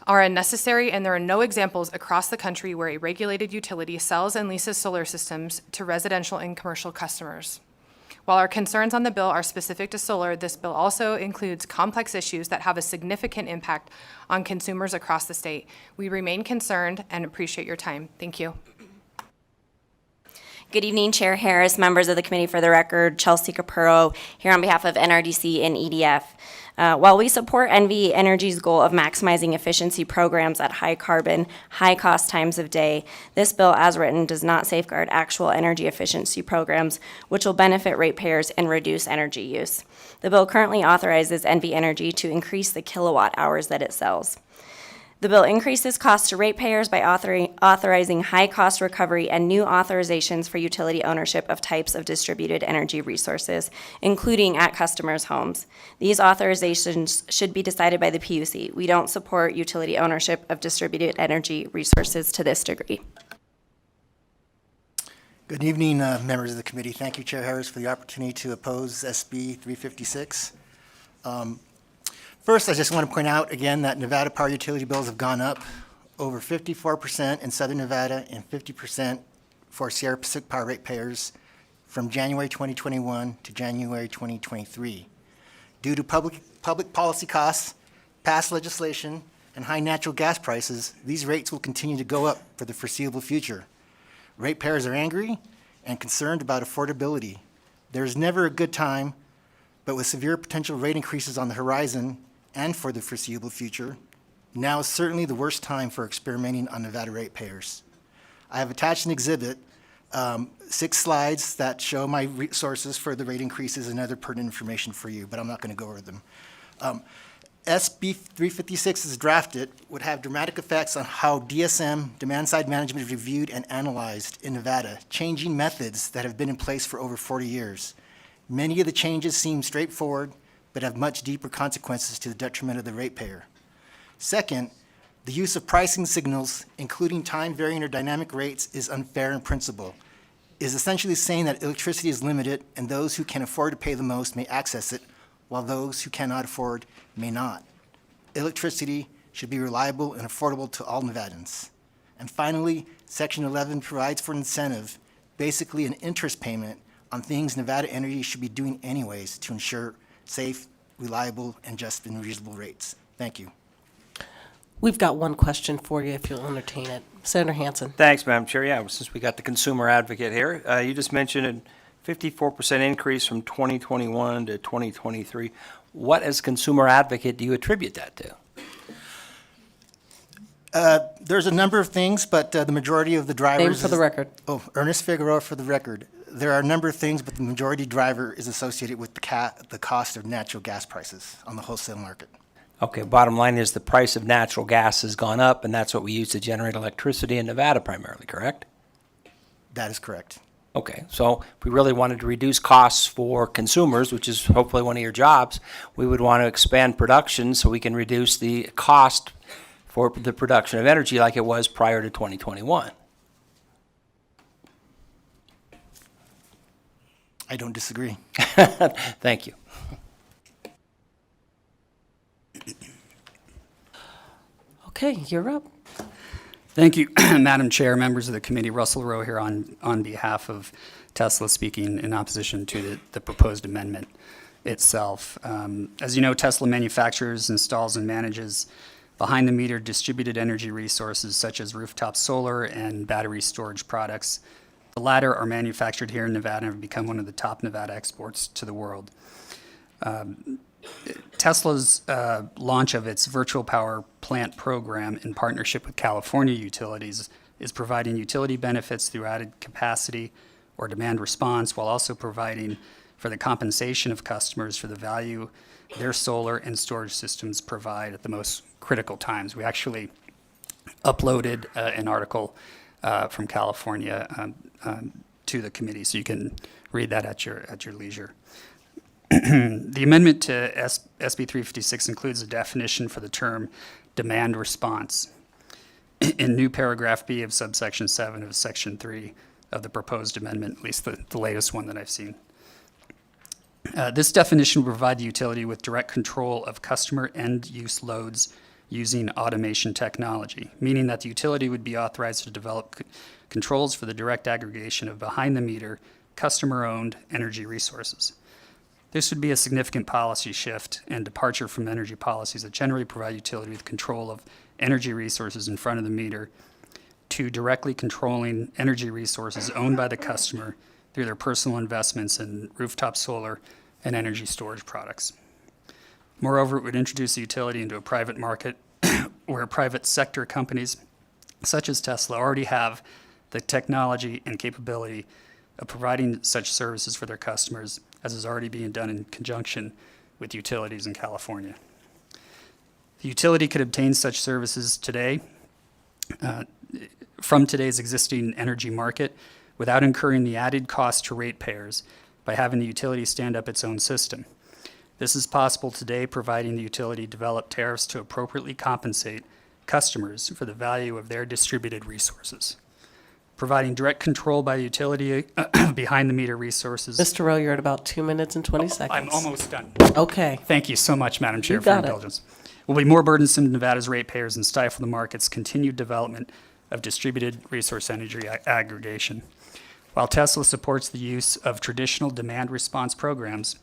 are unnecessary, and there are no examples across the country where a regulated utility sells and leases solar systems to residential and commercial customers. While our concerns on the bill are specific to solar, this bill also includes complex issues that have a significant impact on consumers across the state. We remain concerned and appreciate your time. Thank you. Good evening, Chair Harris, members of the committee. For the record, Chelsea Capurro here on behalf of NRDC and EDF. While we support NV Energy's goal of maximizing efficiency programs at high carbon, high cost times of day, this bill as written does not safeguard actual energy efficiency programs, which will benefit ratepayers and reduce energy use. The bill currently authorizes NV Energy to increase the kilowatt hours that it sells. The bill increases costs to ratepayers by authorizing high-cost recovery and new authorizations for utility ownership of types of distributed energy resources, including at customers' homes. These authorizations should be decided by the PUC. We don't support utility ownership of distributed energy resources to this degree. Good evening, members of the committee. Thank you, Chair Harris, for the opportunity to oppose SB 356. First, I just want to point out again that Nevada power utility bills have gone up over 54% in Southern Nevada and 50% for Sierra Pacific Power ratepayers from January 2021 to January 2023. Due to public policy costs, past legislation, and high natural gas prices, these rates will continue to go up for the foreseeable future. Ratepayers are angry and concerned about affordability. There is never a good time, but with severe potential rate increases on the horizon and for the foreseeable future, now is certainly the worst time for experimenting on Nevada ratepayers. I have attached an exhibit, 6 slides that show my sources for the rate increases and other pertinent information for you, but I'm not going to go over them. SB 356 as drafted would have dramatic effects on how DSM, demand-side management, is reviewed and analyzed in Nevada, changing methods that have been in place for over 40 years. Many of the changes seem straightforward, but have much deeper consequences to the detriment of the ratepayer. Second, the use of pricing signals, including time-varying or dynamic rates, is unfair in principle. It is essentially saying that electricity is limited and those who can afford to pay the most may access it, while those who cannot afford may not. Electricity should be reliable and affordable to all Nevadans. And finally, Section 11 provides for an incentive, basically an interest payment, on things Nevada Energy should be doing anyways to ensure safe, reliable, and just and reasonable rates. Thank you. We've got one question for you if you'll entertain it. Senator Hansen. Thanks, Madam Chair. Yeah, since we got the consumer advocate here, you just mentioned a 54% increase from 2021 to 2023. What, as consumer advocate, do you attribute that to? There's a number of things, but the majority of the drivers... Name for the record. Oh, Ernest Figueroa for the record. There are a number of things, but the majority driver is associated with the cost of natural gas prices on the wholesale market. Okay, bottom line is the price of natural gas has gone up, and that's what we use to generate electricity in Nevada primarily, correct? That is correct. Okay, so if we really wanted to reduce costs for consumers, which is hopefully one of your jobs, we would want to expand production so we can reduce the cost for the production of energy like it was prior to 2021. I don't disagree. Thank you. Okay, you're up. Thank you, Madam Chair, members of the committee. Russell Rowe here on behalf of Tesla, speaking in opposition to the proposed amendment itself. As you know, Tesla manufactures, installs, and manages behind-the-meter distributed energy resources such as rooftop solar and battery storage products. The latter are manufactured here in Nevada and have become one of the top Nevada exports to the world. Tesla's launch of its virtual power plant program in partnership with California utilities is providing utility benefits through added capacity or demand response, while also providing for the compensation of customers for the value their solar and storage systems provide at the most critical times. We actually uploaded an article from California to the committee, so you can read that at your leisure. The amendment to SB 356 includes a definition for the term demand response in new paragraph B of subsection 7 of section 3 of the proposed amendment, at least the latest one that I've seen. This definition will provide the utility with direct control of customer end-use loads using automation technology, meaning that the utility would be authorized to develop controls for the direct aggregation of behind-the-meter, customer-owned energy resources. This would be a significant policy shift and departure from energy policies that generally provide utility with control of energy resources in front of the meter to directly controlling energy resources owned by the customer through their personal investments in rooftop solar and energy storage products. Moreover, it would introduce the utility into a private market where private sector companies such as Tesla already have the technology and capability of providing such services for their customers, as is already being done in conjunction with utilities in California. The utility could obtain such services today from today's existing energy market without incurring the added cost to ratepayers by having the utility stand up its own system. This is possible today, providing the utility develop tariffs to appropriately compensate customers for the value of their distributed resources. Providing direct control by the utility behind the meter resources. Mr. Rowe, you're at about 2 minutes and 20 seconds. I'm almost done. Okay. Thank you so much, Madam Chair, You for got it. indulgence. Will be more burdensome to Nevada's ratepayers and stifle the market's continued development of distributed resource energy aggregation. While Tesla supports the use of traditional demand response programs,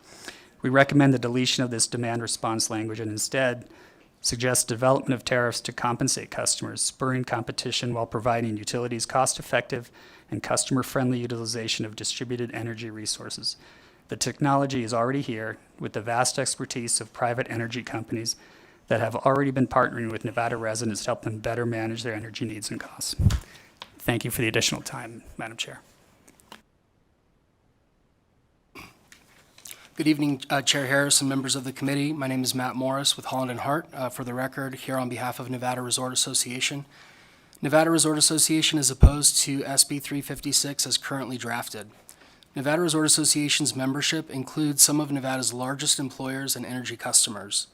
we recommend the deletion of this demand response language and instead suggest development of tariffs to compensate customers, spurring competition while providing utilities cost-effective and customer-friendly utilization of distributed energy resources. The technology is already here with the vast expertise of private energy companies that have already been partnering with Nevada residents to help them better manage their energy needs and costs. Thank you for the additional time, Madam Chair. Good evening, Chair Harris and members of the committee. My name is Matt Morris with Holland & Hart. For the record, here on behalf of Nevada Resort Association. Nevada Resort Association is opposed to SB 356 as currently drafted. Nevada Resort Association's membership includes some of Nevada's largest employers and energy customers.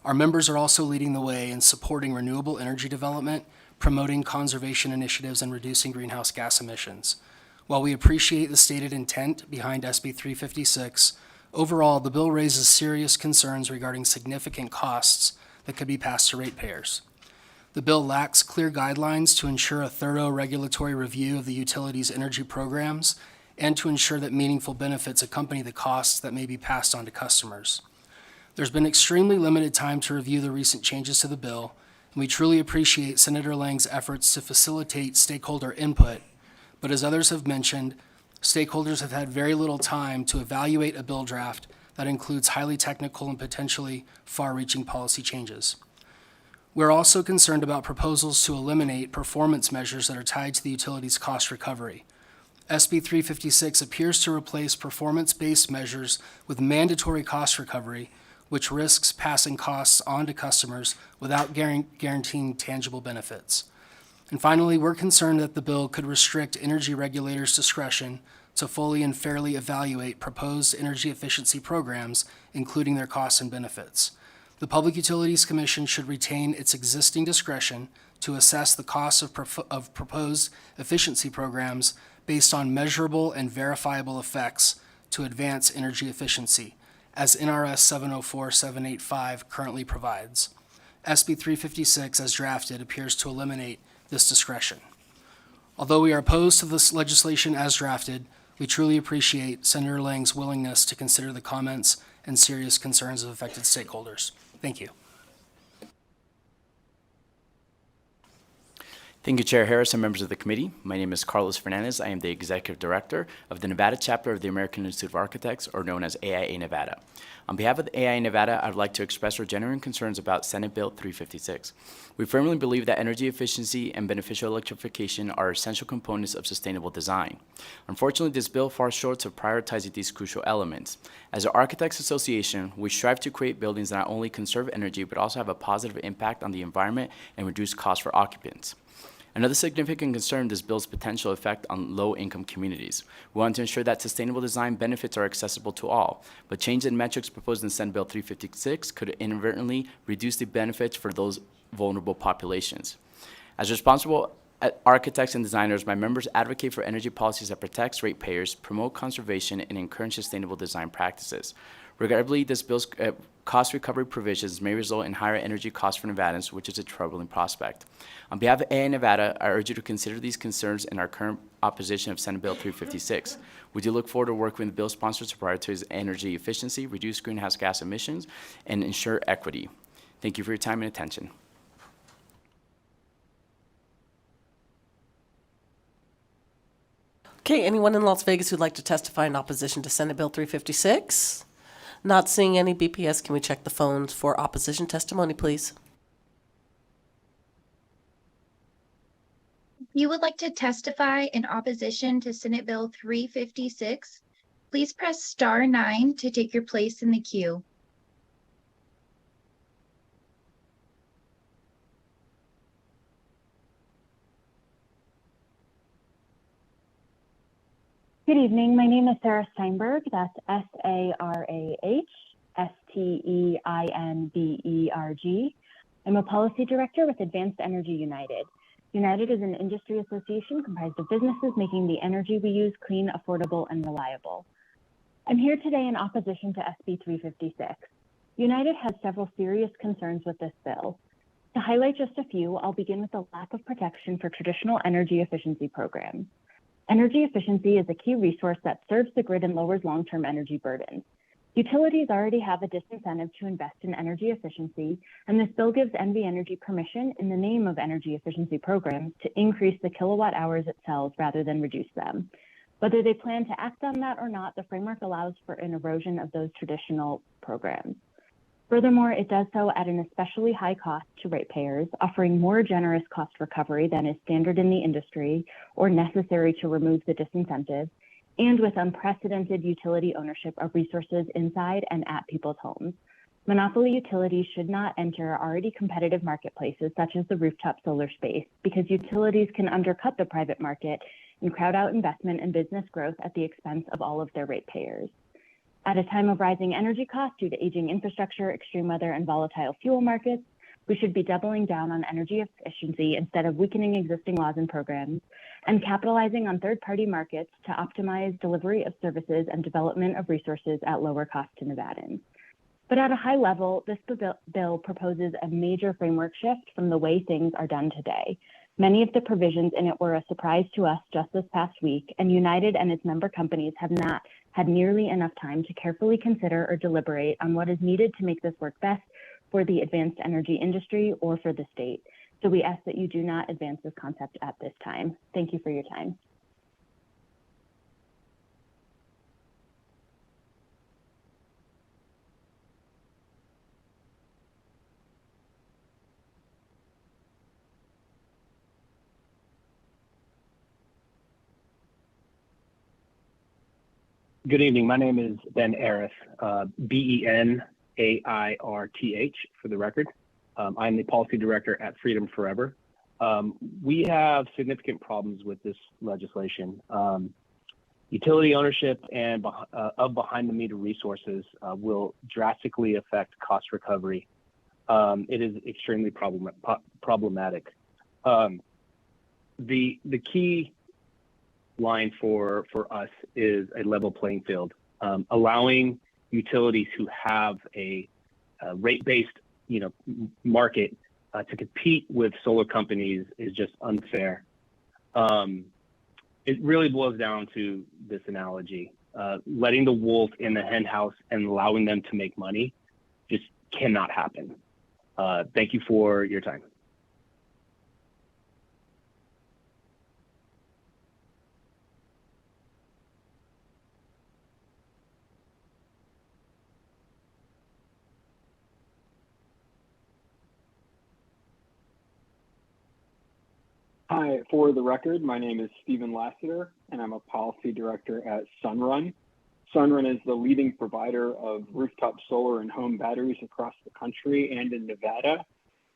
Our members are also leading the way in supporting renewable energy development, promoting conservation initiatives, and reducing greenhouse gas emissions. While we appreciate the stated intent behind SB 356, overall, the bill raises serious concerns regarding significant costs that could be passed to ratepayers. The bill lacks clear guidelines to ensure a thorough regulatory review of the utility's energy programs and to ensure that meaningful benefits accompany the costs that may be passed on to customers. There's been extremely limited time to review the recent changes to the bill, and we truly appreciate Senator Lang's efforts to facilitate stakeholder input, but as others have mentioned, stakeholders have had very little time to evaluate a bill draft that includes highly technical and potentially far-reaching policy changes. We're also concerned about proposals to eliminate performance measures that are tied to the utility's cost recovery. SB 356 appears to replace performance-based measures with mandatory cost recovery, which risks passing costs on to customers without guaranteeing tangible benefits. And finally, we're concerned that the bill could restrict energy regulators' discretion to fully and fairly evaluate proposed energy efficiency programs, including their costs and benefits. The Public Utilities Commission should retain its existing discretion to assess the costs of proposed efficiency programs based on measurable and verifiable effects to advance energy efficiency, as NRS 704-785 currently provides. SB 356, as drafted, appears to eliminate this discretion. Although we are opposed to this legislation as drafted, we truly appreciate Senator Lang's willingness to consider the comments and serious concerns of affected stakeholders. Thank you. Thank you, Chair Harris and members of the committee. My name is Carlos Fernandez. I am the Executive Director of the Nevada chapter of the American Institute of Architects, or known as AIA Nevada. On behalf of the AIA Nevada, I would like to express our genuine concerns about Senate Bill 356. We firmly believe that energy efficiency and beneficial electrification are essential components of sustainable design. Unfortunately, this bill falls short of prioritizing these crucial elements. As an Architects Association, we strive to create buildings that not only conserve energy, but also have a positive impact on the environment and reduce costs for occupants. Another significant concern is this bill's potential effect on low-income communities. We want to ensure that sustainable design benefits are accessible to all, but change in metrics proposed in Senate Bill 356 could inadvertently reduce the benefits for those vulnerable populations. As responsible architects and designers, my members advocate for energy policies that protect ratepayers, promote conservation, and encourage sustainable design practices. Regrettably, this bill's cost recovery provisions may result in higher energy costs for Nevadans, which is a troubling prospect. On behalf of AIA Nevada, I urge you to consider these concerns in our current opposition of Senate Bill 356. We do look forward to working with bill sponsors to prioritize energy efficiency, reduce greenhouse gas emissions, and ensure equity. Thank you for your time and attention. Okay, anyone in Las Vegas who'd like to testify in opposition to Senate Bill 356? Not seeing any. BPS, can we check the phones for opposition testimony, please? If you would like to testify in opposition to Senate Bill 356, please press star 9 to take your place in the queue. Good evening. My name is Sarah Steinberg. That's SARAH-STEINBERG. I'm a policy director with Advanced Energy United. United is an industry association comprised of businesses making the energy we use clean, affordable, and reliable. I'm here today in opposition to SB 356. United has several serious concerns with this bill. To highlight just a few, I'll begin with the lack of protection for traditional energy efficiency programs. Energy efficiency is a key resource that serves the grid and lowers long-term energy burdens. Utilities already have a disincentive to invest in energy efficiency, and this bill gives NV Energy permission in the name of energy efficiency programs to increase the kilowatt hours it sells rather than reduce them. Whether they plan to act on that or not, the framework allows for an erosion of those traditional programs. Furthermore, it does so at an especially high cost to ratepayers, offering more generous cost recovery than is standard in the industry or necessary to remove the disincentive, and with unprecedented utility ownership of resources inside and at people's homes. Monopoly utilities should not enter already competitive marketplaces such as the rooftop solar space, because utilities can undercut the private market and crowd out investment and business growth at the expense of all of their ratepayers. At a time of rising energy costs due to aging infrastructure, extreme weather, and volatile fuel markets, we should be doubling down on energy efficiency instead of weakening existing laws and programs, and capitalizing on third-party markets to optimize delivery of services and development of resources at lower cost to Nevadans. But at a high level, this bill proposes a major framework shift from the way things are done today. Many of the provisions in it were a surprise to us just this past week, and United and its member companies have not had nearly enough time to carefully consider or deliberate on what is needed to make this work best for the advanced energy industry or for the state. So we ask that you do not advance this concept at this time. Thank you for your time. Good evening. My name is Ben Arith, BENAIRTH for the record. I'm the policy director at Freedom Forever. We have significant problems with this legislation. Utility ownership and of behind-the-meter resources will drastically affect cost recovery. It is extremely problematic. The key line for us is a level playing field. Allowing utilities who have a rate-based market to compete with solar companies is just unfair. It really boils down to this analogy. Letting the wolf in the hen house and allowing them to make money just cannot happen. Thank you for your time. Hi, for the record, my name is Stephen Lassiter, and I'm a policy director at Sunrun. Sunrun is the leading provider of rooftop solar and home batteries across the country and in Nevada.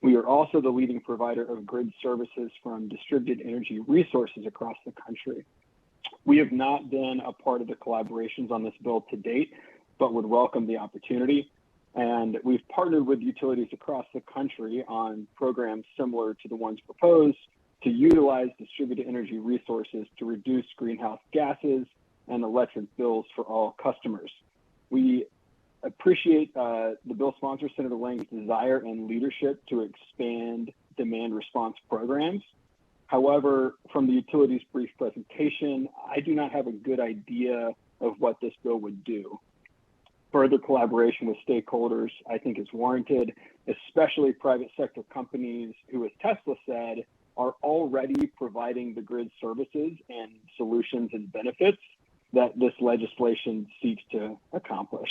We are also the leading provider of grid services from distributed energy resources across the country. We have not been a part of the collaborations on this bill to date, but would welcome the opportunity. And we've partnered with utilities across the country on programs similar to the ones proposed to utilize distributed energy resources to reduce greenhouse gases and electric bills for all customers. We appreciate the bill sponsor, Senator Lang's desire and leadership to expand demand response programs. However, from the utility's brief presentation, I do not have a good idea of what this bill would do. Further collaboration with stakeholders, I think, is warranted, especially private sector companies who, as Tesla said, are already providing the grid services and solutions and benefits that this legislation seeks to accomplish.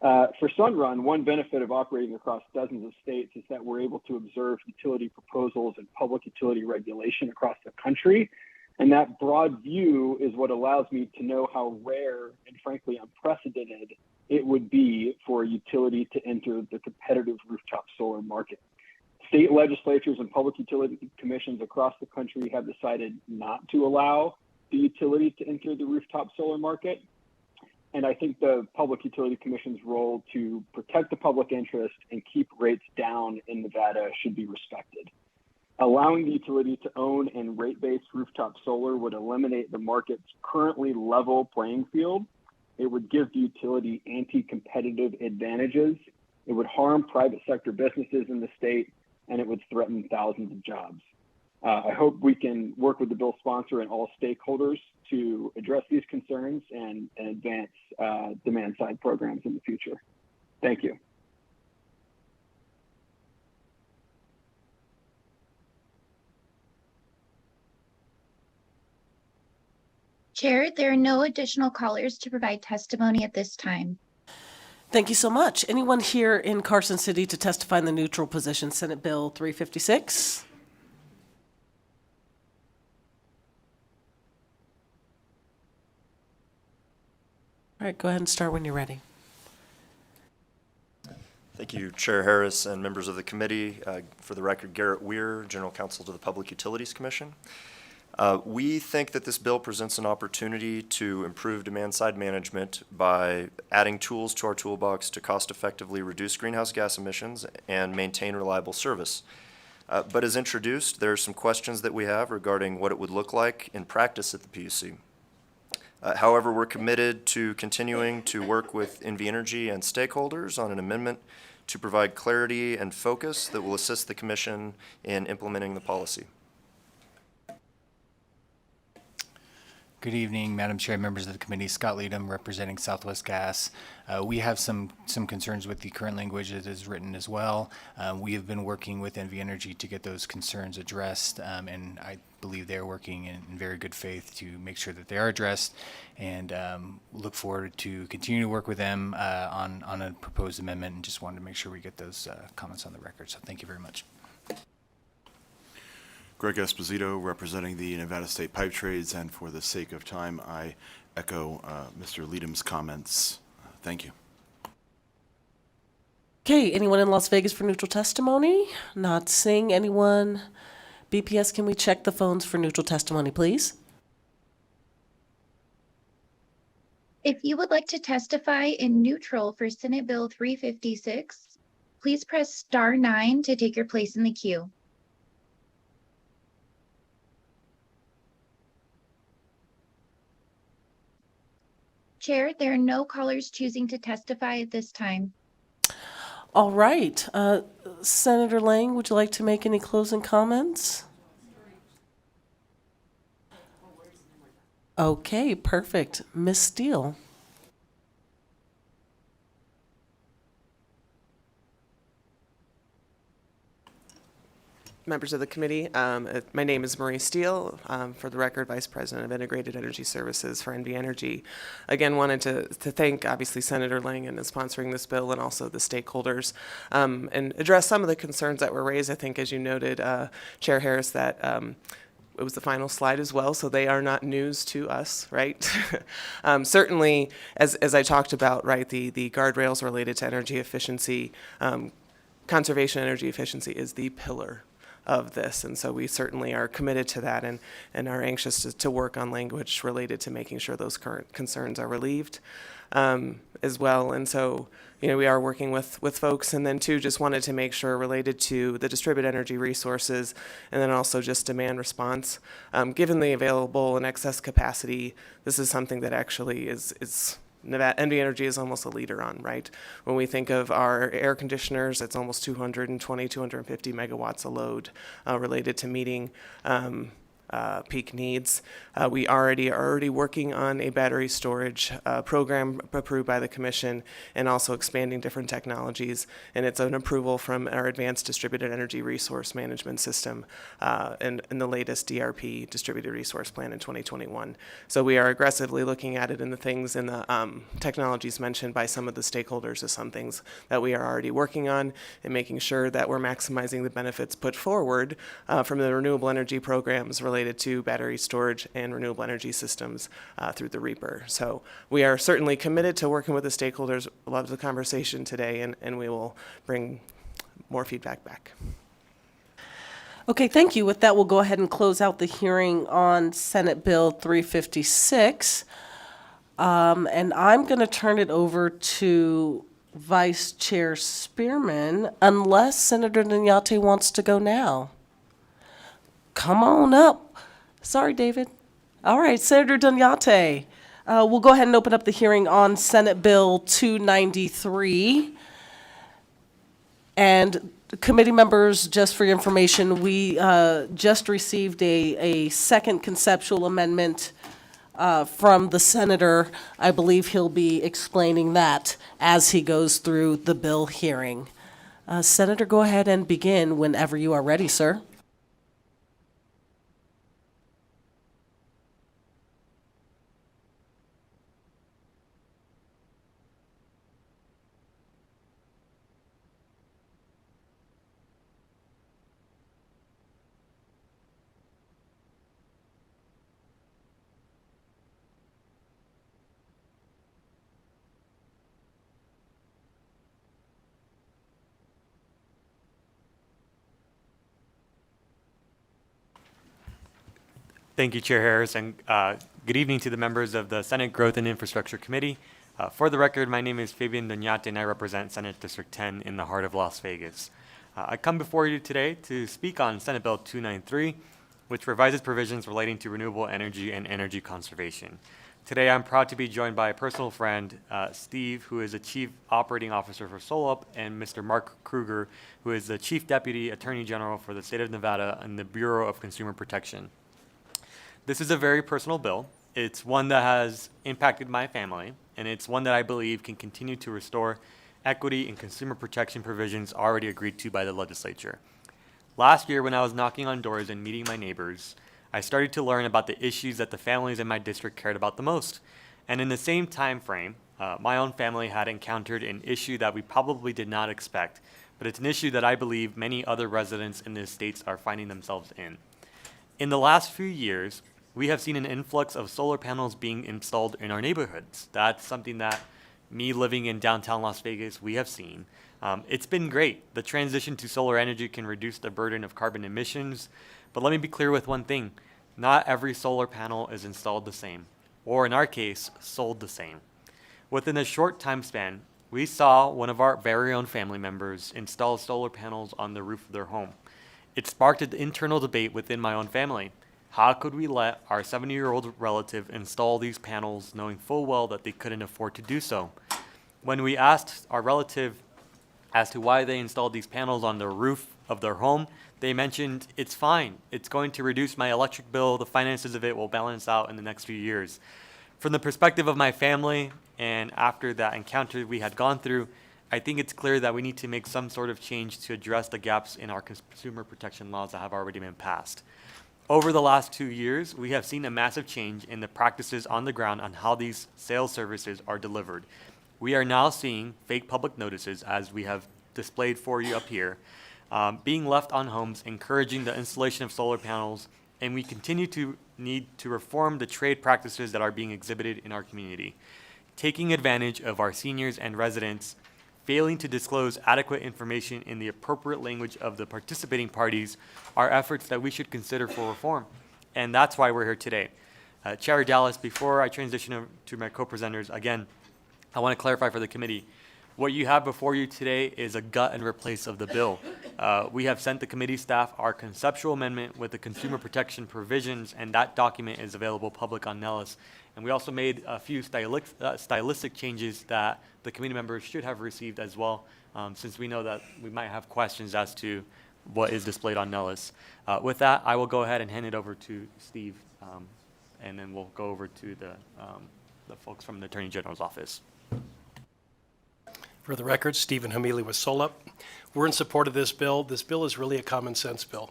For Sunrun, one benefit of operating across dozens of states is that we're able to observe utility proposals and public utility regulation across the country. And that broad view is what allows me to know how rare and frankly unprecedented it would be for a utility to enter the competitive rooftop solar market. State legislatures and public utility commissions across the country have decided not to allow the utility to enter the rooftop solar market. And I think the Public Utility Commission's role to protect the public interest and keep rates down in Nevada should be respected. Allowing the utility to own and rate-based rooftop solar would eliminate the market's currently level playing field. It would give the utility anti-competitive advantages. It would harm private sector businesses in the state, and it would threaten thousands of jobs. I hope we can work with the bill sponsor and all stakeholders to address these concerns and advance demand-side programs in the future. Thank you. Chair, there are no additional callers to provide testimony at this time. Thank you so much. Anyone here in Carson City to testify in the neutral position, Senate Bill 356? All right, go ahead and start when you're ready. Thank you, Chair Harris and members of the committee. For the record, Garrett Weir, General Counsel to the Public Utilities Commission. We think that this bill presents an opportunity to improve demand-side management by adding tools to our toolbox to cost-effectively reduce greenhouse gas emissions and maintain reliable service. But as introduced, there are some questions that we have regarding what it would look like in practice at the PUC. However, we're committed to continuing to work with NV Energy and stakeholders on an amendment to provide clarity and focus that will assist the Commission in implementing the policy. Good evening, Madam Chair, members of the committee. Scott Leadham, representing Southwest Gas. We have some concerns with the current language that is written as well. We have been working with NV Energy to get those concerns addressed, and I believe they're working in very good faith to make sure that they are addressed, and look forward to continue to work with them on a proposed amendment, and just wanted to make sure we get those comments on the record. So thank you very much. Greg Esposito, representing the Nevada State Pipe Trades, and for the sake of time, I echo Mr. Leadham's comments. Thank you. Okay, anyone in Las Vegas for neutral testimony? Not seeing anyone. BPS, can we check the phones for neutral testimony, please? If you would like to testify in neutral for Senate Bill 356, please press star 9 to take your place in the queue. Chair, there are no callers choosing to testify at this time. All right. Senator Lang, would you like to make any closing comments? Okay, perfect. Ms. Steele. Members of the committee, my name is Marie Steele, for the record, Vice President of Integrated Energy Services for NV Energy. Again, wanted to thank, obviously, Senator Lang in sponsoring this bill and also the stakeholders, and address some of the concerns that were raised. I think, as you noted, Chair Harris, that it was the final slide as well, so they are not news to us, right? Certainly, as I talked about, right, the guardrails related to energy efficiency, conservation energy efficiency is the pillar of this, and so we certainly are committed to that and are anxious to work on language related to making sure those current concerns are relieved as well. And so, you know, we are working with folks, and then too, just wanted to make sure related to the distributed energy resources and then also just demand response. Given the available and excess capacity, this is something that actually is Nevada, NV Energy is almost a leader on, right? When we think of our air conditioners, it's almost 220, 250 megawatts a load related to meeting peak needs. We are already working on a battery storage program approved by the Commission, and also expanding different technologies. And it's an approval from our Advanced Distributed Energy Resource Management System and the latest DRP, Distributed Resource Plan, in 2021. So we are aggressively looking at it, and the things in the technologies mentioned by some of the stakeholders are some things that we are already working on, and making sure that we're maximizing the benefits put forward from the renewable energy programs related to battery storage and renewable energy systems through the REAPER. So we are certainly committed to working with the stakeholders. Love the conversation today, and we will bring more feedback back. Okay, thank you. With that, we'll go ahead and close out the hearing on Senate Bill 356. And I'm going to turn it over to Vice Chair Spearman, unless Senator Dunyate wants to go now. Come on up. Sorry, David. All right, Senator Dunyate. We'll go ahead and open up the hearing on Senate Bill 293. And committee members, just for your information, we just received a second conceptual amendment from the senator. I believe he'll be explaining that as he goes through the bill hearing. Senator, go ahead and begin whenever you are ready, sir. Thank you, Chair Harris, and good evening to the members of the Senate Growth and Infrastructure Committee. For the record, my name is Fabian Dunyate, and I represent Senate District 10 in the heart of Las Vegas. I come before you today to speak on Senate Bill 293, which revises provisions relating to renewable energy and energy conservation. Today, I'm proud to be joined by a personal friend, Steve, who is the Chief Operating Officer for SolUp, and Mr. Mark Kruger, who is the Chief Deputy Attorney General for the State of Nevada and the Bureau of Consumer Protection. This is a very personal bill. It's one that has impacted my family, and it's one that I believe can continue to restore equity and consumer protection provisions already agreed to by the legislature. Last year, when I was knocking on doors and meeting my neighbors, I started to learn about the issues that the families in my district cared about the most. And in the same time frame, my own family had encountered an issue that we probably did not expect, but it's an issue that I believe many other residents in the states are finding themselves in. In the last few years, we have seen an influx of solar panels being installed in our neighborhoods. That's something that me living in downtown Las Vegas, we have seen. It's been great. The transition to solar energy can reduce the burden of carbon emissions. But let me be clear with one thing. Not every solar panel is installed the same, or in our case, sold the same. Within a short time span, we saw one of our very own family members install solar panels on the roof of their home. It sparked an internal debate within my own family. How could we let our 70-year-old relative install these panels knowing full well that they couldn't afford to do so? When we asked our relative as to why they installed these panels on the roof of their home, they mentioned, it's fine. It's going to reduce my electric bill. The finances of it will balance out in the next few years. From the perspective of my family, and after that encounter we had gone through, I think it's clear that we need to make some sort of change to address the gaps in our consumer protection laws that have already been passed. Over the last 2 years, we have seen a massive change in the practices on the ground on how these sales services are delivered. We are now seeing fake public notices, as we have displayed for you up here, being left on homes, encouraging the installation of solar panels, and we continue to need to reform the trade practices that are being exhibited in our community. Taking advantage of our seniors and residents, failing to disclose adequate information in the appropriate language of the participating parties are efforts that we should consider for reform. And that's why we're here today. Chair Dallas, before I transition to my co-presenters, again, I want to clarify for the committee, what you have before you today is a gut and replace of the bill. We have sent the committee staff our conceptual amendment with the consumer protection provisions, and that document is available public on Nellis. And we also made a few stylistic changes that the committee members should have received as well, since we know that we might have questions as to what is displayed on Nellis. With that, I will go ahead and hand it over to Steve, and then we'll go over to the folks from the Attorney General's office. For the record, Stephen Hamili with SOLUP. We're in support of this bill. This bill is really a common sense bill,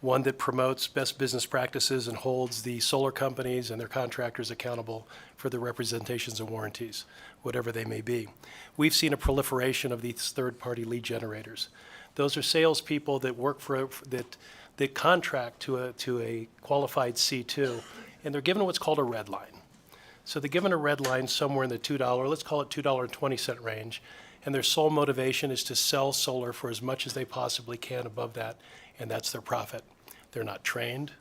one that promotes best business practices and holds the solar companies and their contractors accountable for their representations and warranties, whatever they may be. We've seen a proliferation of these third-party lead generators. Those are salespeople that work for that contract to a qualified C2, and they're given what's called a red line. So they're given a red line somewhere in the $2, let's call it $2.20 range, and their sole motivation is to sell solar for as much as they possibly can above that, and that's their profit. They're not trained,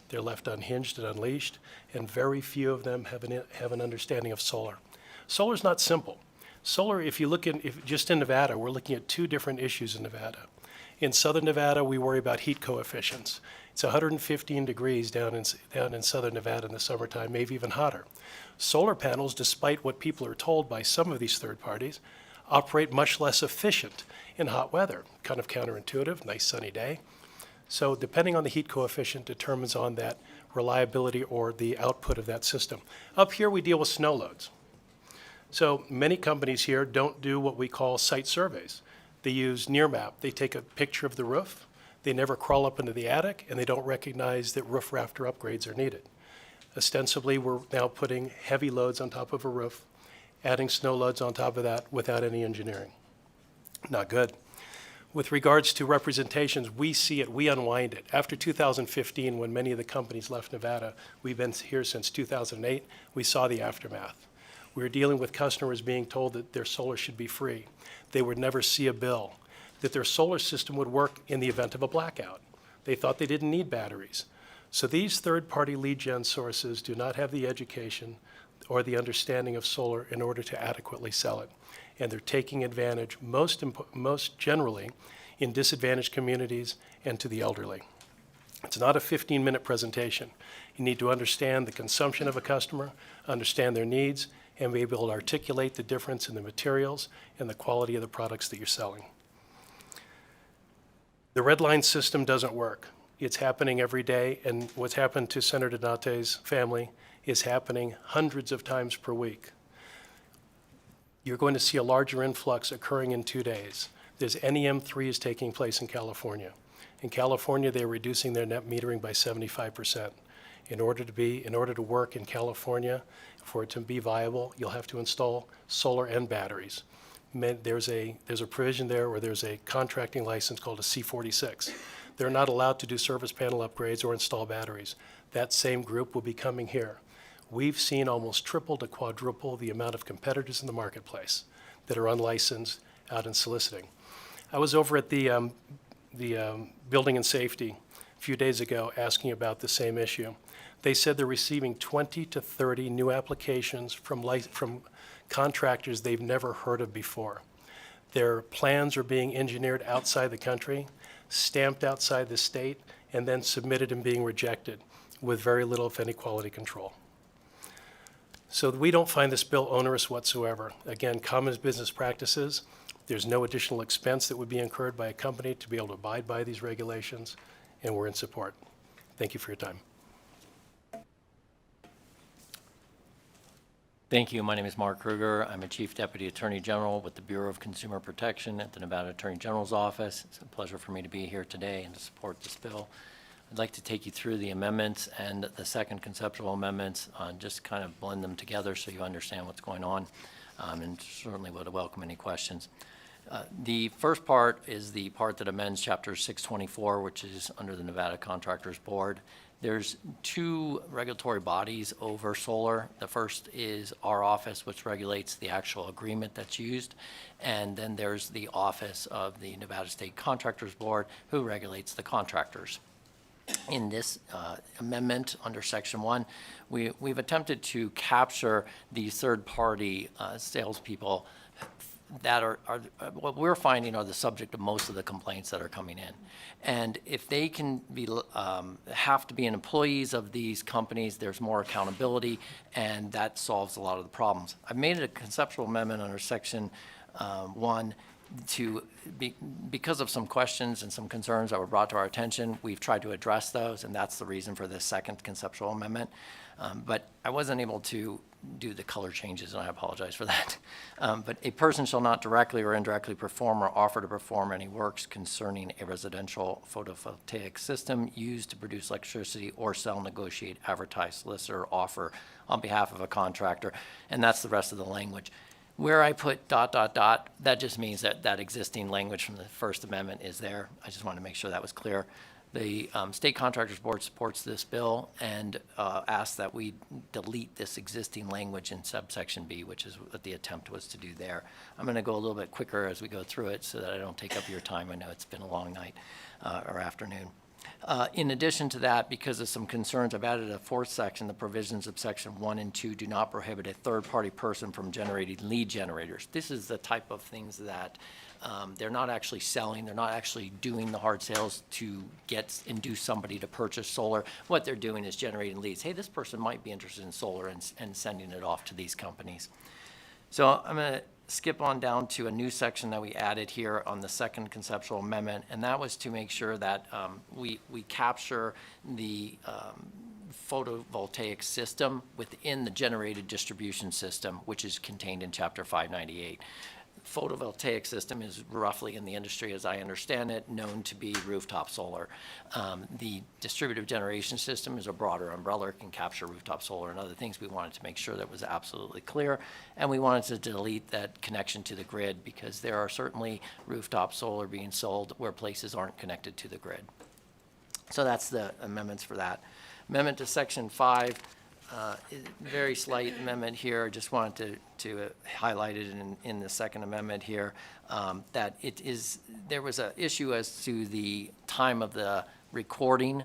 they're left unhinged and unleashed, and very few of them have an understanding of solar. Solar is not simple. Solar, if you look just in Nevada, we're looking at two different issues in Nevada. In southern Nevada, we worry about heat coefficients. It's 115 degrees down in southern Nevada in the summertime, maybe even hotter. Solar panels, despite what people are told by some of these third parties, operate much less efficient in hot weather. Kind of counterintuitive, nice sunny day. So depending on the heat coefficient determines on that reliability or the output of that system. Up here, we deal with snow loads. So many companies here don't do what we call site surveys. They use NearMap. They take a picture of the roof. They never crawl up into the attic, and they don't recognize that roof rafter upgrades are needed. Ostensibly, we're now putting heavy loads on top of a roof, adding snow loads on top of that without any engineering. Not good. With regards to representations, we see it, we unwind it. After 2015, when many of the companies left Nevada, we've been here since 2008, we saw the aftermath. We were dealing with customers being told that their solar should be free. They would never see a bill, that their solar system would work in the event of a blackout. They thought they didn't need batteries. So these third-party lead gen sources do not have the education or the understanding of solar in order to adequately sell it. And they're taking advantage most generally in disadvantaged communities and to the elderly. It's not a 15-minute presentation. You need to understand the consumption of a customer, understand their needs, and be able to articulate the difference in the materials and the quality of the products that you're selling. The red line system doesn't work. It's happening every day, and what's happened to Senator Donate's family is happening hundreds of times per week. You're going to see a larger influx occurring in 2 days. There's NEM3 is taking place in California. In California, they're reducing their net metering by 75%. In order to work in California, for it to be viable, you'll have to install solar and batteries. There's a provision there where there's a contracting license called a C46. They're not allowed to do service panel upgrades or install batteries. That same group will be coming here. We've seen almost triple to quadruple the amount of competitors in the marketplace that are unlicensed out and soliciting. I was over at the Building and Safety a few days ago asking about the same issue. They said they're receiving 20 to 30 new applications from contractors they've never heard of before. Their plans are being engineered outside the country, stamped outside the state, and then submitted and being rejected with very little, if any, quality control. So we don't find this bill onerous whatsoever. Again, common business practices. There's no additional expense that would be incurred by a company to be able to abide by these regulations, and we're in support. Thank you for your time. Thank you. My name is Mark Kruger. I'm a Chief Deputy Attorney General with the Bureau of Consumer Protection at the Nevada Attorney General's Office. It's a pleasure for me to be here today and to support this bill. I'd like to take you through the amendments and the second conceptual amendments, just kind of blend them together so you understand what's going on, and certainly would welcome any questions. The first part is the part that amends Chapter 624, which is under the Nevada Contractors Board. There's two regulatory bodies over solar. The first is our office, which regulates the actual agreement that's used, and then there's the office of the Nevada State Contractors Board, who regulates the contractors. In this amendment under Section 1, we've attempted to capture the third-party salespeople that are what we're finding are the subject of most of the complaints that are coming in. And if they can be have to be employees of these companies, there's more accountability, and that solves a lot of the problems. I've made a conceptual amendment under Section 1 because of some questions and some concerns that were brought to our attention, we've tried to address those, and that's the reason for this second conceptual amendment. But I wasn't able to do the color changes, and I apologize for that. But a person shall not directly or indirectly perform or offer to perform any works concerning a residential photovoltaic system used to produce electricity or sell, negotiate, advertise, solicit, or offer on behalf of a contractor. And that's the rest of the language. Where I put ... that just means that that existing language from the First Amendment is there. I just wanted to make sure that was clear. The State Contractors Board supports this bill and asks that we delete this existing language in subsection B, which is what the attempt was to do there. I'm going to go a little bit quicker as we go through it so that I don't take up your time. I know it's been a long night or afternoon. In addition to that, because of some concerns, I've added a fourth section. The provisions of section 1 and 2 do not prohibit a third-party person from generating lead generators. This is the type of things that they're not actually selling. They're not actually doing the hard sales to induce somebody to purchase solar. What they're doing is generating leads. Hey, this person might be interested in solar, and sending it off to these companies. So I'm going to skip on down to a new section that we added here on the second conceptual amendment, and that was to make sure that we capture the photovoltaic system within the generated distribution system, which is contained in Chapter 598. Photovoltaic system is roughly, in the industry as I understand it, known to be rooftop solar. The distributed generation system is a broader umbrella, it can capture rooftop solar and other things. We wanted to make sure that was absolutely clear, and we wanted to delete that connection to the grid, because there are certainly rooftop solar being sold where places aren't connected to the grid. So that's the amendments for that. Amendment to Section 5. Very slight amendment here. I just wanted to highlight it in the second amendment here, that there was an issue as to the time of the recording.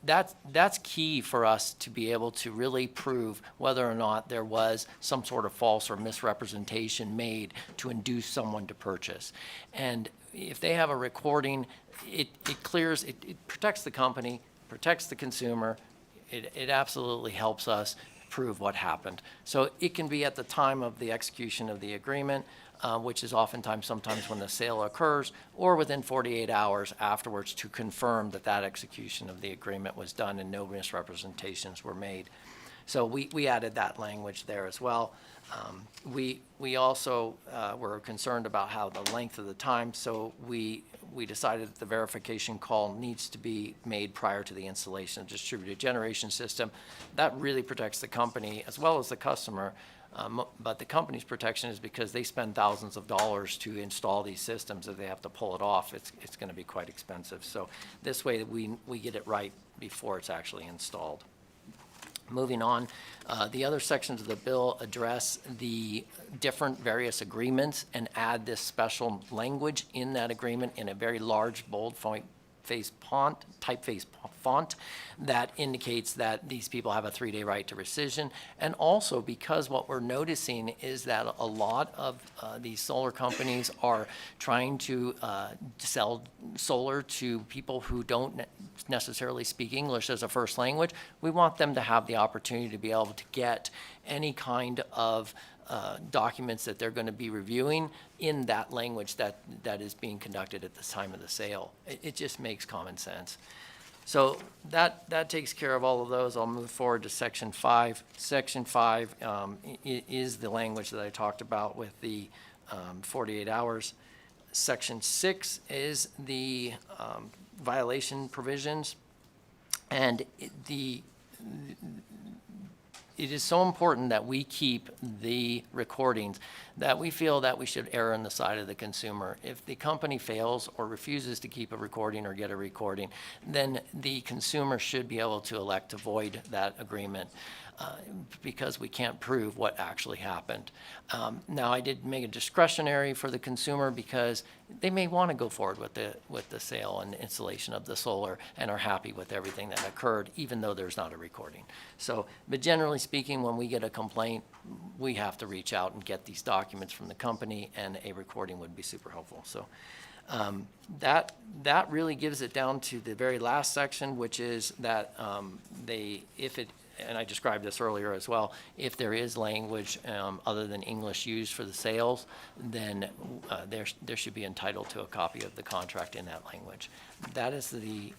That's key for us to be able to really prove whether or not there was some sort of false or misrepresentation made to induce someone to purchase. And if they have a recording, it protects the company, protects the consumer. It absolutely helps us prove what happened. So it can be at the time of the execution of the agreement, which is sometimes when the sale occurs, or within 48 hours afterwards to confirm that that execution of the agreement was done and no misrepresentations were made. So we added that language there as well. We also were concerned about how the length of the time, so we decided that the verification call needs to be made prior to the installation of distributed generation system. That really protects the company as well as the customer, but the company's protection is because they spend thousands of dollars to install these systems. If they have to pull it off, it's going to be quite expensive. So this way we get it right before it's actually installed. Moving on, the other sections of the bill address the different various agreements and add this special language in that agreement in a very large, bold typeface font that indicates that these people have a 3-day right to rescission. And also because what we're noticing is that a lot of these solar companies are trying to sell solar to people who don't necessarily speak English as a first language. We want them to have the opportunity to be able to get any kind of documents that they're going to be reviewing in that language that is being conducted at the time of the sale. It just makes common sense. So that takes care of all of those. I'll move forward to Section 5. Section 5 is the language that I talked about with the 48 hours. Section 6 is the violation provisions, and it is so important that we keep the recordings that we feel that we should err on the side of the consumer. If the company fails or refuses to keep a recording or get a recording, then the consumer should be able to elect to void that agreement because we can't prove what actually happened. Now, I did make it discretionary for the consumer because they may want to go forward with the sale and installation of the solar and are happy with everything that occurred, even though there's not a recording. So, but generally speaking, when we get a complaint, we have to reach out and get these documents from the company, and a recording would be super helpful. So that really gives it down to the very last section, which is that if it and I described this earlier as well, if there is language other than English used for the sales, then there should be entitled to a copy of the contract in that language. That is the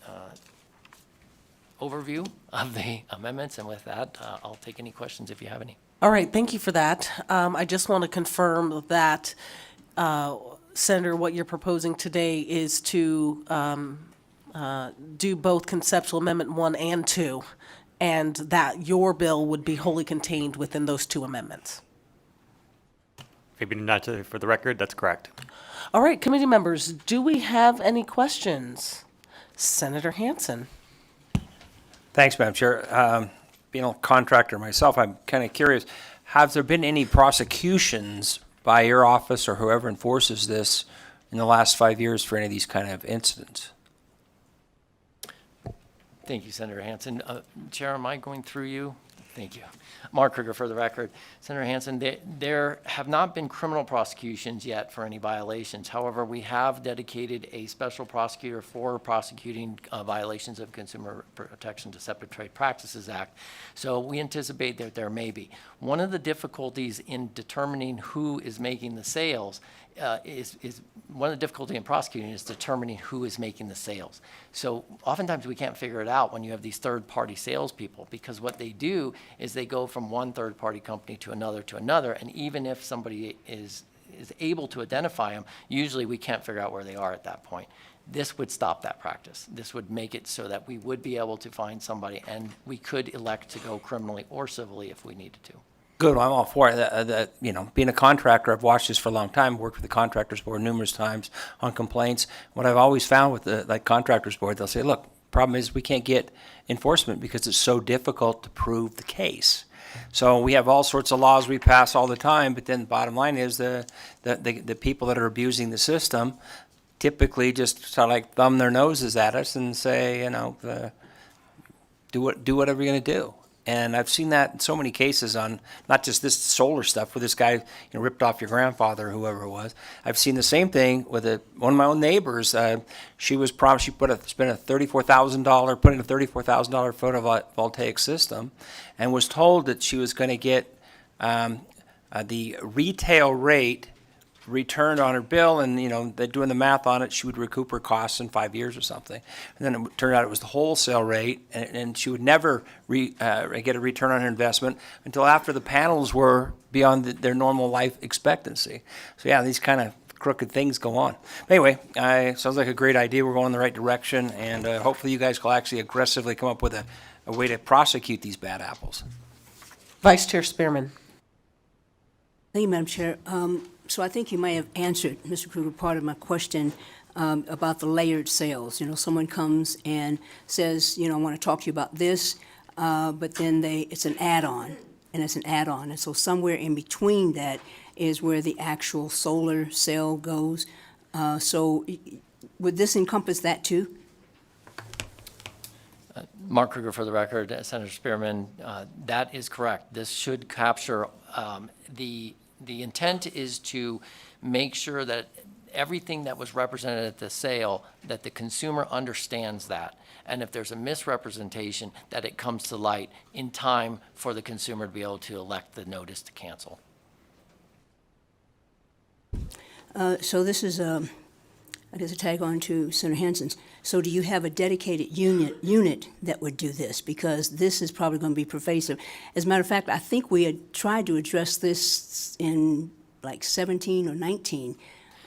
overview of the amendments, and with that, I'll take any questions if you have any. All right, thank you for that. I just want to confirm that, Senator, what you're proposing today is to do both conceptual amendment 1 and 2, and that your bill would be wholly contained within those two amendments. Fabian Donati, for the record, that's correct. All right, committee members, do we have any questions? Senator Hansen. Thanks, Madam Chair. Being a contractor myself, I'm kind of curious, have there been any prosecutions by your office or whoever enforces this in the last 5 years for any of these kind of incidents? Thank you, Senator Hansen. Chair, am I going through you? Thank you. Mark Kruger, for the record. Senator Hansen, there have not been criminal prosecutions yet for any violations. However, we have dedicated a special prosecutor for prosecuting violations of Consumer Protection Deceptive Trade Practices Act. So we anticipate that there may be. One of the difficulties in determining who is making the sales is one of the difficulty in prosecuting is determining who is making the sales. So oftentimes we can't figure it out when you have these third-party salespeople, because what they do is they go from one third-party company to another, and even if somebody is able to identify them, usually we can't figure out where they are at that point. This would stop that practice. This would make it so that we would be able to find somebody, and we could elect to go criminally or civilly if we needed to. Good, I'm all for it. You know, being a contractor, I've watched this for a long time, worked with the Contractors Board numerous times on complaints. What I've always found with the Contractors Board, they'll say, look, problem is we can't get enforcement because it's so difficult to prove the case. So we have all sorts of laws we pass all the time, but then the bottom line is the people that are abusing the system typically just sort of like thumb their noses at us and say, you know, do whatever you're going to do. And I've seen that in so many cases on not just this solar stuff where this guy ripped off your grandfather or whoever it was. I've seen the same thing with one of my own neighbors. She was promised she put in a $34,000 photovoltaic system, and was told that she was going to get the retail rate returned on her bill, and they're doing the math on it, she would recoup her costs in 5 years or something. And then it turned out it was the wholesale rate, and she would never get a return on her investment until after the panels were beyond their normal life expectancy. So yeah, these kind of crooked things go on. But anyway, sounds like a great idea. We're going in the right direction, and hopefully you guys will actually aggressively come up with a way to prosecute these bad apples. Vice Chair Spearman. Thank you, Madam Chair. So I think you may have answered, Mr. Kruger, part of my question about the layered sales. Someone comes and says, I want to talk to you about this, but then it's an add-on, and it's an add-on. And so somewhere in between that is where the actual solar cell goes. So would this encompass that too? Mark Kruger, for the record. Senator Spearman, that is correct. This should capture the intent is to make sure that everything that was represented at the sale, that the consumer understands that. And if there's a misrepresentation, that it comes to light in time for the consumer to be able to elect the notice to cancel. So this is, I guess, a tag on to Senator Hansen's. So do you have a dedicated unit that would do this? Because this is probably going to be pervasive. As a matter of fact, I think we had tried to address this in like 17 or 19,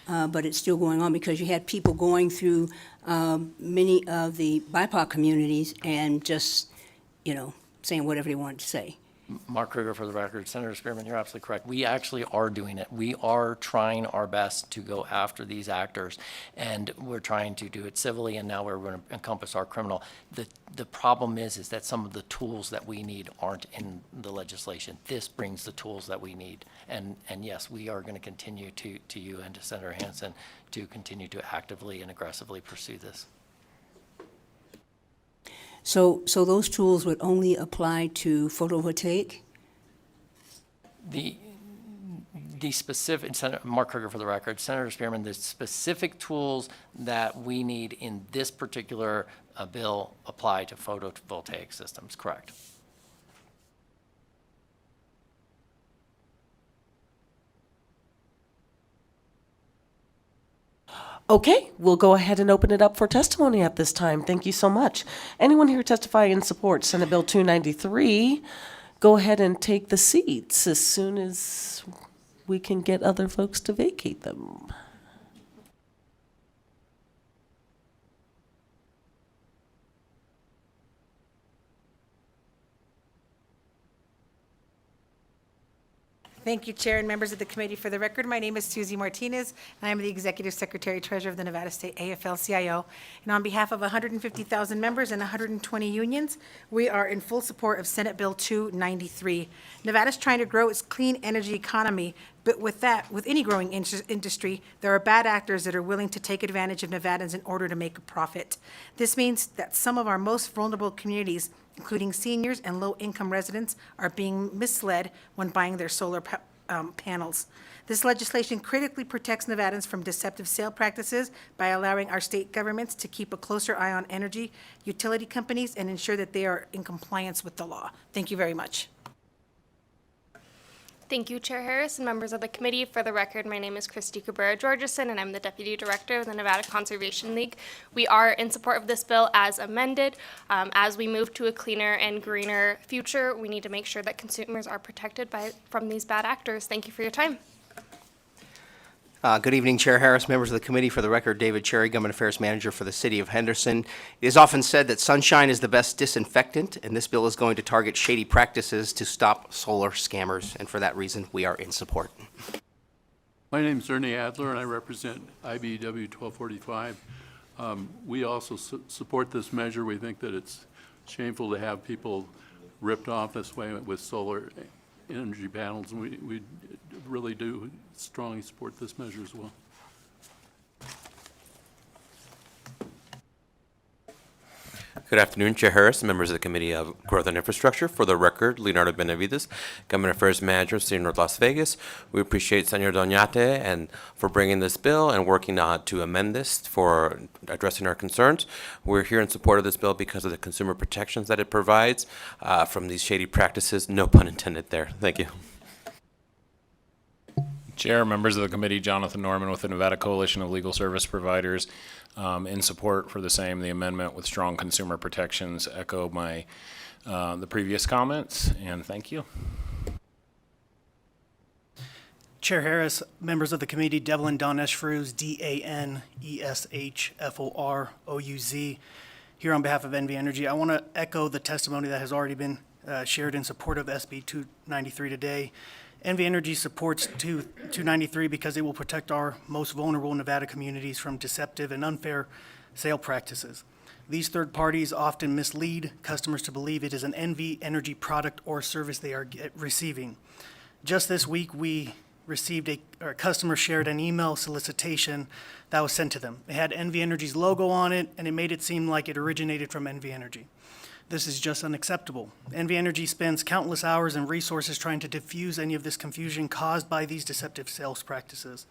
but it's still going on because you had people going through many of the BIPOC communities and just, saying whatever they wanted to say. Mark Kruger, for the record. Senator Spearman, you're absolutely correct. We actually are doing it. We are trying our best to go after these actors, and we're trying to do it civilly, and now we're going to encompass our criminal. The problem is that some of the tools that we need aren't in the legislation. This brings the tools that we need. And yes, we are going to continue to you and to Senator Hansen to continue to actively and aggressively pursue this. So those tools would only apply to photovoltaic? The specific, Mark Kruger, for the record, Senator Spearman, the specific tools that we need in this particular bill apply to photovoltaic systems, correct? Okay, we'll go ahead and open it up for testimony at this time. Thank you so much. Anyone here testifying in support, Senate Bill 293, go ahead and take the seats as soon as we can get other folks to vacate them. Thank you, Chair and members of the committee. For the record, my name is Susie Martinez, and I am the Executive Secretary Treasurer of the Nevada State AFL-CIO. And on behalf of 150,000 members and 120 unions, we are in full support of Senate Bill 293. Nevada's trying to grow its clean energy economy, but with any growing industry, there are bad actors that are willing to take advantage of Nevadans in order to make a profit. This means that some of our most vulnerable communities, including seniors and low-income residents, are being misled when buying their solar panels. This legislation critically protects Nevadans from deceptive sale practices by allowing our state governments to keep a closer eye on energy utility companies and ensure that they are in compliance with the law. Thank you very much. Thank you, Chair Harris and members of the committee. For the record, my name is Christy Cabrera-Georgeson, and I'm the Deputy Director of the Nevada Conservation League. We are in support of this bill as amended. As we move to a cleaner and greener future, we need to make sure that consumers are protected from these bad actors. Thank you for your time. Good evening, Chair Harris, members of the committee. For the record, David Cherry, Government Affairs Manager for the City of Henderson. It is often said that sunshine is the best disinfectant, and this bill is going to target shady practices to stop solar scammers, and for that reason, we are in support. My name is Ernie Adler, and I represent IBEW 1245. We also support this measure. We think that it's shameful to have people ripped off this way with solar energy panels, and we really do strongly support this measure as well. Good afternoon, Chair Harris and members of the Committee of Growth and Infrastructure. For the record, Leonardo Benavides, Government Affairs Manager, City of North Las Vegas. We appreciate Senor Doñate and for bringing this bill and working to amend this for addressing our concerns. We're here in support of this bill because of the consumer protections that it provides from these shady practices. No pun intended there. Thank you. Chair, members of the committee, Jonathan Norman with the Nevada Coalition of Legal Service Providers. In support for the same, the amendment with strong consumer protections. Echo my the previous comments, and thank you. Chair Harris, members of the committee, Devlin Doneshfrouz, DANESFOROUZ, here on behalf of NV Energy. I want to echo the testimony that has already been shared in support of SB 293 today. NV Energy supports 293 because it will protect our most vulnerable Nevada communities from deceptive and unfair sale practices. These third parties often mislead customers to believe it is an NV Energy product or service they are receiving. Just this week, we received a customer shared an email solicitation that was sent to them. It had NV Energy's logo on it, and it made it seem like it originated from NV Energy. This is just unacceptable. NV Energy spends countless hours and resources trying to diffuse any of this confusion caused by these deceptive sales practices.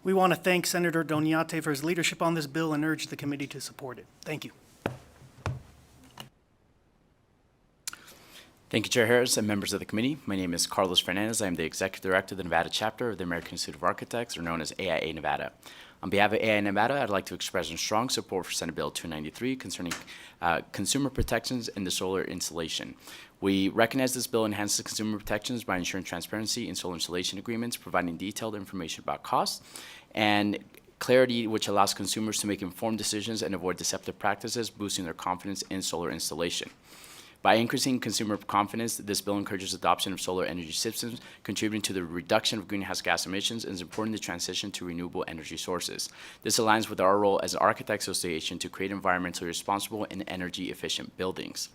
We want to thank Senator Doñate for his leadership on this bill and urge the committee to support it. Thank you. Thank you, Chair Harris and members of the committee. My name is Carlos Fernandez. I am the Executive Director of the Nevada chapter of the American Institute of Architects, or known as AIA Nevada. On behalf of AIA Nevada, I'd like to express strong support for Senate Bill 293 concerning consumer protections in the solar installation. We recognize this bill enhances consumer protections by ensuring transparency in solar installation agreements, providing detailed information about costs, and clarity which allows consumers to make informed decisions and avoid deceptive practices, boosting their confidence in solar installation. By increasing consumer confidence, this bill encourages adoption of solar energy systems, contributing to the reduction of greenhouse gas emissions and supporting the transition to renewable energy sources. This aligns with our role as an architect association to create environmentally responsible and energy-efficient buildings.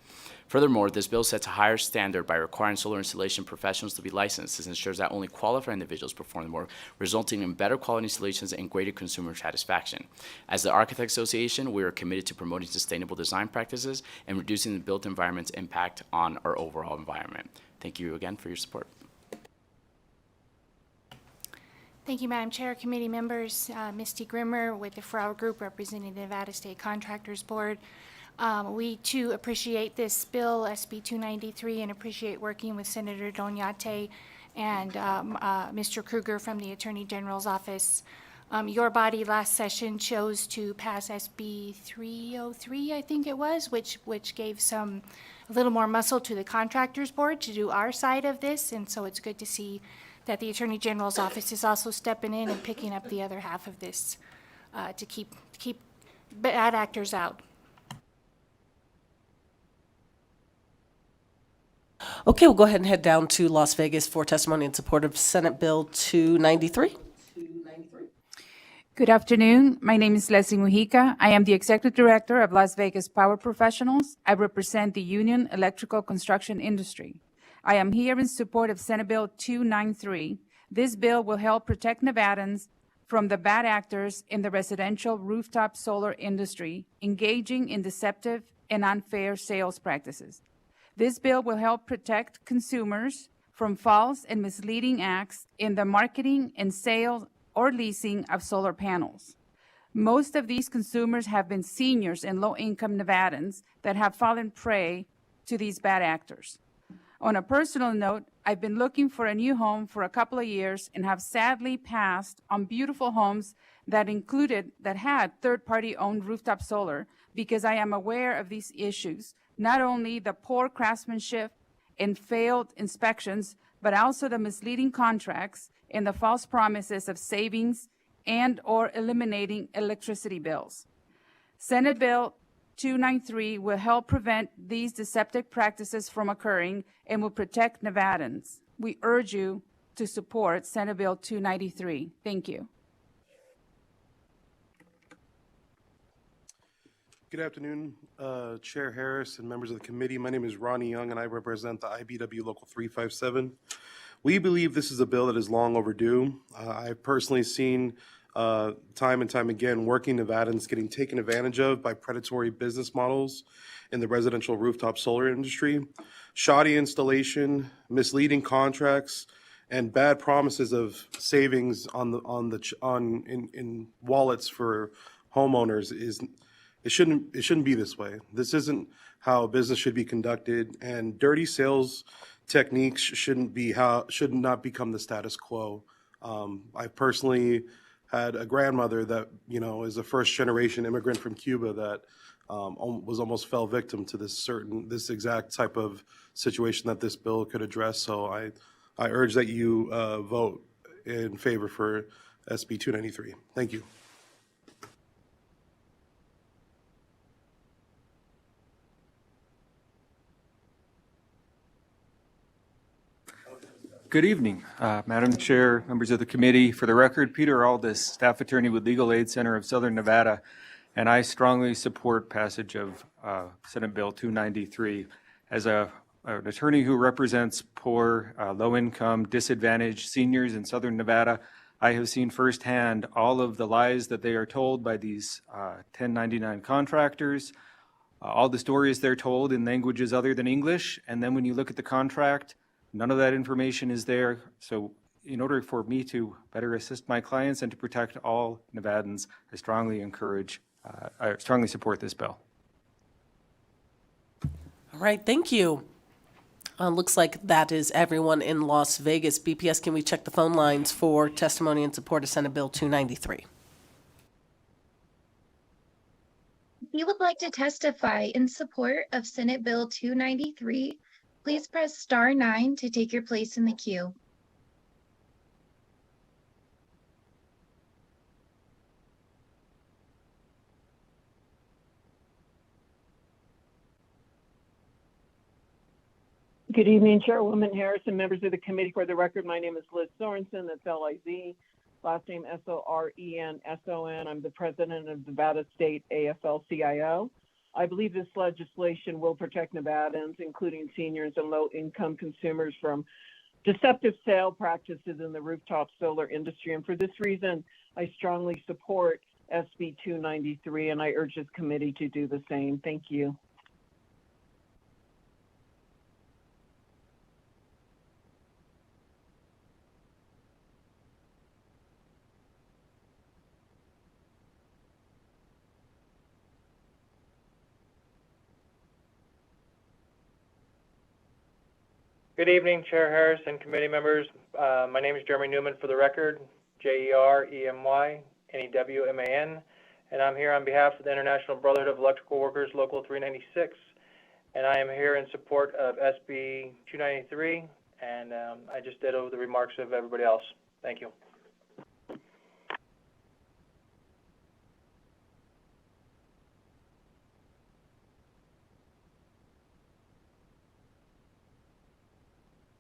Furthermore, this bill sets a higher standard by requiring solar installation professionals to be licensed. This ensures that only qualified individuals perform the work, resulting in better quality installations and greater consumer satisfaction. As the Architect Association, we are committed to promoting sustainable design practices and reducing the built environment's impact on our overall environment. Thank you again for your support. Thank you, Madam Chair, committee members. Misty Grimmer with the Frau Group representing the Nevada State Contractors Board. We too appreciate this bill, SB 293, and appreciate working with Senator Doñate and Mr. Kruger from the Attorney General's office. Your body last session chose to pass SB 303, I think it was, which gave a little more muscle to the contractors board to do our side of this, and so it's good to see that the Attorney General's office is also stepping in and picking up the other half of this to keep bad actors out. Okay, we'll go ahead and head down to Las Vegas for testimony in support of Senate Bill 293. Good afternoon. My name is Leslie Mujica. I am the Executive Director of Las Vegas Power Professionals. I represent the union electrical construction industry. I am here in support of Senate Bill 293. This bill will help protect Nevadans from the bad actors in the residential rooftop solar industry engaging in deceptive and unfair sales practices. This bill will help protect consumers from false and misleading acts in the marketing and sale or leasing of solar panels. Most of these consumers have been seniors and low-income Nevadans that have fallen prey to these bad actors. On a personal note, I've been looking for a new home for a couple of years and have sadly passed on beautiful homes that had third-party owned rooftop solar because I am aware of these issues, not only the poor craftsmanship and failed inspections, but also the misleading contracts and the false promises of savings and or eliminating electricity bills. Senate Bill 293 will help prevent these deceptive practices from occurring and will protect Nevadans. We urge you to support Senate Bill 293. Thank you. Good afternoon, Chair Harris and members of the committee. My name is Ronnie Young, and I represent the IBW Local 357. We believe this is a bill that is long overdue. I've personally seen time and time again working Nevadans getting taken advantage of by predatory business models in the residential rooftop solar industry, shoddy installation, misleading contracts, and bad promises of savings in wallets for homeowners. It shouldn't be this way. This isn't how business should be conducted, and dirty sales techniques should not become the status quo. I personally had a grandmother that is a first generation immigrant from Cuba that was almost fell victim to this exact type of situation that this bill could address. So I urge that you vote in favor for SB 293. Thank you. Good evening, Madam Chair, members of the committee. For the record, Peter Aldis, Staff Attorney with Legal Aid Center of Southern Nevada, and I strongly support passage of Senate Bill 293. As an attorney who represents poor, low-income, disadvantaged seniors in Southern Nevada, I have seen firsthand all of the lies that they are told by these 1099 contractors, all the stories they're told in languages other than English, and then when you look at the contract, none of that information is there. So in order for me to better assist my clients and to protect all Nevadans, I strongly support this bill. All right, thank you. Looks like that is everyone in Las Vegas. BPS, can we check the phone lines for testimony in support of Senate Bill 293? If you would like to testify in support of Senate Bill 293, please press star 9 to take your place in the queue. Good evening, Chairwoman Harris and members of the committee. For the record, my name is Liz Sorensen. That's L-I-Z. Last name S-O-R-E-N-S-O-N. I'm the president of Nevada State AFL-CIO. I believe this legislation will protect Nevadans, including seniors and low-income consumers, from deceptive sale practices in the rooftop solar industry. And for this reason, I strongly support SB 293, and I urge this committee to do the same. Thank you. Good evening, Chair Harris and committee members. My name is Jeremy Newman for the record, Jeremy N-E-W-M-A-N, and I'm here on behalf of the International Brotherhood of Electrical Workers, Local 396, and I am here in support of SB 293, and I just ditto the remarks of everybody else. Thank you.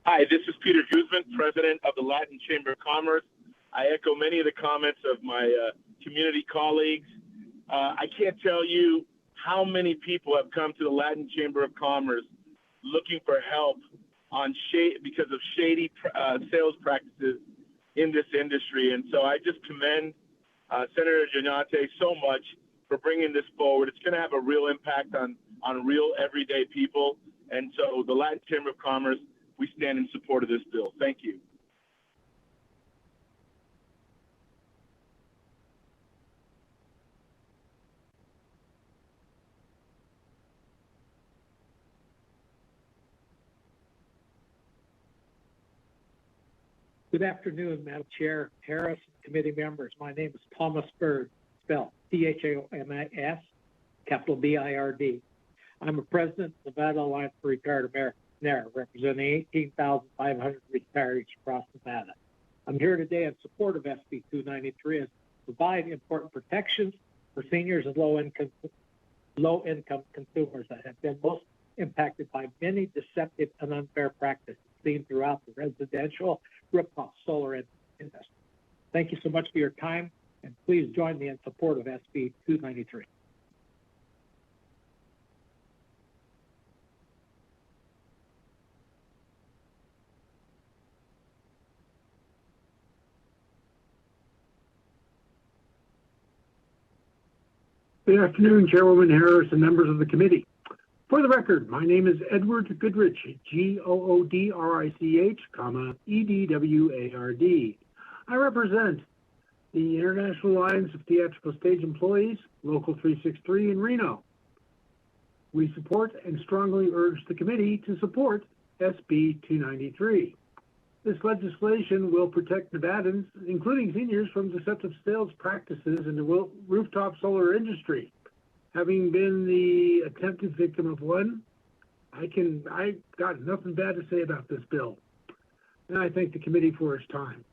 Hi, this is Peter Guzman, President of the Latin Chamber of Commerce. I echo many of the comments of my community colleagues. I can't tell you how many people have come to the Latin Chamber of Commerce looking for help on because of shady sales practices in this industry. And so I just commend Senator Giannate so much for bringing this forward. It's going to have a real impact on real everyday people. And so the Latin Chamber of Commerce, we stand in support of this bill. Thank you. Good afternoon, Madam Chair, Harris, and committee members. My name is Thomas Bird, spelled Thomas, capital B-I-R-D. I'm a president of Nevada Alliance for Retired Americans, NARA, representing 18,500 retirees across Nevada. I'm here today in support of SB 293 as provide important protections for seniors and low-income consumers that have been most impacted by many deceptive and unfair practices seen throughout the residential rooftop solar industry. Thank you so much for your time, and please join me in support of SB 293. Good afternoon, Chairwoman Harris and members of the committee. For the record, my name is Edward Goodrich, Goodrich, EDWARD. I represent the International Alliance of Theatrical Stage Employees, Local 363 in Reno. We support and strongly urge the committee to support SB 293. This legislation will protect Nevadans, including seniors, from deceptive sales practices in the rooftop solar industry. Having been the attempted victim of one, I got nothing bad to say about this bill. And I thank the committee for its time.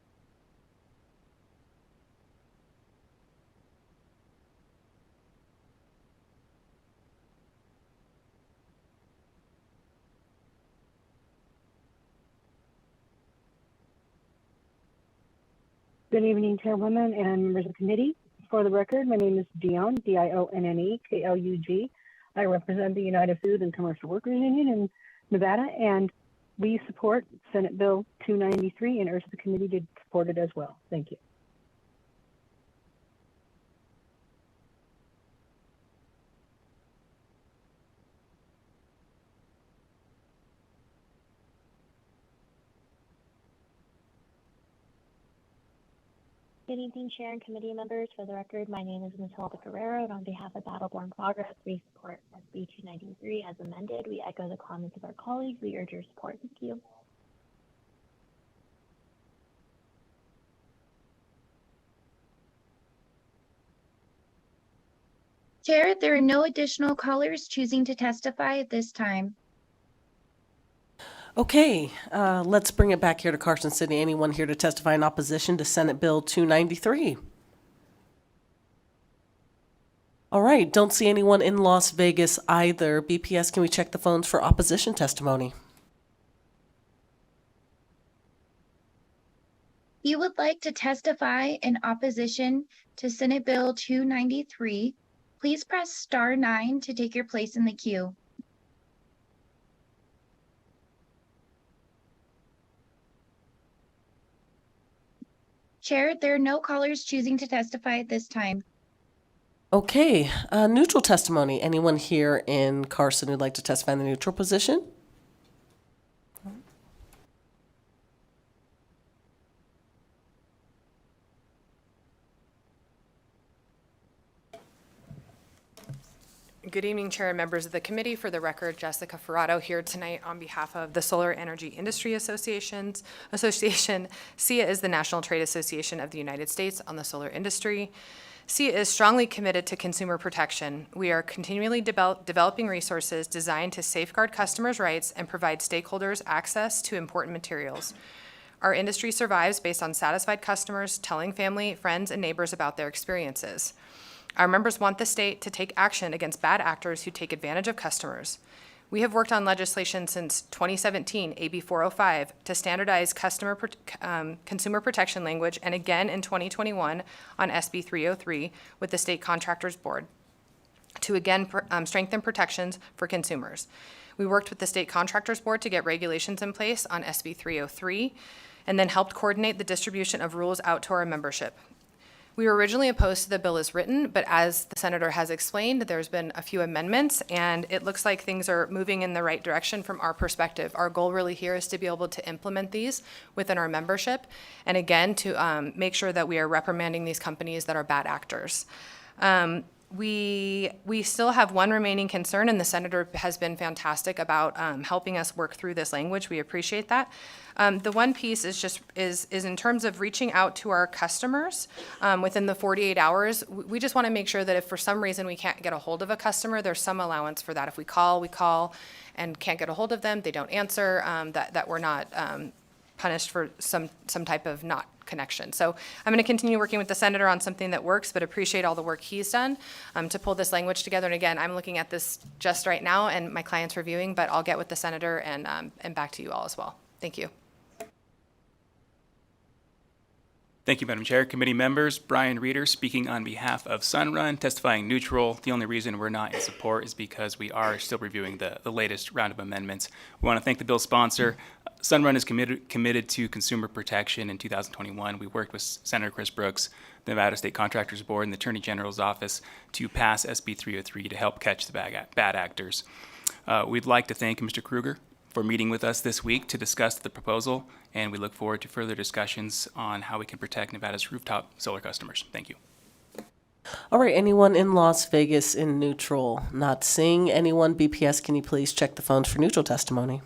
Good evening, Chairwoman and members of the committee. For the record, my name is Dion, D-I-O-N-N-E, K-L-U-G. I represent the United Food and Commercial Workers Union in Nevada, and we support Senate Bill 293 and urge the committee to support it as well. Thank you. Good evening, Chair and committee members. For the record, my name is Matilda Guerrero, and on behalf of Battleborn Progress, we support SB 293 as amended. We echo the comments of our colleagues. We urge your support. Thank you. Chair, there are no additional callers choosing to testify at this time. Okay, let's bring it back here to Carson City. Anyone here to testify in opposition to Senate Bill 293? All right, don't see anyone in Las Vegas either. BPS, can we check the phones for opposition testimony? If you would like to testify in opposition to Senate Bill 293, please press star 9 to take your place in the queue. Chair, there are no callers choosing to testify at this time. Okay, neutral testimony. Anyone here in Carson who'd like to testify in the neutral position? Good evening, Chair and members of the committee. For the record, Jessica Ferrato here tonight on behalf of the Solar Energy Industry Association. SEIA is the National Trade Association of the United States on the solar industry. SEIA is strongly committed to consumer protection. We are continually developing resources designed to safeguard customers' rights and provide stakeholders access to important materials. Our industry survives based on satisfied customers telling family, friends, and neighbors about their experiences. Our members want the state to take action against bad actors who take advantage of customers. We have worked on legislation since 2017, AB 405, to standardize consumer protection language, and again in 2021 on SB 303 with the State Contractors Board to again strengthen protections for consumers. We worked with the State Contractors Board to get regulations in place on SB 303 and then helped coordinate the distribution of rules out to our membership. We were originally opposed to the bill as written, but as the senator has explained, there's been a few amendments, and it looks like things are moving in the right direction from our perspective. Our goal really here is to be able to implement these within our membership, and again, to make sure that we are reprimanding these companies that are bad actors. We still have one remaining concern, and the senator has been fantastic about helping us work through this language. We appreciate that. The one piece is in terms of reaching out to our customers within the 48 hours. We just want to make sure that if for some reason we can't get a hold of a customer, there's some allowance for that. If we call and can't get a hold of them, they don't answer, that we're not punished for some type of not connection. So I'm going to continue working with the senator on something that works, but appreciate all the work he's done to pull this language together. And again, I'm looking at this just right now, and my client's reviewing, but I'll get with the senator and back to you all as well. Thank you. Thank you, Madam Chair. Committee members, Brian Reeder speaking on behalf of Sunrun, testifying neutral. The only reason we're not in support is because we are still reviewing the latest round of amendments. We want to thank the bill's sponsor. Sunrun is committed to consumer protection. In 2021, we worked with Senator Chris Brooks, the Nevada State Contractors Board, and the Attorney General's office to pass SB 303 to help catch the bad actors. We'd like to thank Mr. Kruger for meeting with us this week to discuss the proposal, and we look forward to further discussions on how we can protect Nevada's rooftop solar customers. Thank you. All right, anyone in Las Vegas in neutral? Not seeing anyone. BPS, can you please check the phones for neutral testimony?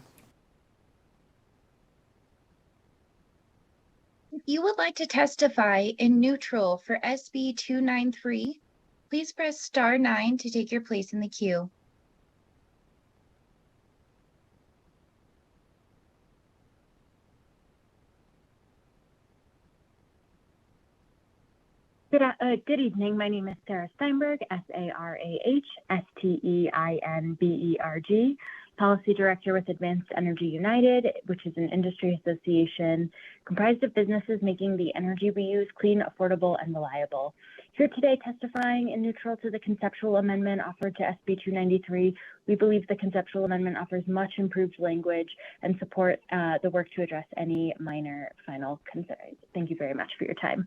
If you would like to testify in neutral for SB 293, please press star 9 to take your place in the queue. Good evening. My name is Sarah Steinberg, SARAH-STEINBERG, Policy Director with Advanced Energy United, which is an industry association comprised of businesses making the energy we use clean, affordable, and reliable. Here today testifying in neutral to the conceptual amendment offered to SB 293, we believe the conceptual amendment offers much improved language and support the work to address any minor final concerns. Thank you very much for your time.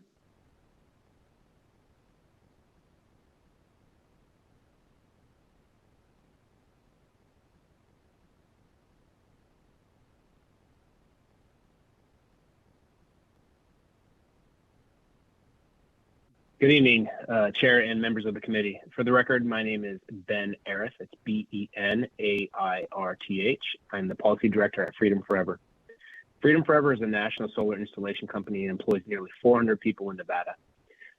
Good evening, Chair and members of the committee. For the record, my name is Ben Arith. It's B-E-N-A-I-R-T-H. I'm the Policy Director at Freedom Forever. Freedom Forever is a national solar installation company and employs nearly 400 people in Nevada.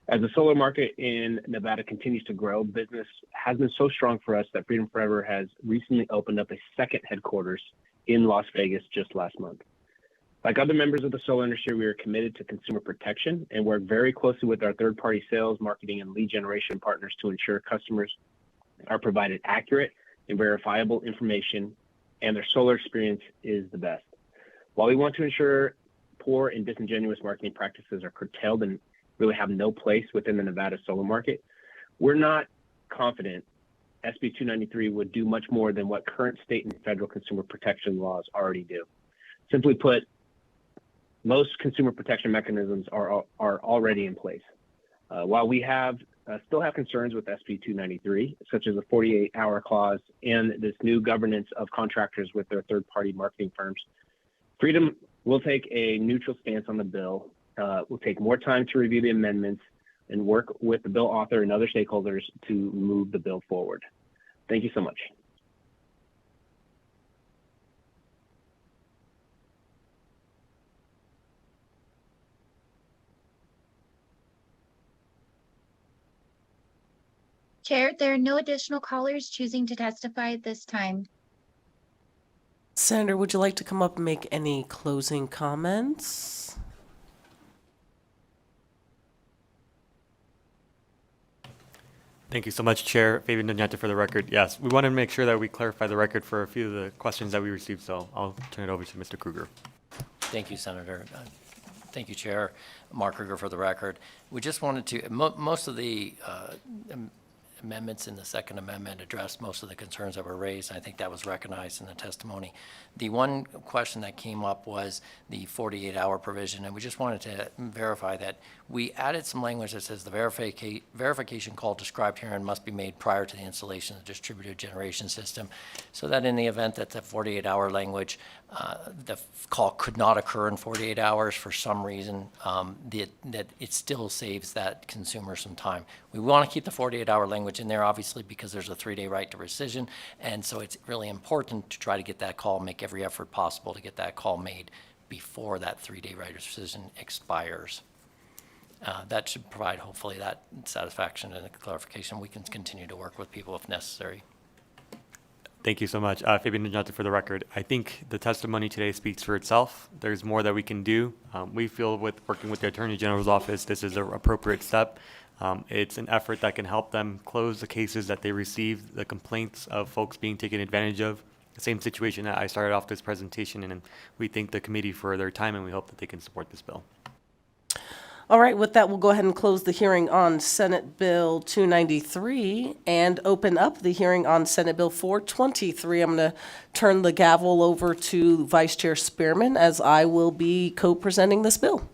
As the solar market in Nevada continues to grow, business has been so strong for us that Freedom Forever has recently opened up a second headquarters in Las Vegas just last month. Like other members of the solar industry, we are committed to consumer protection and work very closely with our third-party sales, marketing, and lead generation partners to ensure customers are provided accurate and verifiable information and their solar experience is the best. While we want to ensure poor and disingenuous marketing practices are curtailed and really have no place within the Nevada solar market, we're not confident SB 293 would do much more than what current state and federal consumer protection laws already do. Simply put, most consumer protection mechanisms are already in place. While we still have concerns with SB 293, such as the 48-hour clause and this new governance of contractors with their third-party marketing firms, Freedom will take a neutral stance on the bill. We'll take more time to review the amendments and work with the bill author and other stakeholders to move the bill forward. Thank you so much. Chair, there are no additional callers choosing to testify at this time. Senator, would you like to come up and make any closing comments? Thank you so much, Chair. Fabian Doñate for the record. Yes, we want to make sure that we clarify the record for a few of the questions that we received, so I'll turn it over to Mr. Kruger. Thank you, Senator. Thank you, Chair. Mark Kruger for the record. We just wanted to, most of the amendments in the Second Amendment addressed most of the concerns that were raised. I think that was recognized in the testimony. The one question that came up was the 48-hour provision, and we just wanted to verify that we added some language that says the verification call described herein must be made prior to the installation of the distributed generation system, so that in the event that the 48-hour language, the call could not occur in 48 hours for some reason, that it still saves that consumer some time. We want to keep the 48-hour language in there, obviously, because there's a 3-day right to rescission, and so it's really important to try to get that call, make every effort possible to get that call made before that 3-day right of rescission expires. That should provide, hopefully, that satisfaction and clarification. We can continue to work with people if necessary. Thank you so much. Fabian Doñate for the record. I think the testimony today speaks for itself. There's more that we can do. We feel with working with the Attorney General's office, this is an appropriate step. It's an effort that can help them close the cases that they receive, the complaints of folks being taken advantage of. The same situation that I started off this presentation in, and we thank the committee for their time, and we hope that they can support this bill. All right, with that, we'll go ahead and close the hearing on Senate Bill 293 and open up the hearing on Senate Bill 423. I'm going to turn the gavel over to Vice Chair Spearman as I will be co-presenting this bill.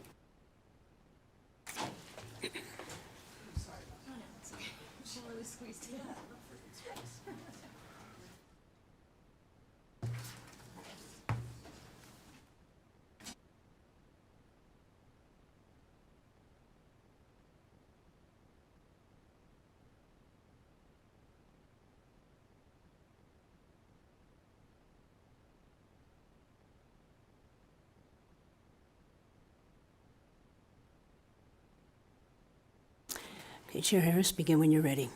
Okay, Chair Harris, begin when you're ready.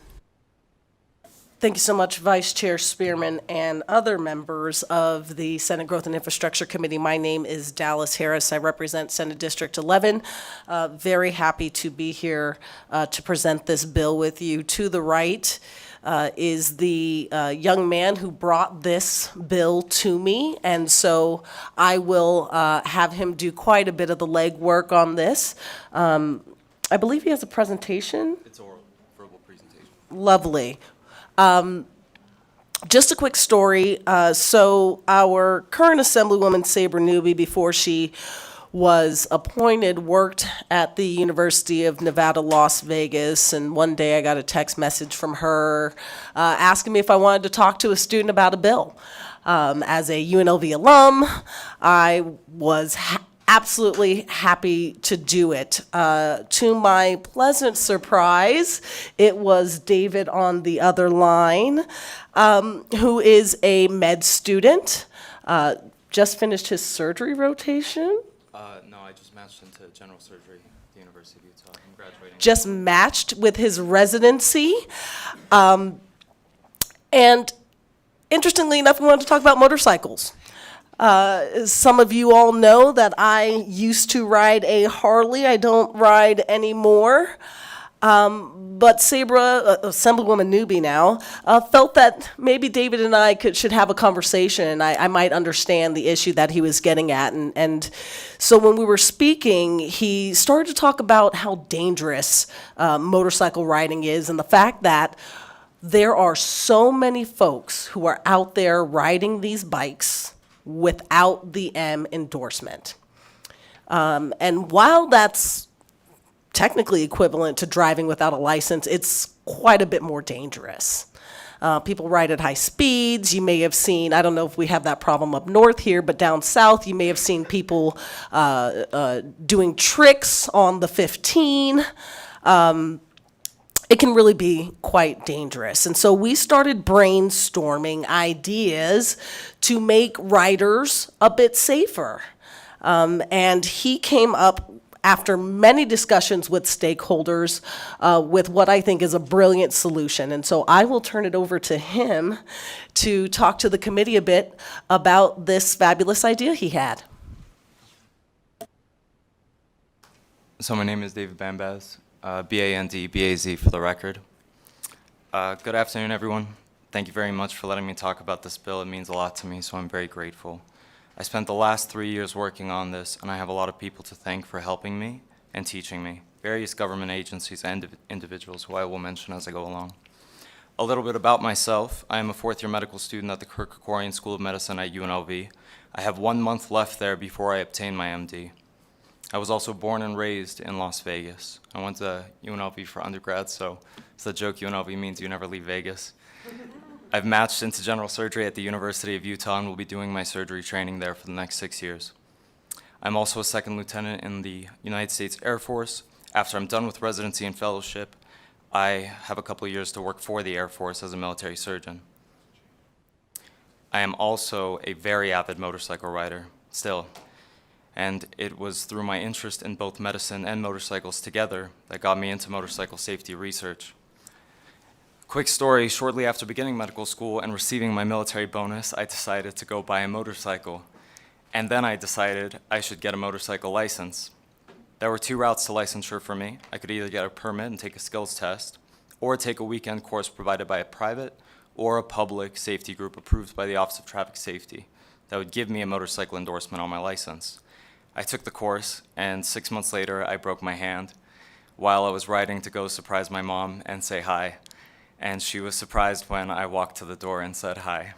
Thank you so much, Vice Chair Spearman and other members of the Senate Growth and Infrastructure Committee. My name is Dallas Harris. I represent Senate District 11. Very happy to be here to present this bill with you. To the right is the young man who brought this bill to me, and so I will have him do quite a bit of the legwork on this. I believe he has a presentation. It's oral, verbal presentation. Lovely. Just a quick story. So our current Assemblywoman, Sabre Newby, before she was appointed, worked at the University of Nevada, Las Vegas. And one day I got a text message from her asking me if I wanted to talk to a student about a bill. As a UNLV alum, I was absolutely happy to do it. To my pleasant surprise, it was David on the other line, who is a med student, just finished his surgery rotation. No, I just matched into general surgery at the University of Utah. I'm graduating. Just matched with his residency. And interestingly enough, we wanted to talk about motorcycles. Some of you all know that I used to ride a Harley. I don't ride anymore. But Sabra, Assemblywoman Newby now, felt that maybe David and I should have a conversation, and I might understand the issue that he was getting at. And so when we were speaking, he started to talk about how dangerous motorcycle riding is, and the fact that there are so many folks who are out there riding these bikes without the M endorsement. And while that's technically equivalent to driving without a license, it's quite a bit more dangerous. People ride at high speeds. You may have seen, I don't know if we have that problem up north here, but down south you may have seen people doing tricks on the 15. it can really be quite dangerous. And so we started brainstorming ideas to make riders a bit safer. And he came up after many discussions with stakeholders with what I think is a brilliant solution. And so I will turn it over to him to talk to the committee a bit about this fabulous idea he had. So my name is David Bambaz, B-A-N-D-B-A-Z for the record. Good afternoon, everyone. Thank you very much for letting me talk about this bill. It means a lot to me, so I'm very grateful. I spent the last 3 years working on this, and I have a lot of people to thank for helping me and teaching me, various government agencies and individuals who I will mention as I go along. A little bit about myself. I am a fourth-year medical student at the Kerkorian School of Medicine at UNLV. I have 1 month left there before I obtain my MD. I was also born and raised in Las Vegas. I went to UNLV for undergrad, so it's the joke UNLV means you never leave Vegas. I've matched into general surgery at the University of Utah and will be doing my surgery training there for the next 6 years. I'm also a second lieutenant in the United States Air Force. After I'm done with residency and fellowship, I have a couple of years to work for the Air Force as a military surgeon. I am also a very avid motorcycle rider, still, and it was through my interest in both medicine and motorcycles together that got me into motorcycle safety research. Quick story, shortly after beginning medical school and receiving my military bonus, I decided to go buy a motorcycle. And then I decided I should get a motorcycle license. There were 2 routes to licensure for me. I could either get a permit and take a skills test, or take a weekend course provided by a private or a public safety group approved by the Office of Traffic Safety that would give me a motorcycle endorsement on my license. I took the course, and 6 months later, I broke my hand while I was riding to go surprise my mom and say hi. And she was surprised when I walked to the door and said hi.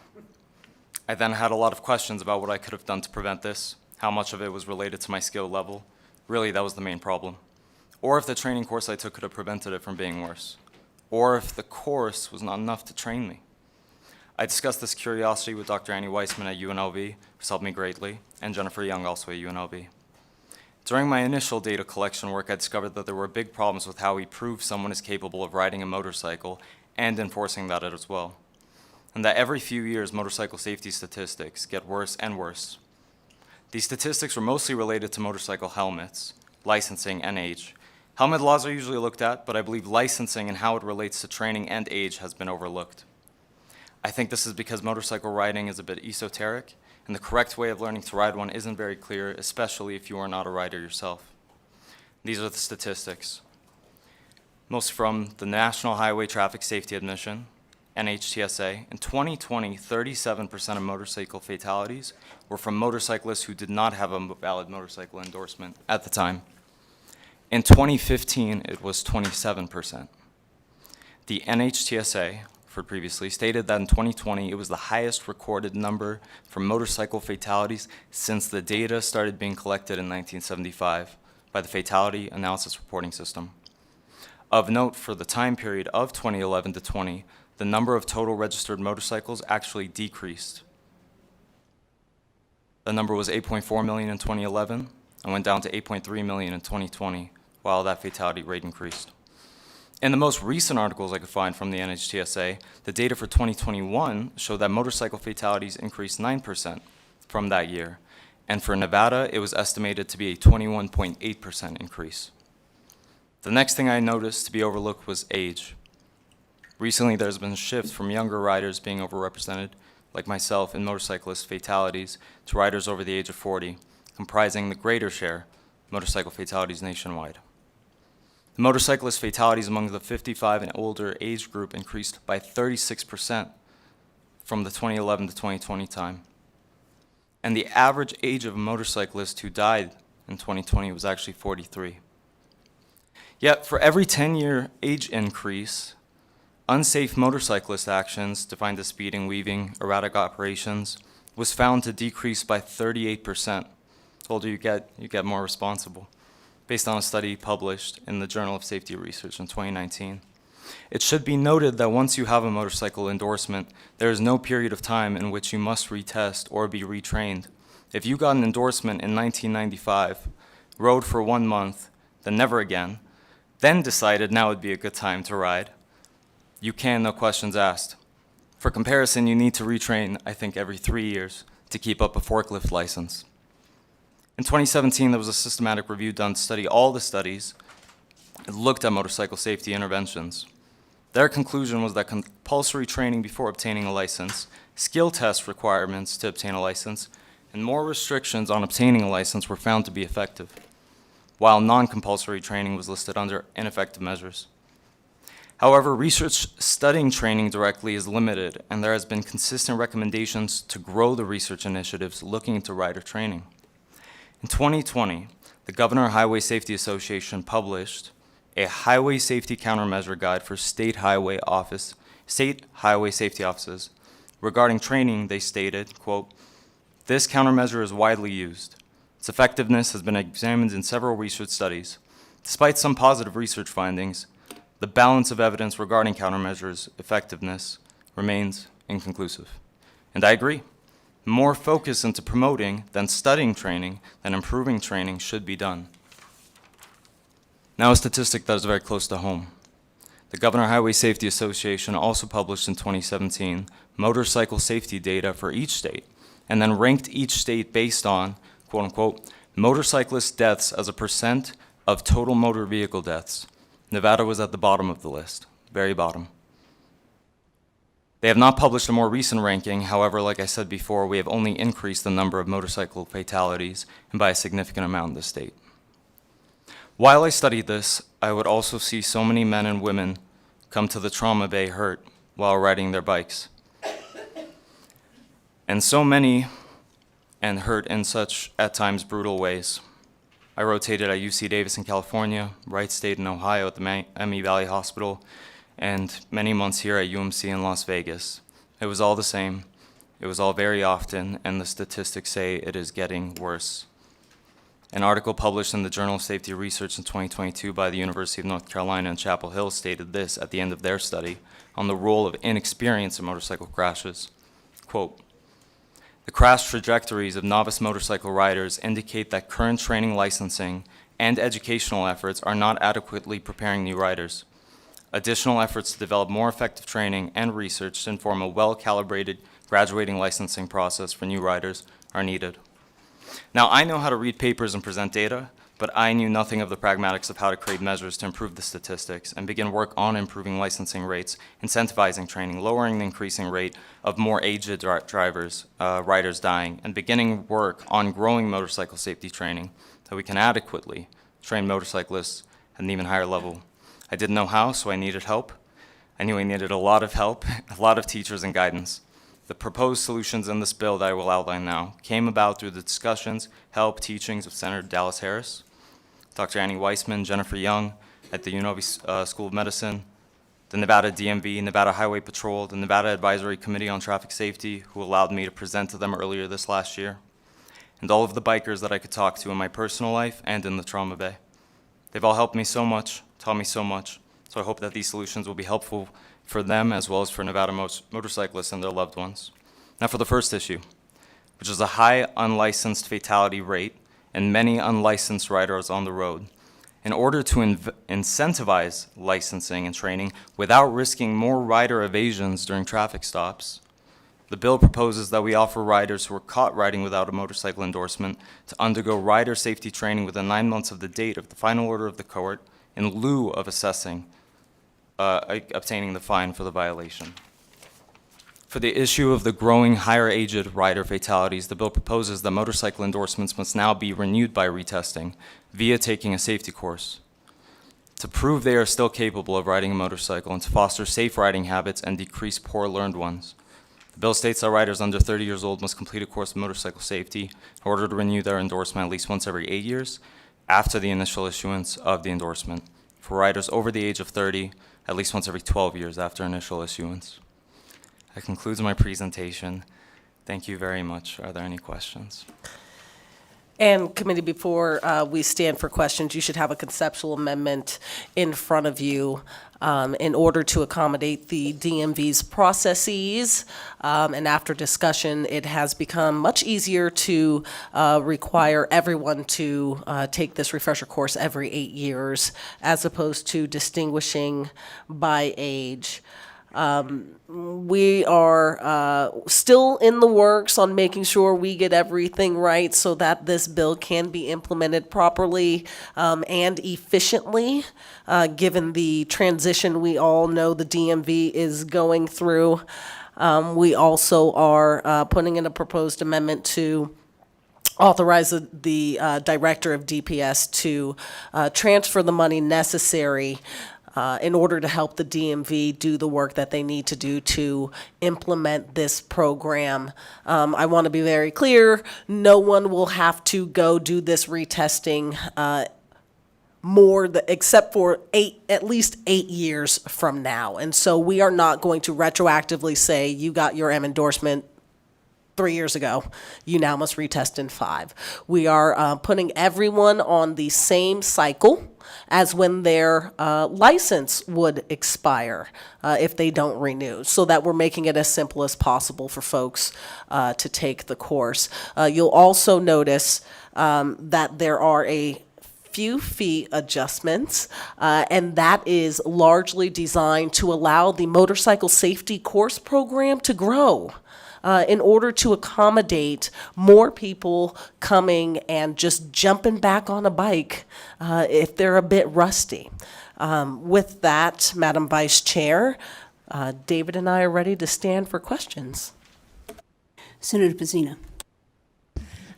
I then had a lot of questions about what I could have done to prevent this, how much of it was related to my skill level. Really, that was the main problem. Or if the training course I took could have prevented it from being worse. Or if the course was not enough to train me. I discussed this curiosity with Dr. Annie Weissman at UNLV, who's helped me greatly, and Jennifer Young, also at UNLV. During my initial data collection work, I discovered that there were big problems with how we prove someone is capable of riding a motorcycle and enforcing that as well. And that every few years, motorcycle safety statistics get worse and worse. These statistics were mostly related to motorcycle helmets, licensing, and age. Helmet laws are usually looked at, but I believe licensing and how it relates to training and age has been overlooked. I think this is because motorcycle riding is a bit esoteric, and the correct way of learning to ride one isn't very clear, especially if you are not a rider yourself. These are the statistics. Most from the National Highway Traffic Safety Admission, NHTSA. In 2020, 37% of motorcycle fatalities were from motorcyclists who did not have a valid motorcycle endorsement at the time. In 2015, it was 27%. The NHTSA, referred previously, stated that in 2020, it was the highest recorded number for motorcycle fatalities since the data started being collected in 1975 by the Fatality Analysis Reporting System. Of note, for the time period of 2011 to 20, the number of total registered motorcycles actually decreased. The number was 8.4 million in 2011 and went down to 8.3 million in 2020, while that fatality rate increased. In the most recent articles I could find from the NHTSA, the data for 2021 showed that motorcycle fatalities increased 9% from that year, and for Nevada, it was estimated to be a 21.8% increase. The next thing I noticed to be overlooked was age. Recently, there's been a shift from younger riders being overrepresented, like myself, in motorcyclist fatalities, to riders over the age of 40, comprising the greater share of motorcycle fatalities nationwide. The motorcyclist fatalities among the 55 and older age group increased by 36% from the 2011 to 2020 time. And the average age of a motorcyclist who died in 2020 was actually 43. Yet, for every 10-year age increase, unsafe motorcyclist actions, defined as speeding, weaving, erratic operations, was found to decrease by 38%. The older you get more responsible, based on a study published in the Journal of Safety Research in 2019. It should be noted that once you have a motorcycle endorsement, there is no period of time in which you must retest or be retrained. If you got an endorsement in 1995, rode for 1 month, then never again, then decided now would be a good time to ride, you can, no questions asked. For comparison, you need to retrain, I think, every 3 years to keep up a forklift license. In 2017, there was a systematic review done to study all the studies that looked at motorcycle safety interventions. Their conclusion was that compulsory training before obtaining a license, skill test requirements to obtain a license, and more restrictions on obtaining a license were found to be effective, while non-compulsory training was listed under ineffective measures. However, research studying training directly is limited, and there has been consistent recommendations to grow the research initiatives looking into rider training. In 2020, the Governor Highway Safety Association published a highway safety countermeasure guide for state highway safety offices. Regarding training, they stated, quote, "This countermeasure is widely used. Its effectiveness has been examined in several research studies. Despite some positive research findings, the balance of evidence regarding countermeasures' effectiveness remains inconclusive." And I agree. More focus into promoting than studying training, than improving training should be done. Now a statistic that is very close to home. The Governor Highway Safety Association also published in 2017 motorcycle safety data for each state, and then ranked each state based on, quote unquote, motorcyclist deaths as a percent of total motor vehicle deaths. Nevada was at the bottom of the list, very bottom. They have not published a more recent ranking. However, like I said before, we have only increased the number of motorcycle fatalities, and by a significant amount in the state. While I studied this, I would also see so many men and women come to the trauma bay hurt while riding their bikes. And so many and hurt in such, at times, brutal ways. I rotated at UC Davis in California, Wright State in Ohio at the Emmy Valley Hospital, and many months here at UMC in Las Vegas. It was all the same. It was all very often, and the statistics say it is getting worse. An article published in the Journal of Safety Research in 2022 by the University of North Carolina in Chapel Hill stated this at the end of their study on the role of inexperience in motorcycle crashes. Quote, "The crash trajectories of novice motorcycle riders indicate that current training, licensing, and educational efforts are not adequately preparing new riders. Additional efforts to develop more effective training and research to inform a well-calibrated graduating licensing process for new riders are needed." Now, I know how to read papers and present data, but I knew nothing of the pragmatics of how to create measures to improve the statistics and begin work on improving licensing rates, incentivizing training, lowering the increasing rate of more aged riders dying, and beginning work on growing motorcycle safety training that we can adequately train motorcyclists at an even higher level. I didn't know how, so I needed help. I knew I needed a lot of help, a lot of teachers and guidance. The proposed solutions in this bill that I will outline now came about through the discussions, help, teachings of Senator Dallas Harris, Dr. Annie Weissman, Jennifer Young at the UNLV School of Medicine, the Nevada DMV, Nevada Highway Patrol, the Nevada Advisory Committee on Traffic Safety, who allowed me to present to them earlier this last year, and all of the bikers that I could talk to in my personal life and in the trauma bay. They've all helped me so much, taught me so much, so I hope that these solutions will be helpful for them as well as for Nevada motorcyclists and their loved ones. Now for the first issue, which is a high unlicensed fatality rate and many unlicensed riders on the road. In order to incentivize licensing and training without risking more rider evasions during traffic stops, the bill proposes that we offer riders who are caught riding without a motorcycle endorsement to undergo rider safety training within 9 months of the date of the final order of the court in lieu of obtaining the fine for the violation. For the issue of the growing higher aged rider fatalities, the bill proposes that motorcycle endorsements must now be renewed by retesting via taking a safety course to prove they are still capable of riding a motorcycle and to foster safe riding habits and decrease poor learned ones. The bill states that riders under 30 years old must complete a course of motorcycle safety in order to renew their endorsement at least once every 8 years after the initial issuance of the endorsement. For riders over the age of 30, at least once every 12 years after initial issuance. That concludes my presentation. Thank you very much. Are there any questions? And committee, before we stand for questions, you should have a conceptual amendment in front of you in order to accommodate the DMV's processes. And after discussion, it has become much easier to require everyone to take this refresher course every 8 years, as opposed to distinguishing by age. We are still in the works on making sure we get everything right so that this bill can be implemented properly and efficiently, given the transition we all know the DMV is going through. We also are putting in a proposed amendment to authorize the director of DPS to transfer the money necessary in order to help the DMV do the work that they need to do to implement this program. I want to be very clear, no one will have to go do this retesting except for at least 8 years from now. And so we are not going to retroactively say you got your M endorsement 3 years ago, you now must retest in 5. We are putting everyone on the same cycle as when their license would expire if they don't renew, so that we're making it as simple as possible for folks to take the course. You'll also notice that there are a few fee adjustments, and that is largely designed to allow the motorcycle safety course program to grow. In order to accommodate more people coming and just jumping back on a bike if they're a bit rusty. With that, Madam Vice Chair, David and I are ready to stand for questions. Senator Pazina.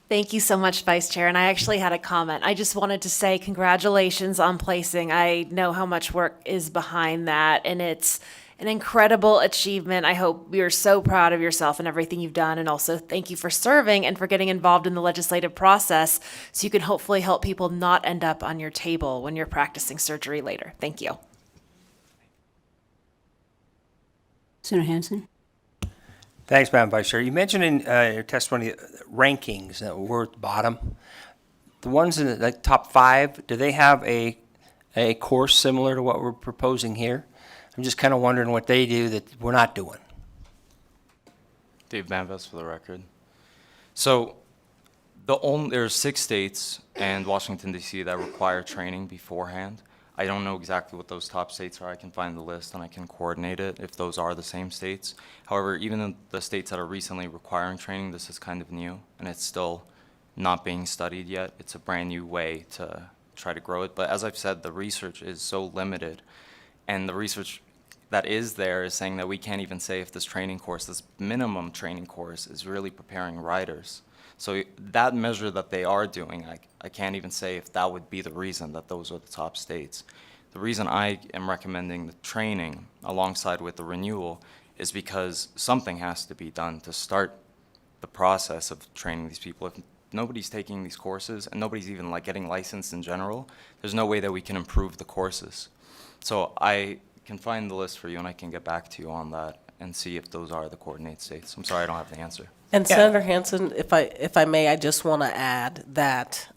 Thank you so much, Vice Chair. And I actually had a comment. I just wanted to say congratulations on placing. I know how much work is behind that, and it's an incredible achievement. I hope you're so proud of yourself and everything you've done. And also thank you for serving and for getting involved in the legislative process so you can hopefully help people not end up on your table when you're practicing surgery later. Thank you. Senator Hansen. Thanks, Madam Vice Chair. You mentioned in your testimony rankings that were at the bottom. The ones in the top 5, do they have a course similar to what we're proposing here? I'm just kind of wondering what they do that we're not doing. Dave Banvas for the record. So there's 6 states and Washington, D.C. that require training beforehand. I don't know exactly what those top states are. I can find the list and I can coordinate it if those are the same states. However, even in the states that are recently requiring training, this is kind of new and it's still not being studied yet. It's a brand new way to try to grow it. But as I've said, the research is so limited, and the research that is there is saying that we can't even say if this training course, this minimum training course, is really preparing riders. So that measure that they are doing, I can't even say if that would be the reason that those are the top states. The reason I am recommending the training alongside with the renewal is because something has to be done to start the process of training these people. If nobody's taking these courses and nobody's even getting licensed in general, there's no way that we can improve the courses. So I can find the list for you and I can get back to you on that and see if those are the coordinate states. I'm sorry I don't have the answer. And Senator Hansen, if I may, I just want to add that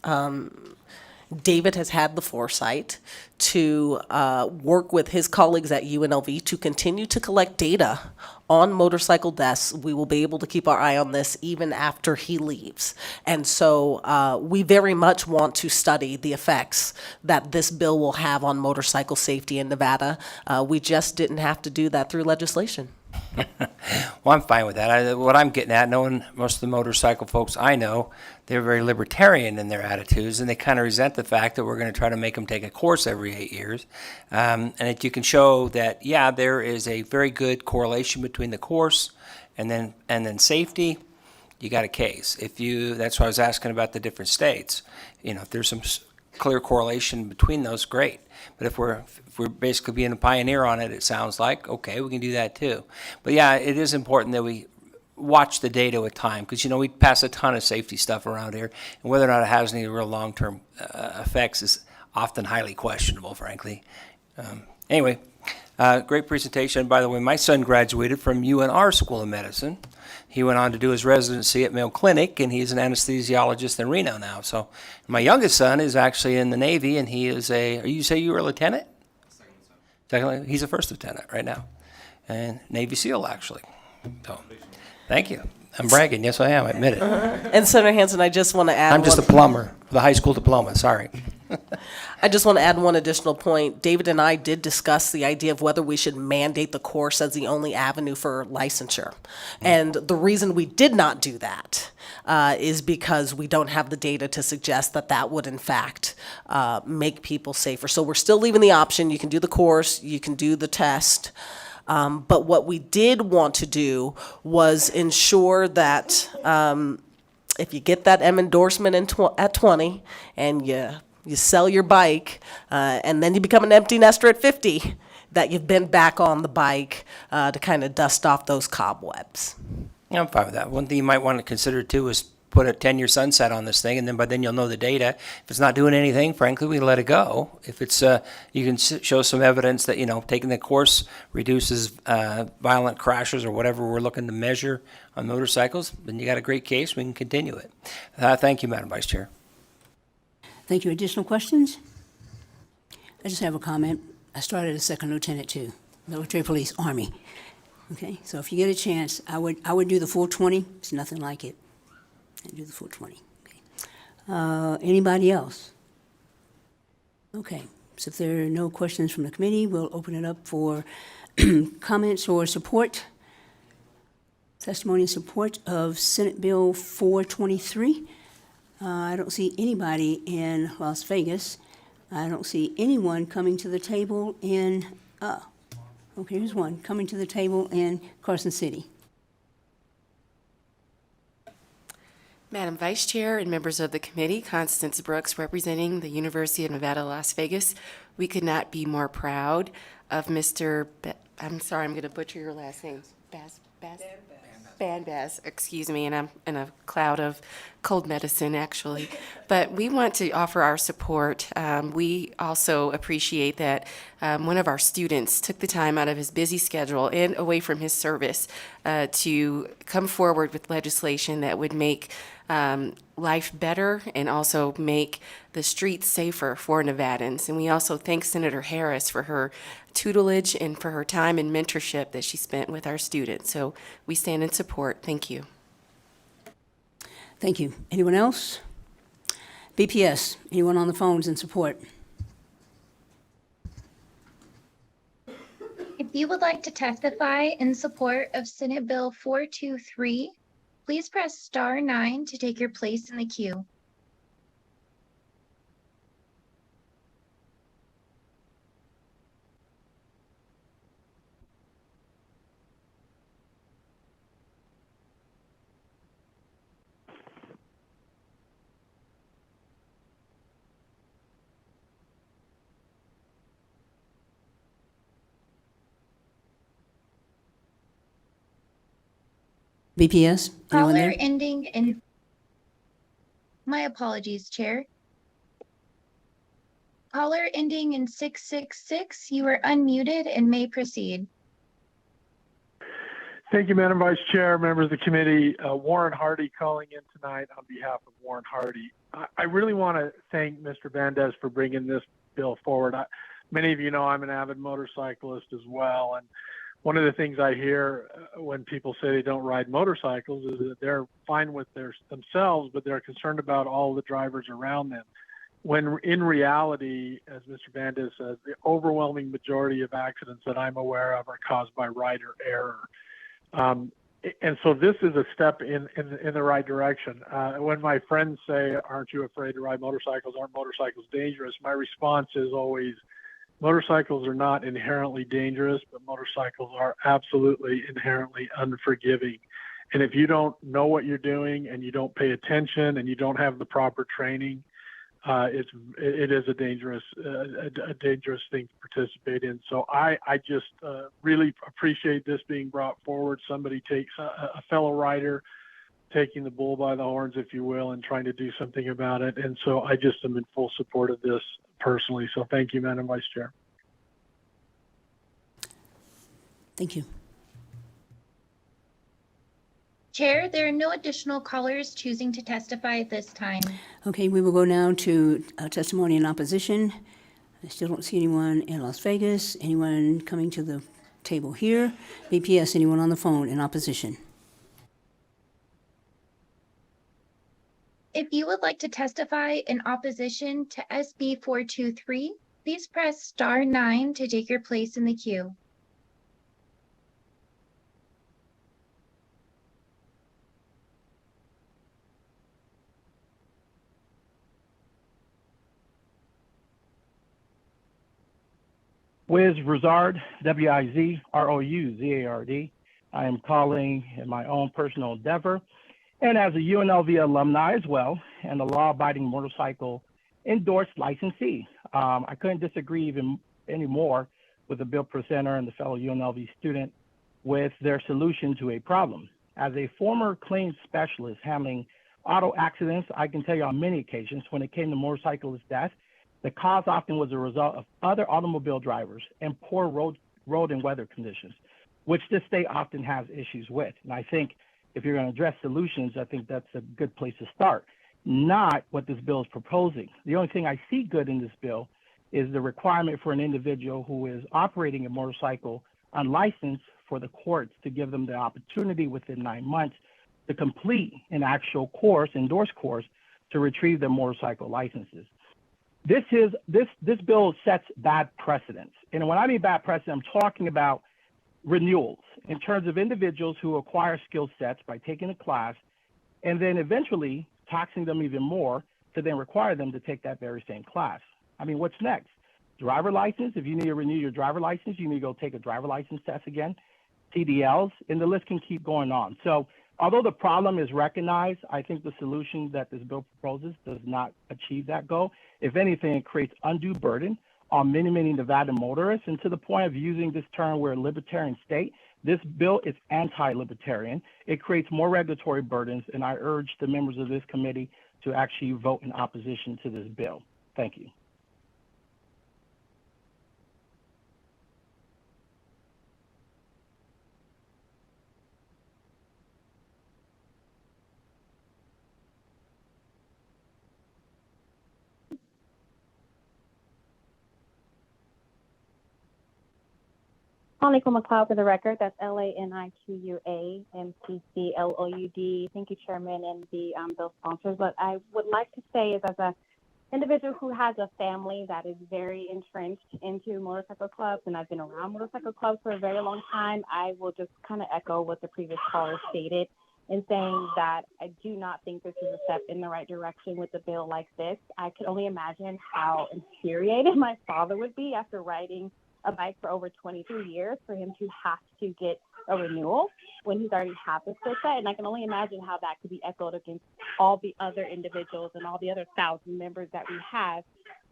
David has had the foresight to work with his colleagues at UNLV to continue to collect data on motorcycle deaths. We will be able to keep our eye on this even after he leaves. And so we very much want to study the effects that this bill will have on motorcycle safety in Nevada. We just didn't have to do that through legislation. Well, I'm fine with that. What I'm getting at, knowing most of the motorcycle folks I know, they're very libertarian in their attitudes, and they kind of resent the fact that we're going to try to make them take a course every 8 years. And if you can show that, yeah, there is a very good correlation between the course and then safety, you got a case. That's why I was asking about the different states. If there's some clear correlation between those, great. But if we're basically being a pioneer on it, it sounds like, okay, we can do that too. But yeah, it is important that we watch the data with time, because we pass a ton of safety stuff around here, and whether or not it has any real long-term effects is often highly questionable, frankly. Anyway, Great presentation. By the way, my son graduated from UNR School of Medicine. He went on to do his residency at Mayo Clinic, and he's an anesthesiologist in Reno now. So my youngest son is actually in the Navy, and he is you say you were a lieutenant? Second, he's a first lieutenant right now, and Navy SEAL, actually. So thank you. I'm bragging. Yes, I am. I admit it. And Senator Hansen, I just want to add I'm just a plumber with a high school diploma. Sorry. I just want to add one additional point. David and I did discuss the idea of whether we should mandate the course as the only avenue for licensure. And the reason we did not do that is because we don't have the data to suggest that that would, in fact, make people safer. So we're still leaving the option. You can do the course, you can do the test. But what we did want to do was ensure that if you get that M endorsement at 20 and you sell your bike and then you become an empty nester at 50, that you've been back on the bike to kind of dust off those cobwebs. Yeah, I'm fine with that. One thing you might want to consider too is put a 10-year sunset on this thing, and then by then you'll know the data. If it's not doing anything, frankly, we let it go. If it's you can show some evidence that taking the course reduces violent crashes or whatever we're looking to measure on motorcycles, then you got a great case. We can continue it. Thank you, Madam Vice Chair. Thank you. Additional questions? I just have a comment. I started as second lieutenant too, military police, Army. Okay, so if you get a chance, I would do the full 20. It's nothing like it. I'd do the full 20. Okay. Anybody else? Okay, so if there are no questions from the committee, we'll open it up for comments or support. Testimony in support of Senate Bill 423. I don't see anybody in Las Vegas. I don't see anyone coming to the table in, okay, here's one, coming to the table in Carson City. Madam Vice Chair and members of the committee, Constance Brooks representing the University of Nevada, Las Vegas. We could not be more proud of Mr. I'm sorry, I'm going to butcher your last name. Banbaz, excuse me, and I'm in a cloud of cold medicine, actually. But we want to offer our support. We also appreciate that one of our students took the time out of his busy schedule and away from his service to come forward with legislation that would make life better and also make the streets safer for Nevadans. And we also thank Senator Harris for her tutelage and for her time and mentorship that she spent with our students. So we stand in support. Thank you. Thank you. Anyone else? BPS, anyone on the phones in support? If you would like to testify in support of Senate Bill 423, please press star 9 to take your place in the queue. BPS, anyone Caller there? ending in, my apologies, Chair. Caller ending in 666, you are unmuted and may proceed. Thank you, Madam Vice Chair, members of the committee. Warren Hardy calling in tonight on behalf of Warren Hardy. I really want to thank Mr. Bandes for bringing this bill forward. Many of you know I'm an avid motorcyclist as well, and one of the things I hear when people say they don't ride motorcycles is that they're fine with themselves, but they're concerned about all the drivers around them. When in reality, as Mr. Bandes says, the overwhelming majority of accidents that I'm aware of are caused by rider error. And so this is a step in the right direction. When my friends say, aren't you afraid to ride motorcycles? Aren't motorcycles dangerous? My response is always, motorcycles are not inherently dangerous, but motorcycles are absolutely inherently unforgiving. And if you don't know what you're doing and you don't pay attention and you don't have the proper training, it is a dangerous thing to participate in. So I just really appreciate this being brought forward. Somebody takes a fellow rider taking the bull by the horns, if you will, and trying to do something about it. And so I just am in full support of this personally. So thank you, Madam Vice Chair. Thank you. Chair, there are no additional callers choosing to testify at this time. Okay, we will go now to testimony in opposition. I still don't see anyone in Las Vegas. Anyone coming to the table here? BPS, anyone on the phone in opposition? If you would like to testify in opposition to SB 423, please press star 9 to take your place in the queue. Wiz Rizard, W-I-Z-R-O-U-Z-A-R-D. I am calling in my own personal endeavor and as a UNLV alumni as well, and a law-abiding motorcycle endorsed licensee. I couldn't disagree even any more with the bill presenter and the fellow UNLV student with their solution to a problem. As a former claims specialist handling auto accidents, I can tell you on many occasions when it came to motorcyclist death, the cause often was a result of other automobile drivers and poor road and weather conditions, which this state often has issues with. And I think if you're going to address solutions, I think that's a good place to start, not what this bill is proposing. The only thing I see good in this bill is the requirement for an individual who is operating a motorcycle unlicensed for the courts to give them the opportunity within 9 months to complete an actual course, endorsed course, to retrieve their motorcycle licenses. This bill sets bad precedents. And when I mean bad precedent, I'm talking about renewals in terms of individuals who acquire skill sets by taking a class and then eventually taxing them even more to then require them to take that very same class. I mean, what's next? Driver license. If you need to renew your driver license, you need to go take a driver license test again, CDLs, and the list can keep going on. So although the problem is recognized, I think the solution that this bill proposes does not achieve that goal. If anything, it creates undue burden on many, many Nevada motorists. And to the point of using this term, we're a libertarian state, this bill is anti-libertarian. It creates more regulatory burdens, and I urge the members of this committee to actually vote in opposition to this bill. Thank you. Laniqua McLeod for the record. That's Laniqua-MCCLOUD. Thank you, Chairman, and the bill sponsors. What I would like to say is, as an individual who has a family that is very entrenched into motorcycle clubs, and I've been around motorcycle clubs for a very long time, I will just kind of echo what the previous caller stated in saying that I do not think this is a step in the right direction with a bill like this. I could only imagine how infuriated my father would be after riding a bike for over 22 years for him to have to get a renewal when he's already had the skill set. And I can only imagine how that could be echoed against all the other individuals and all the other 1,000 members that we have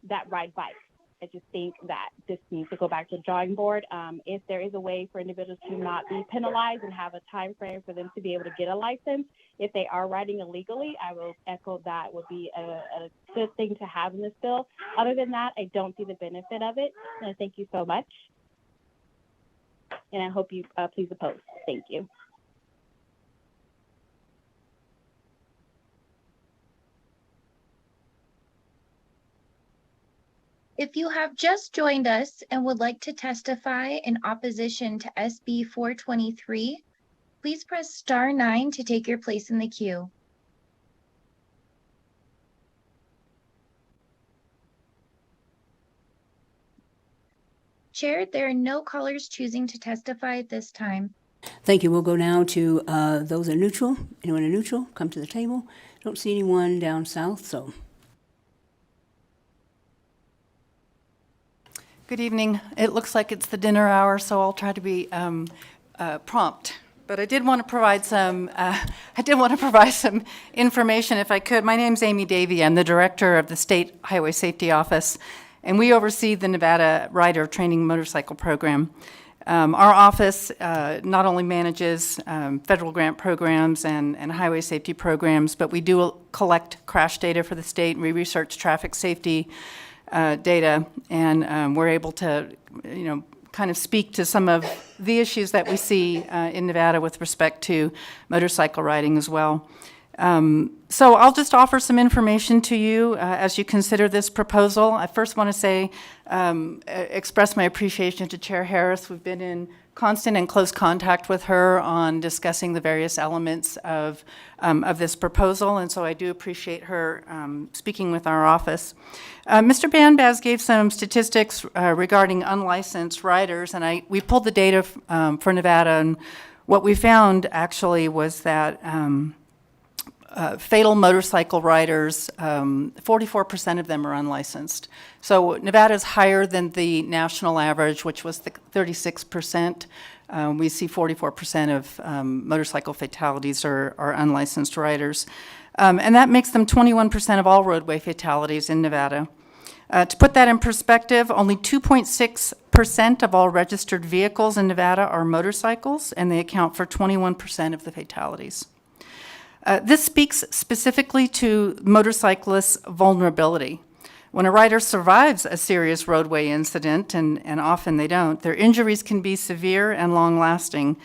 that ride bikes. I just think that this needs to go back to the drawing board. If there is a way for individuals to not be penalized and have a time frame for them to be able to get a license, if they are riding illegally, I will echo that would be a good thing to have in this bill. Other than that, I don't see the benefit of it. And thank you so much. And I hope you please oppose. Thank you. If you have just joined us and would like to testify in opposition to SB 423, please press star 9 to take your place in the queue. Chair, there are no callers choosing to testify at this time. Thank you. We'll go now to those in neutral. Anyone in neutral, come to the table. Don't see anyone down south, so. Good evening. It looks like it's the dinner hour, so I'll try to be prompt. But I did want to provide some. Information, if I could. My name's Amy Davey. I'm the director of the State Highway Safety Office, and we oversee the Nevada Rider Training Motorcycle Program. Our office not only manages federal grant programs and highway safety programs, but we do collect crash data for the state, and we research traffic safety data, and we're able to, kind of speak to some of the issues that we see in Nevada with respect to motorcycle riding as well. So I'll just offer some information to you as you consider this proposal. I first want to say, express my appreciation to Chair Harris. We've been in constant and close contact with her on discussing the various elements of this proposal, and so I do appreciate her speaking with our office. Mr. Banbaz gave some statistics regarding unlicensed riders, and we pulled the data for Nevada, and what we found actually was that fatal motorcycle riders, 44% of them are unlicensed. So Nevada is higher than the national average, which was 36%. We see 44% of motorcycle fatalities are unlicensed riders. And that makes them 21% of all roadway fatalities in Nevada. To put that in perspective, only 2.6% of all registered vehicles in Nevada are motorcycles, and they account for 21% of the fatalities. This speaks specifically to motorcyclists' vulnerability. When a rider survives a serious roadway incident, and often they don't, their injuries can be severe and long-lasting.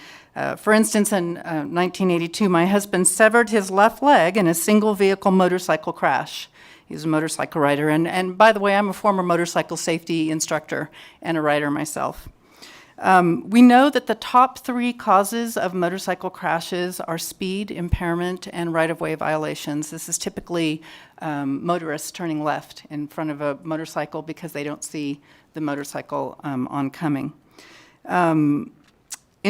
For instance, in 1982, my husband severed his left leg in a single-vehicle motorcycle crash. He's a motorcycle rider, and by the way, I'm a former motorcycle safety instructor and a rider myself. We know that the top 3 causes of motorcycle crashes are speed, impairment, and right-of-way violations. This is typically motorists turning left in front of a motorcycle because they don't see the motorcycle oncoming. In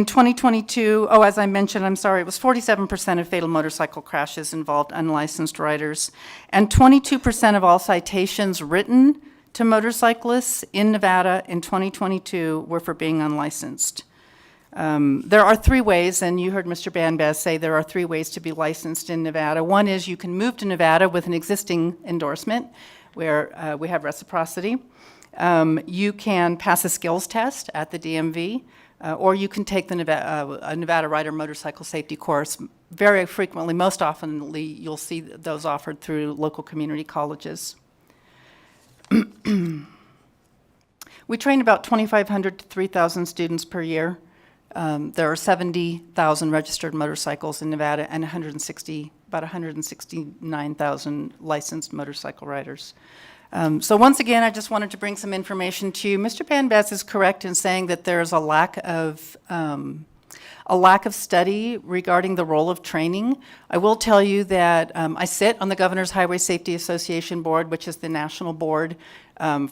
2022, as I mentioned, it was 47% of fatal motorcycle crashes involved unlicensed riders, and 22% of all citations written to motorcyclists in Nevada in 2022 were for being unlicensed. There are 3 ways, and you heard Mr. Banbaz say there are 3 ways to be licensed in Nevada. One is you can move to Nevada with an existing endorsement where we have reciprocity. You can pass a skills test at the DMV, or you can take the a Nevada Rider Motorcycle Safety course. Very frequently, most oftenly, you'll see those offered through local community colleges. We train about 2,500 to 3,000 students per year. There are 70,000 registered motorcycles in Nevada and about 169,000 licensed motorcycle riders. So once again, I just wanted to bring some information to you. Mr. Banbaz is correct in saying that there is a lack of study regarding the role of training. I will tell you that I sit on the Governor's Highway Safety Association Board, which is the national board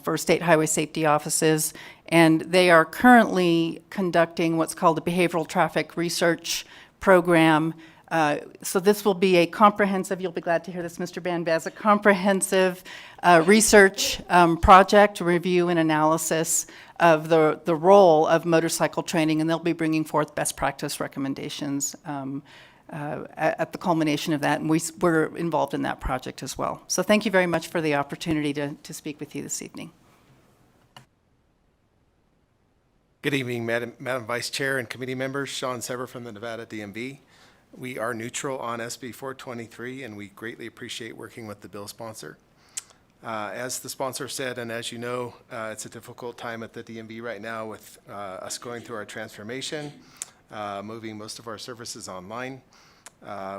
for state highway safety offices, and they are currently conducting what's called a behavioral traffic research program. So this will be a comprehensive, you'll be glad to hear this, Mr. Banbaz, a comprehensive research project, review and analysis of the role of motorcycle training, and they'll be bringing forth best practice recommendations at the culmination of that, and we're involved in that project as well. So thank you very much for the opportunity to speak with you this evening. Good evening, Madam Vice Chair and committee members. Sean Sever from the Nevada DMV. We are neutral on SB 423, and we greatly appreciate working with the bill sponsor. As the sponsor said, and as you know, it's a difficult time at the DMV right now with us going through our transformation, moving most of our services online,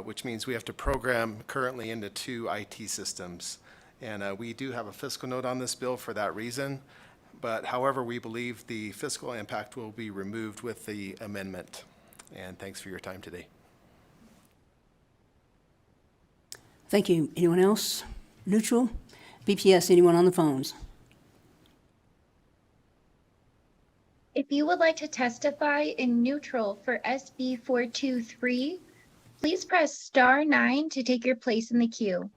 which means we have to program currently into 2 IT systems. And we do have a fiscal note on this bill for that reason. But however, we believe the fiscal impact will be removed with the amendment. And thanks for your time today. Thank you. Anyone else? Neutral? BPS, anyone on the phones? If you would like to testify in neutral for SB 423, please press star 9 to take your place in the queue.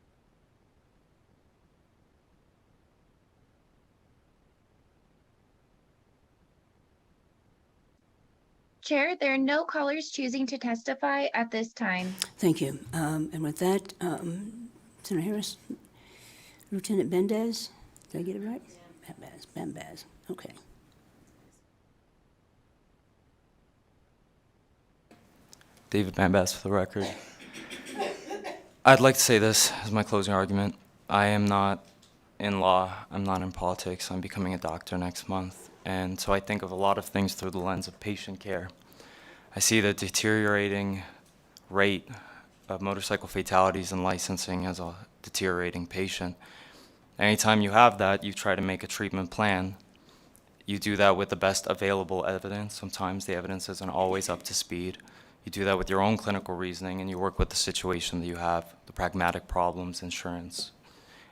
Chair, there are no callers choosing to testify at this time. Thank you. And with that, Senator Harris, Lieutenant Banbaz, did I get it right? Banbaz. Okay. David Banbaz for the record. I'd like to say this as my closing argument. I am not in law. I'm not in politics. I'm becoming a doctor next month. And so I think of a lot of things through the lens of patient care. I see the deteriorating rate of motorcycle fatalities and licensing as a deteriorating patient. Anytime you have that, you try to make a treatment plan. You do that with the best available evidence. Sometimes the evidence isn't always up to speed. You do that with your own clinical reasoning, and you work with the situation that you have, the pragmatic problems, insurance.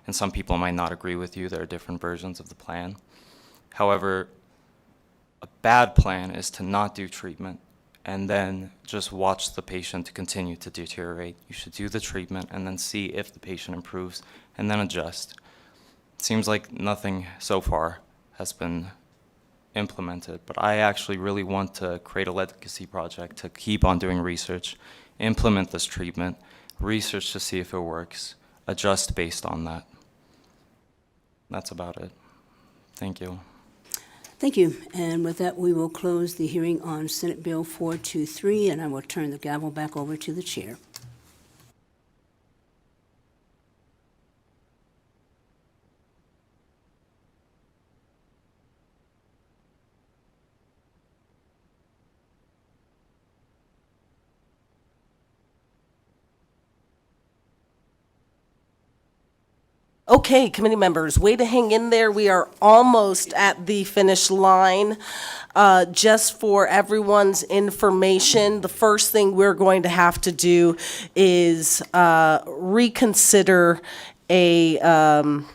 And some people might not agree with you. There are different versions of the plan. However, a bad plan is to not do treatment and then just watch the patient to continue to deteriorate. You should do the treatment and then see if the patient improves and then adjust. It seems like nothing so far has been implemented, but I actually really want to create a legacy project to keep on doing research, implement this treatment, research to see if it works, adjust based on that. That's about it. Thank you. Thank you. And with that, we will close the hearing on Senate Bill 423, and I will turn the gavel back over to the chair. Okay, committee members, way to hang in there. We are almost at the finish line. Just for everyone's information, the first thing we're going to have to do is reconsider an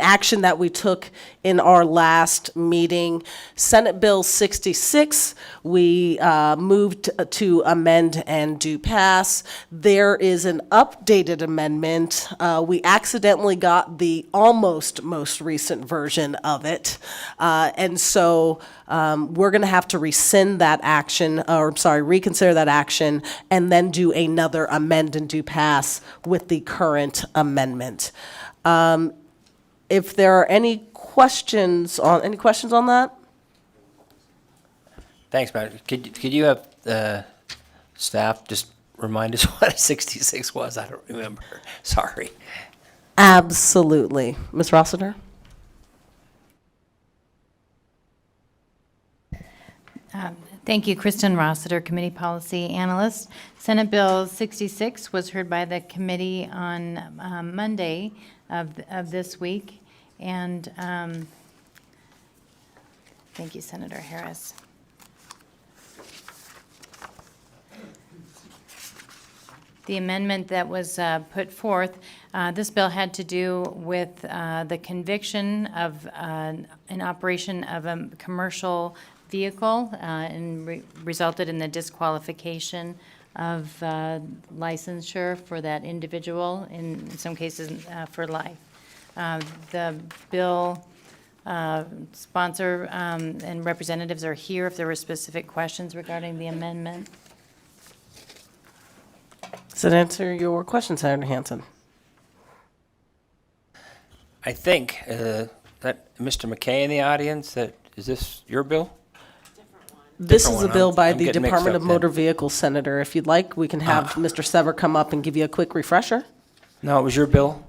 action that we took in our last meeting. Senate Bill 66, we moved to amend and do pass. There is an updated amendment. We accidentally got the almost most recent version of it. And so we're going to have to rescind that action, or reconsider that action, and then do another amend and do pass with the current amendment. If there are any questions on that? Thanks, Matt. Could you have staff just remind us what a 66 was? I don't remember. Sorry. Absolutely. Ms. Rossiter? Thank you, Kristen Rossiter, Committee Policy Analyst. Senate Bill 66 was heard by the committee on Monday of this week. And thank you, Senator Harris. The amendment that was put forth, this bill had to do with the conviction of an operation of a commercial vehicle and resulted in the disqualification of licensure for that individual, in some cases for life. The bill sponsor and representatives are here if there were specific questions regarding the amendment. Does that answer your question, Senator Hansen? I think that Mr. McKay in the audience, is this your bill? This is a bill by the getting mixed Department up of then. Motor Vehicle, Senator. If you'd like, we can have Mr. Sever come up and give you a quick refresher. No, it was your bill?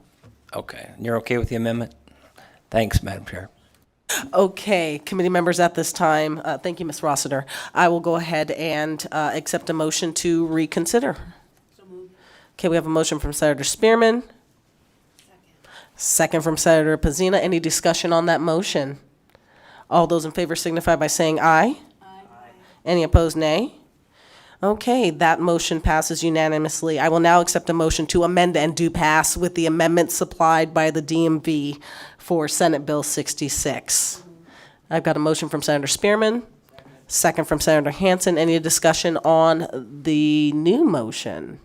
Okay. And you're okay with the amendment? Thanks, Madam Chair. Okay, committee members, at this time, thank you, Ms. Rossiter. I will go ahead and accept a motion to reconsider. Okay, we have a motion from Senator Spearman. Second from Senator Pazina. Any discussion on that motion? All those in favor signify by saying aye. Any opposed, nay? Okay, that motion passes unanimously. I will now accept a motion to amend and do pass with the amendments supplied by the DMV for Senate Bill 66. I've got a motion from Senator Spearman, second from Senator Hansen. Any discussion on the new motion?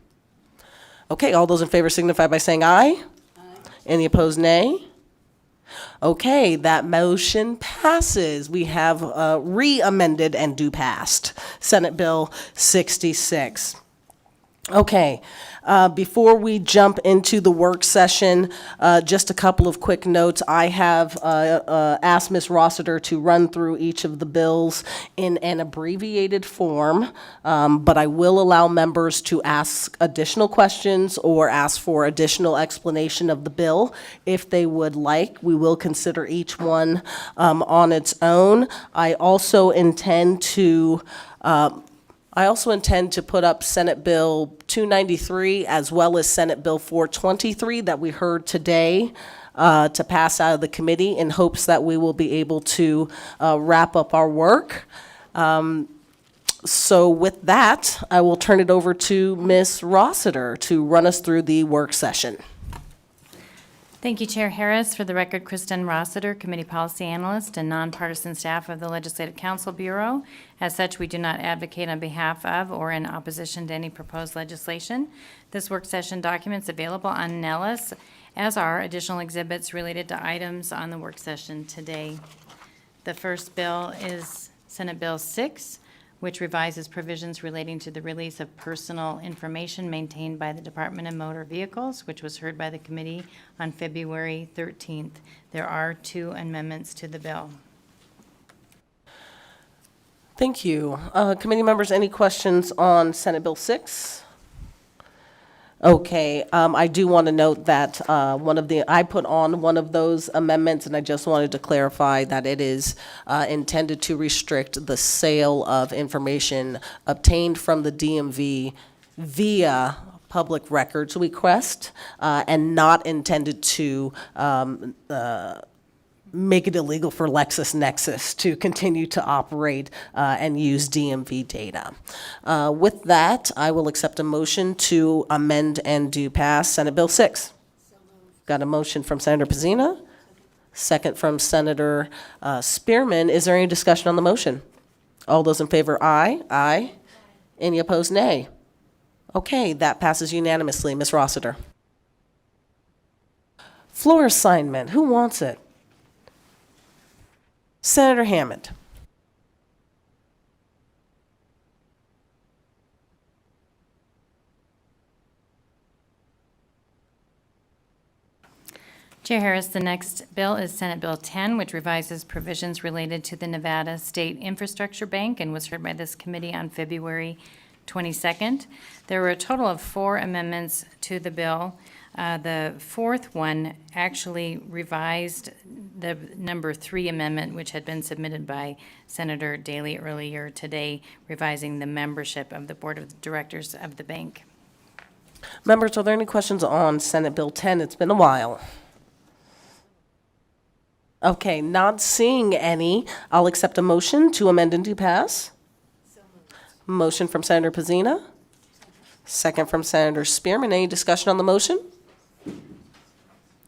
Okay, all those in favor signify by saying aye. Any opposed, nay? Okay, that motion passes. We have re-amended and do passed Senate Bill 66. Okay, before we jump into the work session, just a couple of quick notes. I have asked Ms. Rossiter to run through each of the bills in an abbreviated form, but I will allow members to ask additional questions or ask for additional explanation of the bill if they would like. We will consider each one on its own. I also intend to put up Senate Bill 293 as well as Senate Bill 423 that we heard today to pass out of the committee in hopes that we will be able to wrap up our work. So with that, I will turn it over to Ms. Rossiter to run us through the work session. Thank you, Chair Harris. For the record, Kristen Rossiter, Committee Policy Analyst and nonpartisan staff of the Legislative Council Bureau. As such, we do not advocate on behalf of or in opposition to any proposed legislation. This work session document is available on Nellis, as are additional exhibits related to items on the work session today. The first bill is Senate Bill 6, which revises provisions relating to the release of personal information maintained by the Department of Motor Vehicles, which was heard by the committee on February 13th. There are 2 amendments to the bill. Thank you. Committee members, any questions on Senate Bill 6? Okay, I do want to note that I put on one of those amendments, and I just wanted to clarify that it is intended to restrict the sale of information obtained from the DMV via public records request, and not intended to make it illegal for LexisNexis to continue to operate and use DMV data. With that, I will accept a motion to amend and do pass Senate Bill 6. Got a motion from Senator Pizzina, second from Senator Spearman. Is there any discussion on the motion? All those in favor, aye. Aye. Any opposed, nay. Okay, that passes unanimously. Ms. Rossiter. Floor assignment, who wants it? Senator Hammond. Chair Harris, the next bill is Senate Bill 10, which revises provisions related to the Nevada State Infrastructure Bank and was heard by this committee on February 22nd. There were a total of 4 amendments to the bill. The fourth one actually revised the number 3 amendment, which had been submitted by Senator Daley earlier today, revising the membership of the Board of Directors of the bank. Members, are there any questions on Senate Bill 10? It's been a while. Okay, not seeing any. I'll accept a motion to amend and to pass. Motion from Senator Pizzina. Second from Senator Spearman. Any discussion on the motion?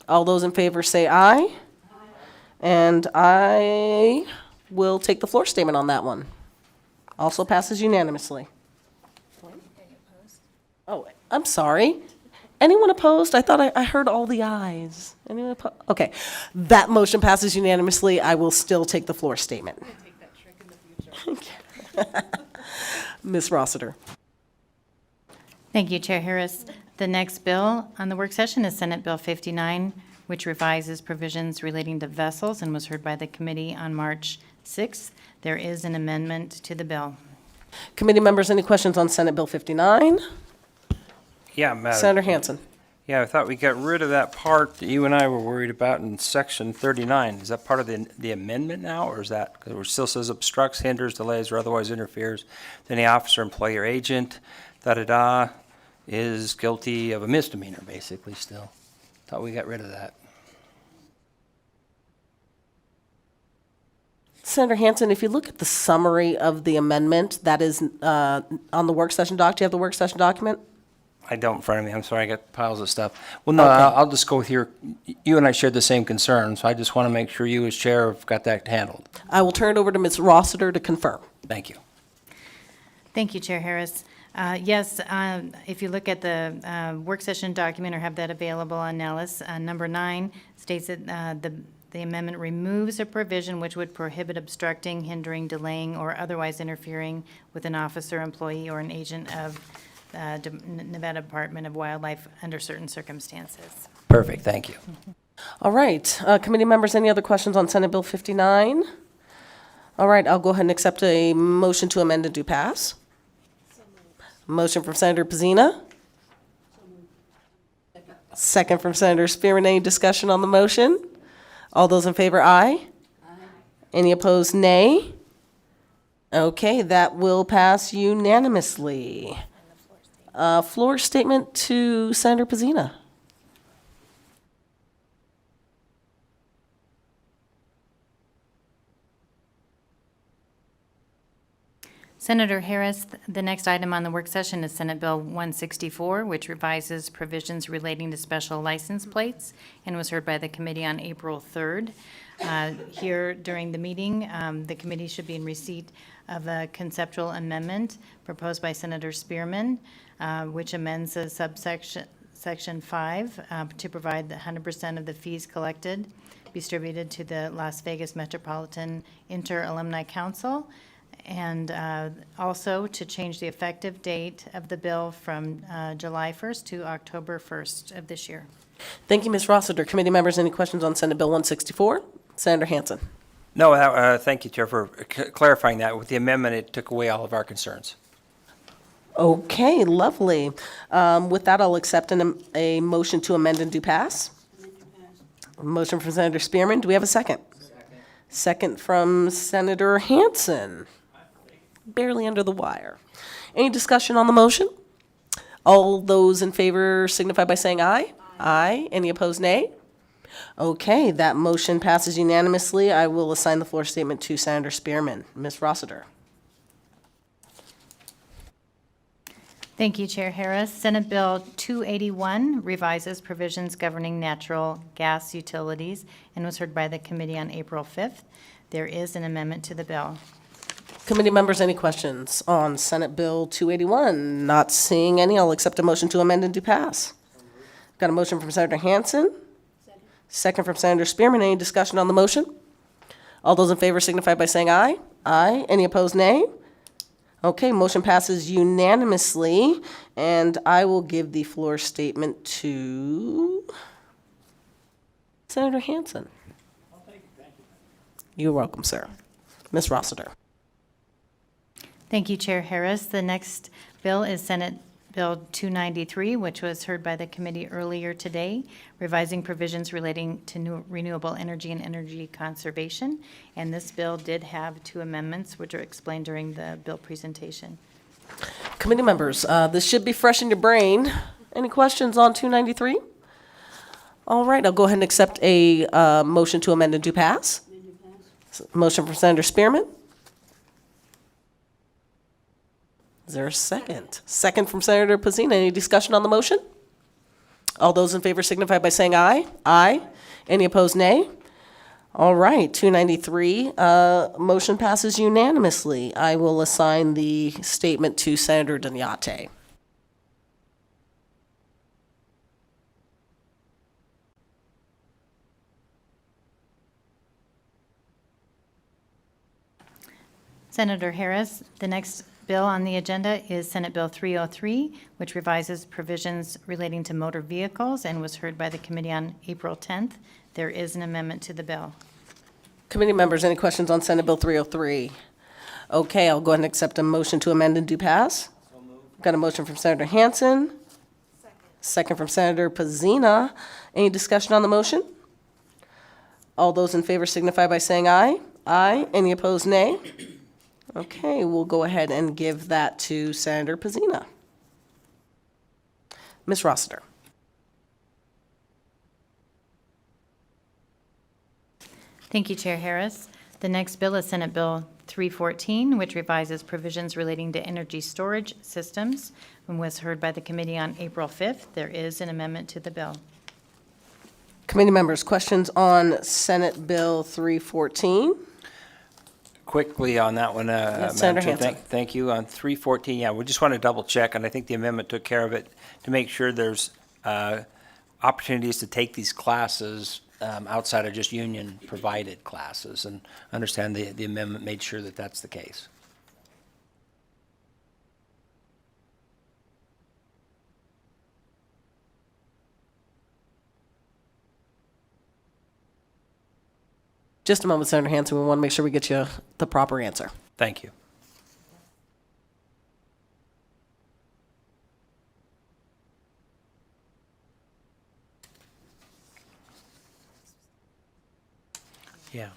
All those in favor say aye. And I will take the floor statement on that one. Also passes unanimously. Oh, I'm sorry. Anyone opposed? I thought I heard all the ayes. Anyone opposed? Okay, that motion passes unanimously. I will still take the floor statement. I'm gonna take that trick in the future. Ms. Rossiter. Thank you, Chair Harris. The next bill on the work session is Senate Bill 59, which revises provisions relating to vessels and was heard by the committee on March 6th. There is an amendment to the bill. Committee members, any questions on Senate Bill 59? Yeah, Madam. Senator Hansen. Yeah, I thought we got rid of that part that you and I were worried about in section 39. Is that part of the amendment now, or is that, because it still says obstructs, hinders, delays, or otherwise interferes with any officer, employee, or agent, da-da-da, is guilty of a misdemeanor, basically, still. Thought we got rid of that. Senator Hansen, if you look at the summary of the amendment that is on the work session doc, do you have the work session document? I don't in front of me. I'm sorry, I got piles of stuff. Well, no, Okay. I'll just go with you and I shared the same concern, so I just want to make sure you as chair have got that handled. I will turn it over to Ms. Rossiter to confirm. Thank you. Thank you, Chair Harris. Yes, if you look at the work session document or have that available on Nellis, number 9 states that the amendment removes a provision which would prohibit obstructing, hindering, delaying, or otherwise interfering with an officer, employee, or an agent of Nevada Department of Wildlife under certain circumstances. Perfect, thank you. All right, committee members, any other questions on Senate Bill 59? All right, I'll go ahead and accept a motion to amend and do pass. Motion from Senator Pizzina. Second from Senator Spearman. Any discussion on the motion? All those in favor, aye. Any opposed, nay? Okay, that will pass unanimously. Floor statement to Senator Pizzina. Senator Harris, the next item on the work session is Senate Bill 164, which revises provisions relating to special license plates and was heard by the committee on April 3rd. Here during the meeting, the committee should be in receipt of a conceptual amendment proposed by Senator Spearman, which amends the Section 5 to provide that 100% of the fees collected be distributed to the Las Vegas Metropolitan Inter-Alumni Council, and also to change the effective date of the bill from July 1st to October 1st of this year. Thank you, Ms. Rossiter. Committee members, any questions on Senate Bill 164? Senator Hansen. No, thank you, Chair, for clarifying that. With the amendment, it took away all of our concerns. Okay, lovely. With that, I'll accept a motion to amend and do pass. Motion from Senator Spearman. Do we have a second? Second from Senator Hansen. Barely under the wire. Any discussion on the motion? All those in favor signify by saying aye. Aye. Any opposed, nay? Okay, that motion passes unanimously. I will assign the floor statement to Senator Spearman. Ms. Rossiter. Thank you, Chair Harris. Senate Bill 281 revises provisions governing natural gas utilities and was heard by the committee on April 5th. There is an amendment to the bill. Committee members, any questions on Senate Bill 281? Not seeing any, I'll accept a motion to amend and do pass. Got a motion from Senator Hansen. Second from Senator Spearman. Any discussion on the motion? All those in favor signify by saying aye. Aye. Any opposed, nay? Okay, motion passes unanimously, and I will give the floor statement to Senator Hansen. You're welcome, sir. Ms. Rossiter. Thank you, Chair Harris. The next bill is Senate Bill 293, which was heard by the committee earlier today, revising provisions relating to renewable energy and energy conservation. And this bill did have two amendments, which are explained during the bill presentation. Committee members, this should be fresh in your brain. Any questions on 293? All right, I'll go ahead and accept a motion to amend and do pass. Motion from Senator Spearman. Is there a second? Second from Senator Pizzina. Any discussion on the motion? All those in favor signify by saying aye. Aye. Any opposed, nay? All right, 293, motion passes unanimously. I will assign the statement to Senator Duniate. Senator Harris, the next bill on the agenda is Senate Bill 303, which revises provisions relating to motor vehicles and was heard by the committee on April 10th. There is an amendment to the bill. Committee members, any questions on Senate Bill 303? Okay, I'll go ahead and accept a motion to amend and do pass. Got a motion from Senator Hansen. Second from Senator Pizzina. Any discussion on the motion? All those in favor signify by saying aye. Aye. Any opposed, nay? Okay, we'll go ahead and give that to Senator Pizzina. Ms. Rossiter. Thank you, Chair Harris. The next bill is Senate Bill 314, which revises provisions relating to energy storage systems and was heard by the committee on April 5th. There is an amendment to the bill. Committee members, questions on Senate Bill 314? Quickly on that one, Senator Hansen. Thank you. On 314, yeah, we just want to double check, and I think the amendment took care of it, to make sure there's opportunities to take these classes outside of just union-provided classes, and understand the amendment made sure that that's the case. Just a moment, Senator Hansen. We want to make sure we get you the proper answer. Thank you. Yeah.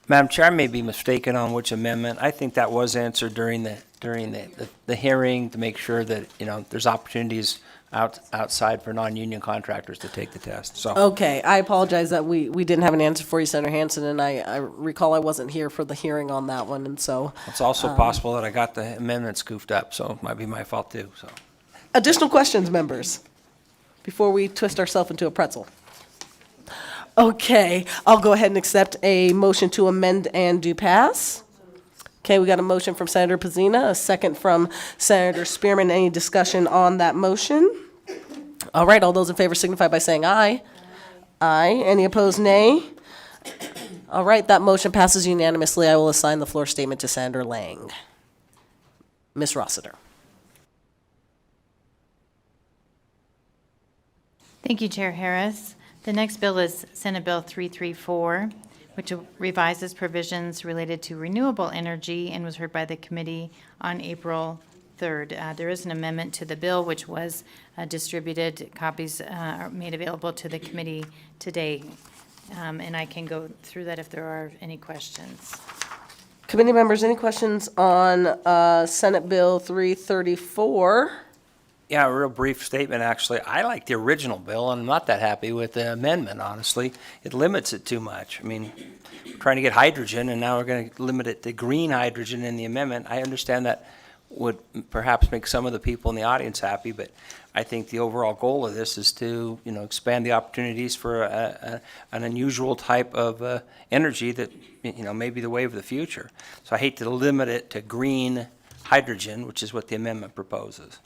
Madam Chair, I may be mistaken on which amendment. I think that was answered during the hearing to make sure that, there's opportunities outside for non-union contractors to take the test. So, Okay, I apologize that we didn't have an answer for you, Senator Hansen, and I recall I wasn't here for the hearing on that one, and so. it's also possible that I got the amendments goofed up, so it might be my fault too, so. Additional questions, members, before we twist ourselves into a pretzel? Okay, I'll go ahead and accept a motion to amend and do pass. Okay, we got a motion from Senator Pazina, a second from Senator Spearman. Any discussion on that motion? All right, all those in favor signify by saying aye. Aye. Any opposed, nay? All right, that motion passes unanimously. I will assign the floor statement to Senator Lang. Ms. Rossiter. Thank you, Chair Harris. The next bill is Senate Bill 334, which revises provisions related to renewable energy and was heard by the committee on April 3rd. There is an amendment to the bill which was distributed. Copies are made available to the committee today, and I can go through that if there are any questions. Committee members, any questions on Senate Bill 334? Yeah, a real brief statement, actually. I like the original bill, and I'm not that happy with the amendment, honestly. It limits it too much. I mean, we're trying to get hydrogen, and now we're going to limit it to green hydrogen in the amendment. I understand that would perhaps make some of the people in the audience happy, but I think the overall goal of this is to, expand the opportunities for an unusual type of energy that, may be the wave of the future. So I hate to limit it to green hydrogen, which is what the amendment proposes.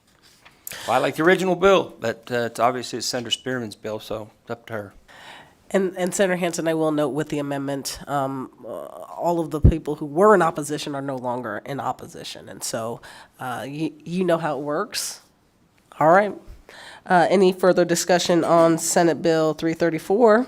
Well, I like the original bill, but it's obviously Senator Spearman's bill, so it's up to her. And Senator Hansen, I will note with the amendment, all of the people who were in opposition are no longer in opposition. And so you know how it works. All right. Any further discussion on Senate Bill 334?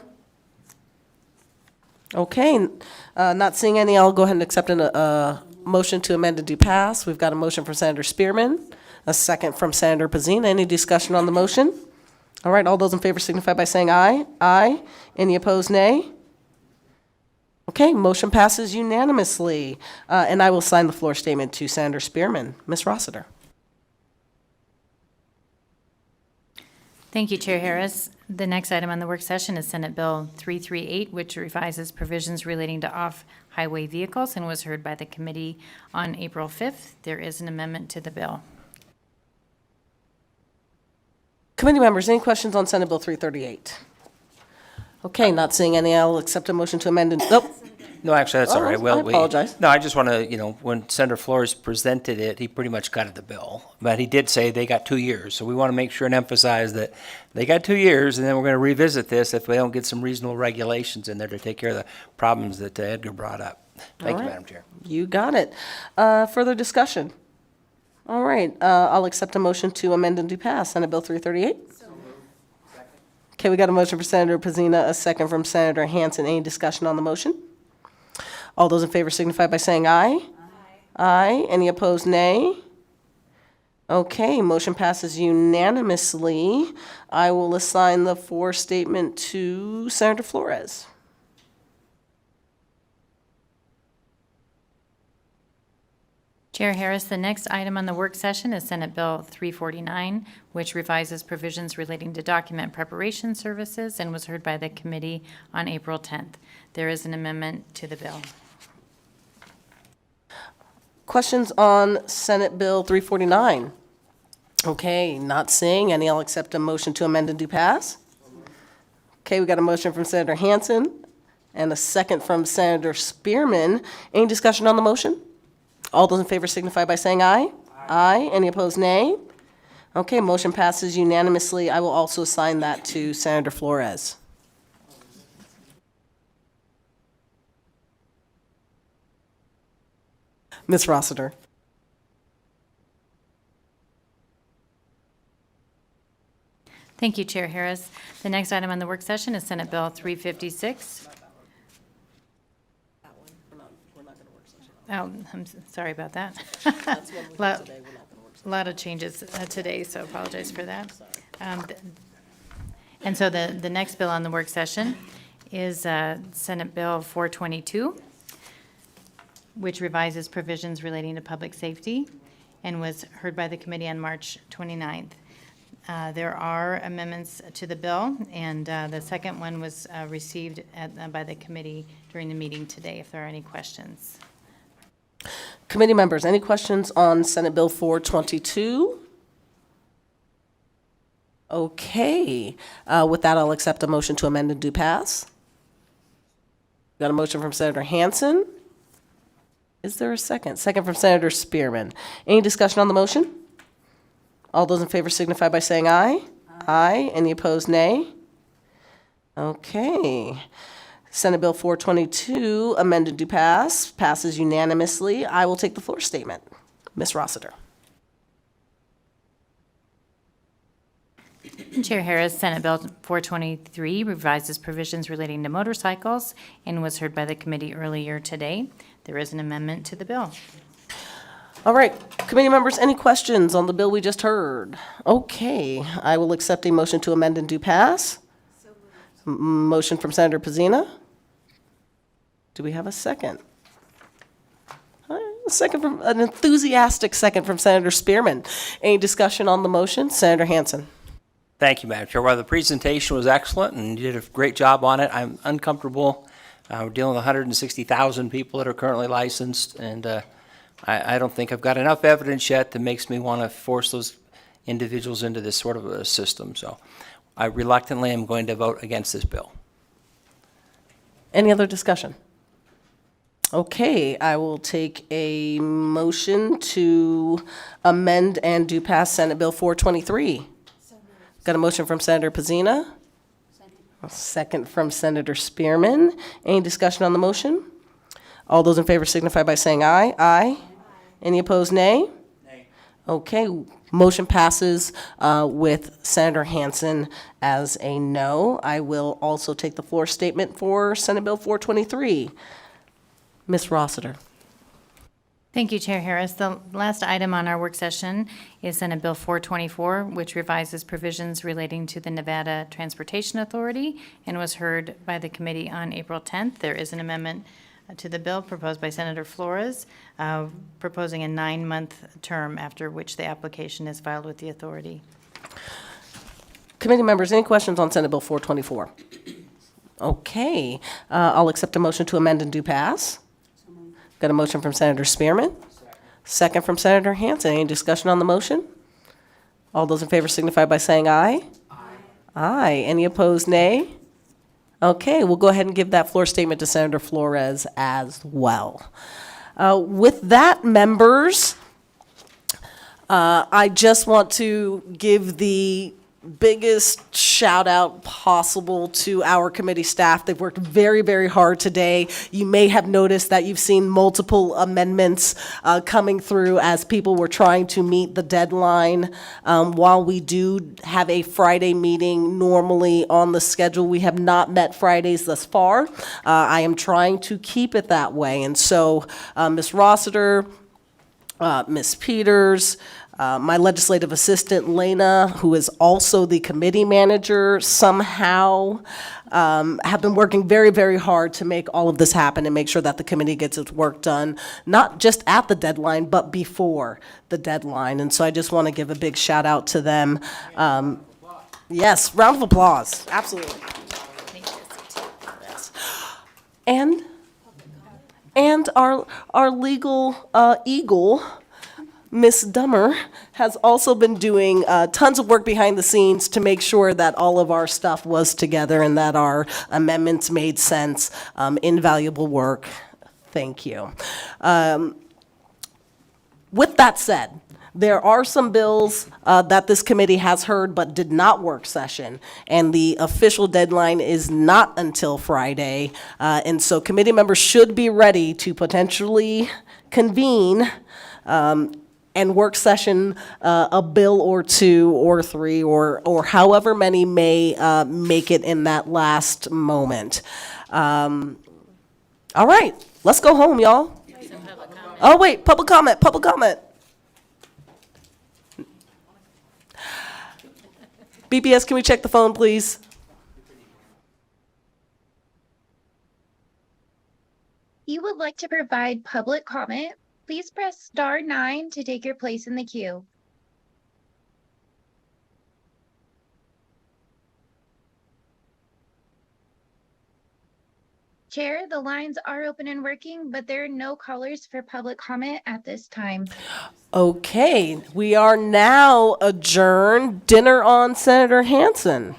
Okay. Not seeing any, I'll go ahead and accept a motion to amend and do pass. We've got a motion from Senator Spearman, a second from Senator Pazina. Any discussion on the motion? All right, all those in favor signify by saying aye. Aye. Any opposed, nay? Okay, motion passes unanimously. And I will sign the floor statement to Senator Spearman. Ms. Rossiter. Thank you, Chair Harris. The next item on the work session is Senate Bill 338, which revises provisions relating to off-highway vehicles and was heard by the committee on April 5th. There is an amendment to the bill. Committee members, any questions on Senate Bill 338? Okay, not seeing any, I'll accept a motion to amend and, No, actually, that's all right. I apologize. No, I just want to, when Senator Flores presented it, he pretty much gutted the bill. But he did say they got 2 years. So we want to make sure and emphasize that they got 2 years, and then we're going to revisit this if we don't get some reasonable regulations in there to take care of the problems that Edgar brought up. Thank you, Madam Chair. You got it. Further discussion? All right, I'll accept a motion to amend and do pass. Senate Bill 338. Okay, we got a motion for Senator Pazina, a second from Senator Hansen. Any discussion on the motion? All those in favor signify by saying aye. Aye. Any opposed, nay? Okay, motion passes unanimously. I will assign the floor statement to Senator Flores. Chair Harris, the next item on the work session is Senate Bill 349, which revises provisions relating to document preparation services and was heard by the committee on April 10th. There is an amendment to the bill. Questions on Senate Bill 349? Okay, not seeing any. I'll accept a motion to amend and do pass. Okay, we got a motion from Senator Hansen and a second from Senator Spearman. Any discussion on the motion? All those in favor signify by saying aye. Aye. Any opposed, nay? Okay, motion passes unanimously. I will also assign that to Senator Flores. Ms. Rossiter. Thank you, Chair Harris. The next item on the work session is Senate Bill 356. Oh, sorry about that. Lot of changes today, so apologize for that. And so the next bill on the work session is Senate Bill 422, which revises provisions relating to public safety and was heard by the committee on March 29th. There are amendments to the bill, and the second one was received by the committee during the meeting today, if there are any questions. Committee members, any questions on Senate Bill 422? Okay. With that, I'll accept a motion to amend and do pass. Got a motion from Senator Hansen. Is there a second? Second from Senator Spearman. Any discussion on the motion? All those in favor signify by saying aye. Aye. Any opposed, nay? Okay. Senate Bill 422, amended to pass, passes unanimously. I will take the floor statement. Ms. Rossiter. Chair Harris, Senate Bill 423 revises provisions relating to motorcycles and was heard by the committee earlier today. There is an amendment to the bill. All right, committee members, any questions on the bill we just heard? Okay, I will accept a motion to amend and do pass. Motion from Senator Pizzina. Do we have a second? A second from an enthusiastic second from Senator Spearman. Any discussion on the motion? Senator Hansen. Thank you, Madam Chair. While the presentation was excellent and you did a great job on it, I'm uncomfortable. We're dealing with 160,000 people that are currently licensed, and I don't think I've got enough evidence yet that makes me want to force those individuals into this sort of a system. So I reluctantly am going to vote against this bill. Any other discussion? Okay, I will take a motion to amend and do pass Senate Bill 423. Got a motion from Senator Pizzina. A second from Senator Spearman. Any discussion on the motion? All those in favor signify by saying aye. Aye. Any opposed, nay? Nay. Okay, motion passes with Senator Hansen as a no. I will also take the floor statement for Senate Bill 423. Ms. Rossiter. Thank you, Chair Harris. The last item on our work session is Senate Bill 424, which revises provisions relating to the Nevada Transportation Authority and was heard by the committee on April 10th. There is an amendment to the bill proposed by Senator Flores, proposing a 9-month term after which the application is filed with the authority. Committee members, any questions on Senate Bill 424? Okay, I'll accept a motion to amend and do pass. Got a motion from Senator Spearman. Second from Senator Hansen. Any discussion on the motion? All those in favor signify by saying aye. Aye. Aye. Any opposed, nay? Okay, we'll go ahead and give that floor statement to Senator Flores as well. With that, members, I just want to give the biggest shout out possible to our committee staff. They've worked very, very hard today. You may have noticed that you've seen multiple amendments coming through as people were trying to meet the deadline. While we do have a Friday meeting normally on the schedule, we have not met Fridays thus far. I am trying to keep it that way. And so Ms. Rossiter, Ms. Peters, my legislative assistant, Lena, who is also the committee manager, somehow have been working very, very hard to make all of this happen and make sure that the committee gets its work done, not just at the deadline, but before the deadline. And so I just want to give a big shout out to them. Yes, round of applause. Absolutely. Yes. And our legal eagle, Ms. Dummer, has also been doing tons of work behind the scenes to make sure that all of our stuff was together and that our amendments made sense. Invaluable work. Thank you. With that said, there are some bills that this committee has heard but did not work session, and the official deadline is not until Friday. And so committee members should be ready to potentially convene and work session a bill or two or three or however many may make it in that last moment. All right, let's go home, y'all. Oh, wait, public comment, public comment. BBS, can we check the phone, please? If you would like to provide public comment, please press star 9 to take your place in the queue. Chair, the lines are open and working, but there are no callers for public comment at this time. Okay, we are now adjourned. Dinner on Senator Hansen.